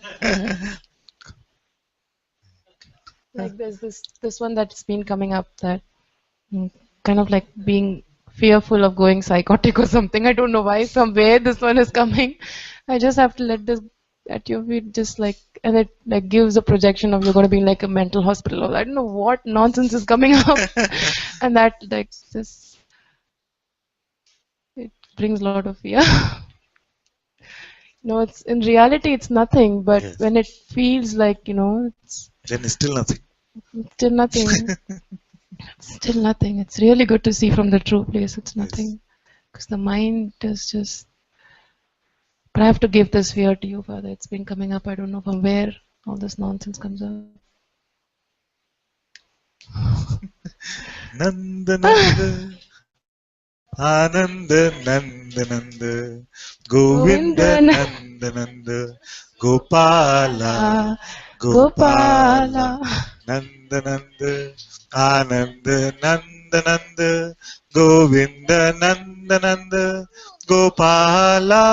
Like there's this one that's been coming up that kind of like being fearful of going psychotic or something. I don't know why, from where this one is coming. I just have to let this at your feet, just like, and it like gives a projection of you're going to be in like a mental hospital. Or I don't know what nonsense is coming up, and that like just it brings a lot of fear. No, it's in reality it's nothing, but Yes. when it feels like Then it's still nothing. it's still nothing. Still nothing. It's really good to see from the true place. It's nothing. Because the mind is just. But I have to give this fear to you, Father. It's been coming up. I don't know from where all this nonsense comes up. Nanda Nanda, Ananda Nanda Nanda, Govinda Nanda Nanda, Gopala, Gopala, Nanda Nanda, Ananda Nanda Nanda, Govinda Nanda Nanda, Gopala,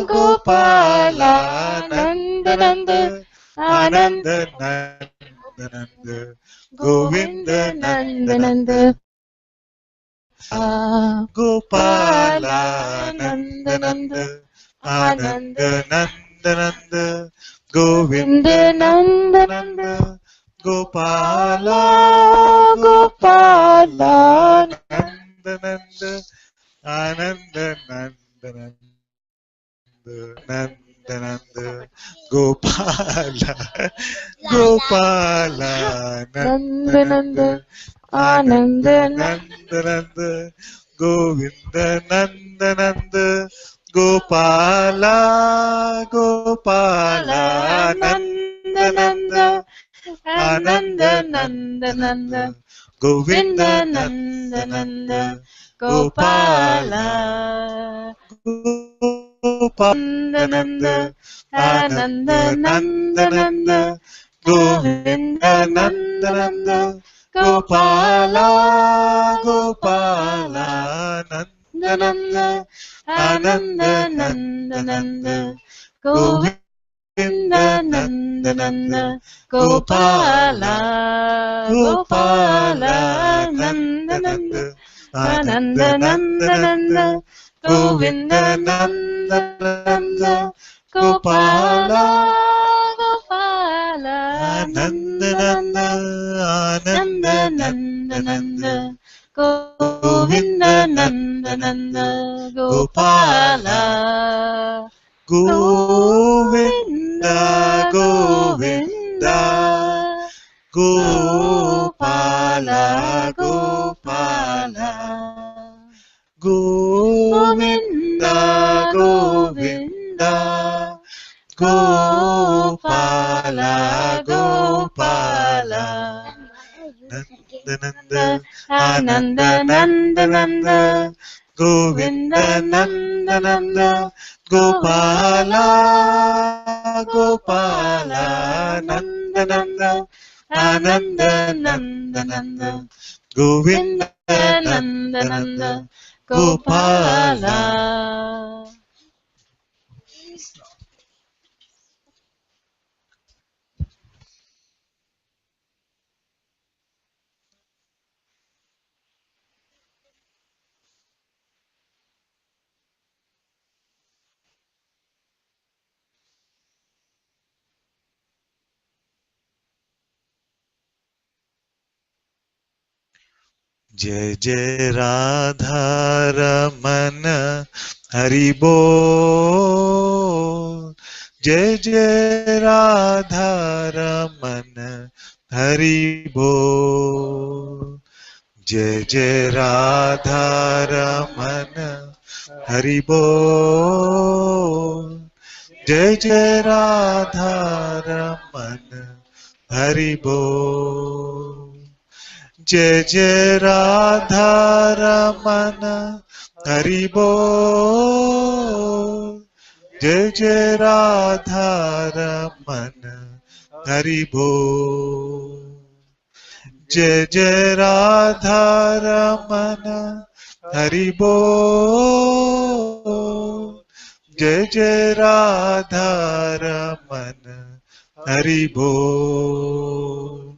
Gopala, Nanda Nanda, Ananda Nanda Nanda, Govinda Nanda Nanda, Gopala Nanda Nanda, Ananda Nanda Nanda, Govinda Nanda Nanda, Gopala, Gopala Nanda Nanda, Ananda Nanda Nanda, Nanda Nanda, Gopala, Gopala Nanda Nanda, Ananda Nanda Nanda, Govinda Nanda Nanda, Gopala, Gopala Nanda Nanda, Ananda Nanda Nanda, Govinda Nanda Nanda, Gopala, Gopala Nanda, Ananda Nanda Nanda, Govinda Nanda Nanda, Gopala, Gopala Nanda Nanda, Ananda Nanda Nanda, Govinda Nanda Nanda, Gopala, Gopala Nanda Nanda, Ananda Nanda Nanda, Govinda Nanda Nanda, Gopala, Gopala Nanda Nanda, Ananda Nanda Nanda, Govinda Nanda Nanda, Gopala, Govinda, Govinda, Gopala, Gopala, Govinda, Govinda, Gopala, Gopala, Nanda Nanda, Ananda Nanda Nanda, Govinda Nanda Nanda, Gopala, Gopala Nanda Nanda, Ananda Nanda Nanda, Govinda Nanda Nanda, Gopala. जय जय राधा रमन हरि बोल, जय जय राधा रमन हरि बोल, जय जय राधा रमन हरि बोल, जय जय राधा रमन हरि बोल, जय जय राधा रमन हरि बोल, जय जय राधा रमन हरि बोल, जय जय राधा रमन हरि बोल, जय जय राधा रमन हरि बोल,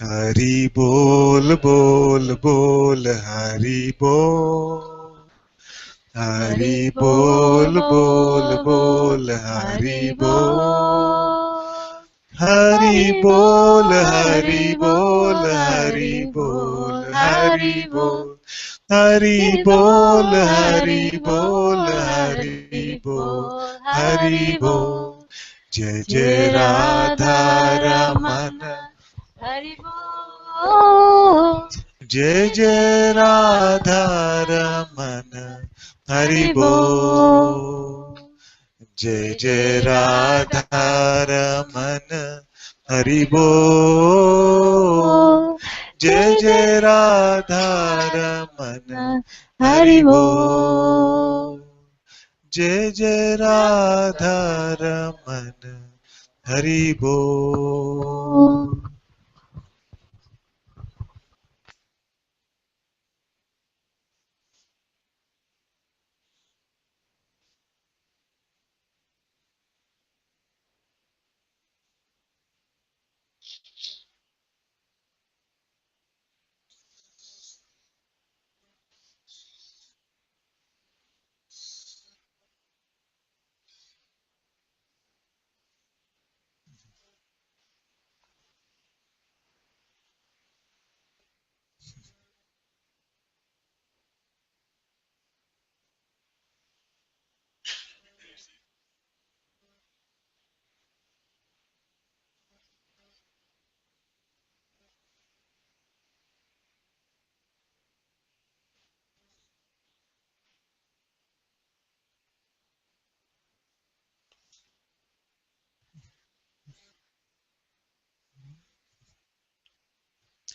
हरि बोल बोल बोल हरि बोल, हरि बोल बोल बोल हरि बोल, हरि बोल हरि बोल हरि बोल हरि बोल, हरि बोल हरि बोल हरि बोल हरि बोल, जय जय राधा रमन हरि बोल, जय जय राधा रमन हरि बोल, जय जय राधा रमन हरि बोल, जय जय राधा रमन हरि बोल, जय जय राधा रमन हरि बोल.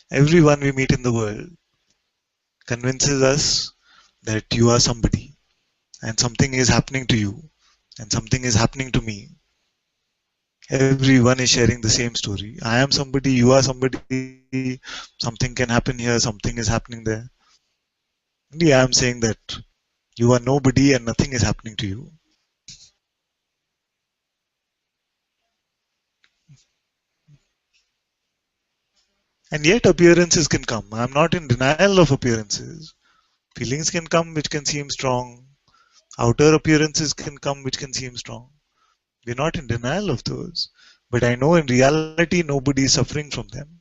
Everyone we meet in the world convinces us that you are somebody and something is happening to you and something is happening to me. Everyone is sharing the same story. I am somebody, you are somebody, something can happen here, something is happening there. Only I am saying that you are nobody and nothing is happening to you. And yet appearances can come. I am not in denial of appearances. Feelings can come which can seem strong. Outer appearances can come which can seem strong. We're not in denial of those. But I know in reality nobody is suffering from them.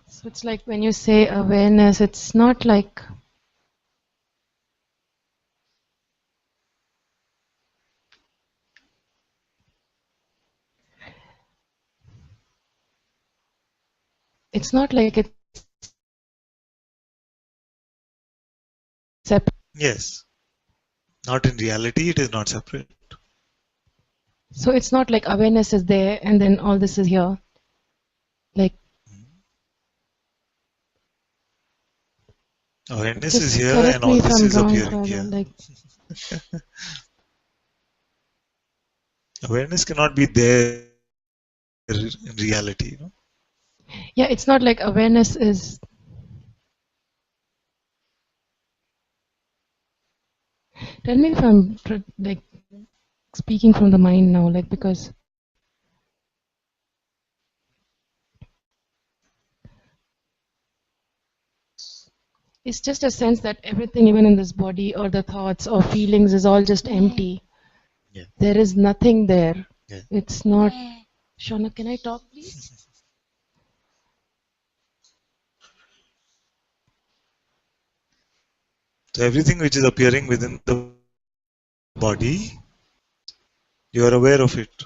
So it's like when you say awareness, it's not like it's separate. Yes. Not in reality, it is not separate. So it's not like awareness is there and then all this is here. Like Awareness is just here correct and all me if this I'm is wrong, appearing Father. here. Like Awareness cannot be there in reality. You know? yeah, it's not like awareness is. Tell me if I'm like speaking from the mind now, like because it's just a sense that everything, even in this body or the thoughts or feelings, is all just empty. Yeah. There is nothing there. Yeah. It's not. Shauna, can I talk, please? So everything which is appearing within the body, you are aware of it.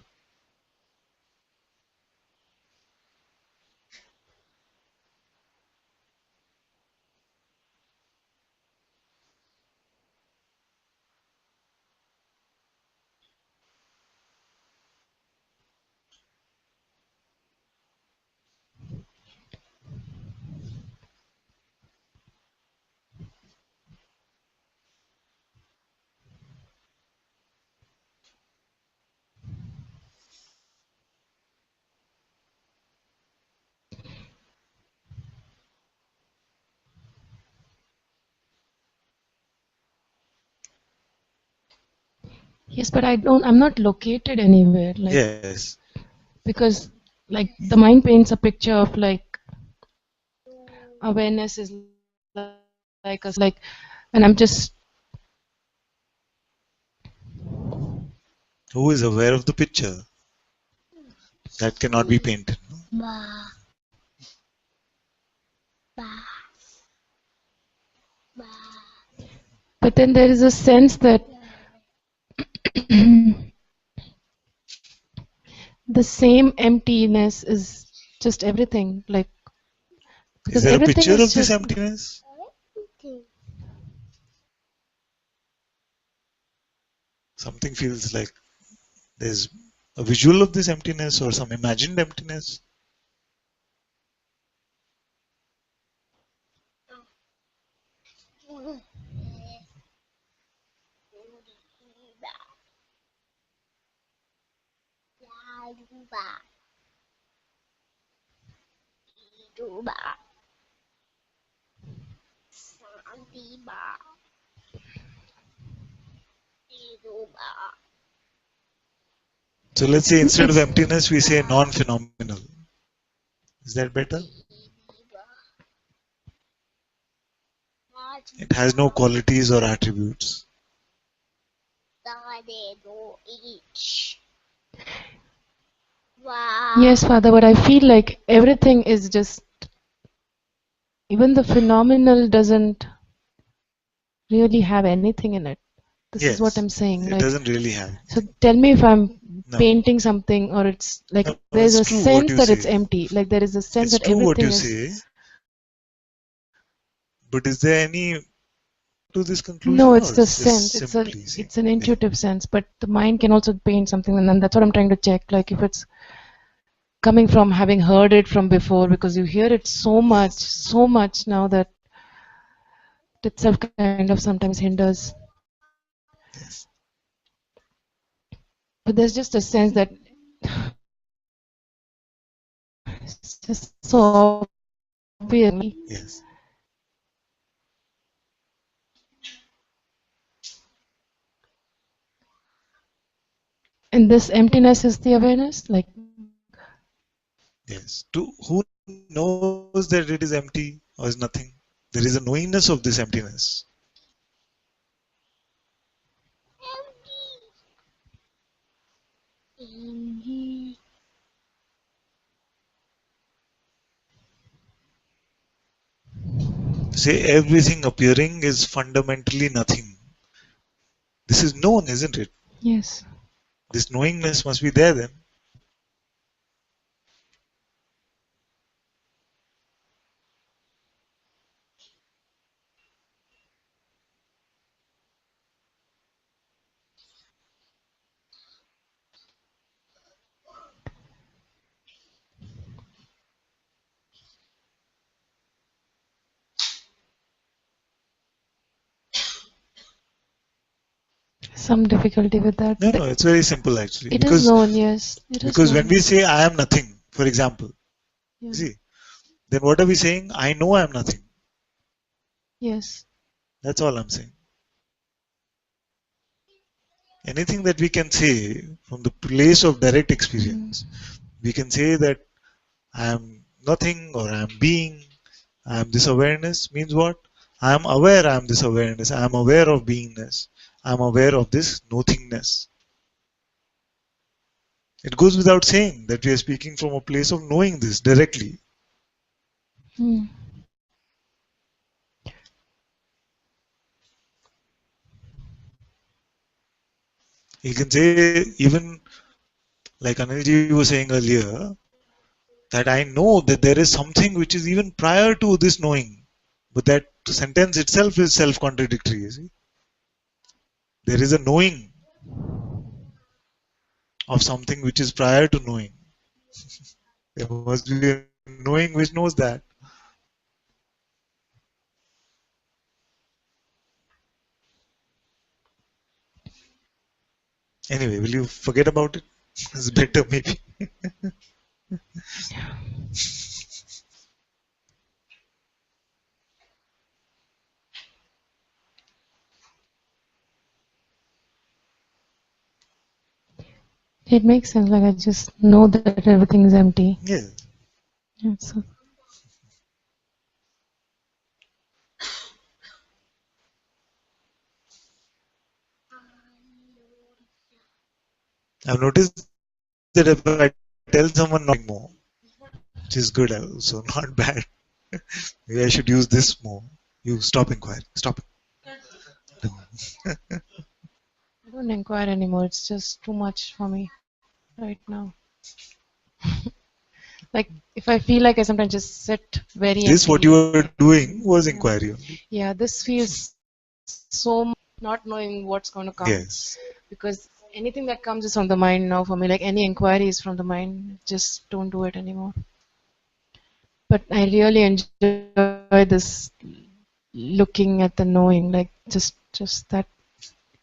Yes, but I'm not located anywhere. Like, Yes. because like the mind paints a picture of like awareness is like us, like, and I'm just Who is aware of the picture? That cannot be painted. but then there is a sense that the same emptiness is just everything, like, Is because there a everything picture is of this just emptiness? Something feels like there's a visual of this emptiness or some imagined emptiness. So let's say instead of emptiness, we say non-phenomenal. Is that better? It has no qualities or attributes. yes, Father, but I feel like everything is just, even the phenomenal doesn't really have anything in it. This is what Yes, I'm saying. it Like, doesn't really have. so tell me if I'm No, painting something, or it's like no, there's it's a true what sense you that it's say. empty. Like there is a sense It's that true what everything you is. say. But is there any to this No, conclusion, it's or the it's sense. just simply saying? It's an intuitive sense, but the mind can also paint something, and then that's what I'm trying to check. Like if it's coming from having heard it from before, because you hear it so much now that it itself kind of sometimes hinders. Yes. But there's just a sense that it's just so obvious. Yes. And this emptiness is the awareness, like. Yes. Who knows that it is empty or is nothing? There is a knowingness of this emptiness. Say everything appearing is fundamentally nothing. This is known, isn't it? Yes. This knowingness must be there then. Some difficulty with that. No, it's very simple actually. It is known, yes. It is Because when known. we say I am nothing, for example, Yeah. you see, then what are we saying? I know I am nothing. Yes. That's all I'm saying. Anything that we can say from the place of direct experience, we can say that I am nothing or I am being, I am this awareness means what? I am aware I am this awareness, I am aware of beingness, I am aware of this nothingness. It goes without saying that we are speaking from a place of knowing this directly. Hmm. You can say, even like Anilji was saying earlier, that I know that there is something which is even prior to this knowing. But that sentence itself is self-contradictory. You see, there is a knowing of something which is prior to knowing. There must be a knowing which knows that. Anyway, will you forget about it? It's better, maybe. It makes sense. Like I just know that everything is empty. Yeah. Yeah, so I've noticed that if I tell someone not more, which is good also, not bad. Maybe I should use this more. You stop inquiring. Stop it. I don't inquire anymore. It's just too much for me right now. Like if I feel like I sometimes just sit very This, what you empty. were doing, was inquiry only. Yeah, this feels so not knowing what's going to come. Yes. Because anything that comes is from the mind now for me. Like any inquiry is from the mind. Just don't do it anymore. But I really enjoy this looking at the knowing, like just that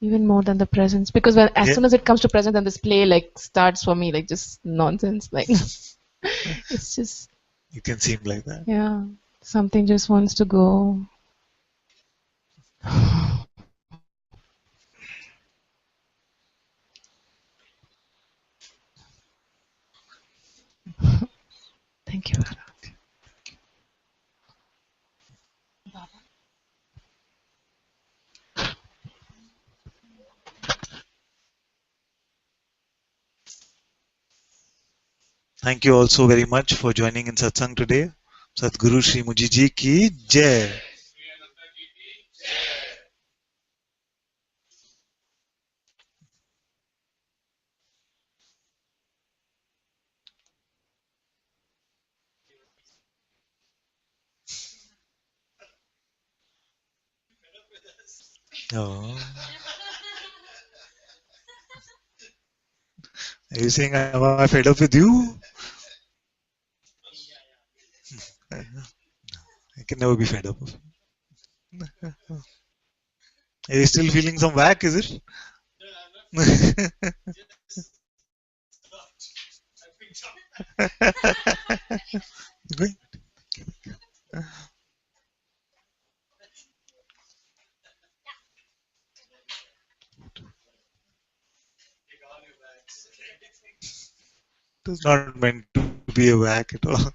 even more than the presence. Because when as Yeah. soon as it comes to present, then this play like starts for me, like just nonsense. Like it's just You can seem like that. yeah, something just wants to go. Thank you. Thank you also very much for joining in Satsang today. Sadhguru Sri Mujiji ki Jai. Oh. Are you saying am I fed up with you? I can never be fed up. Are you still feeling some whack, is it? Going? It was not meant to be a whack at all.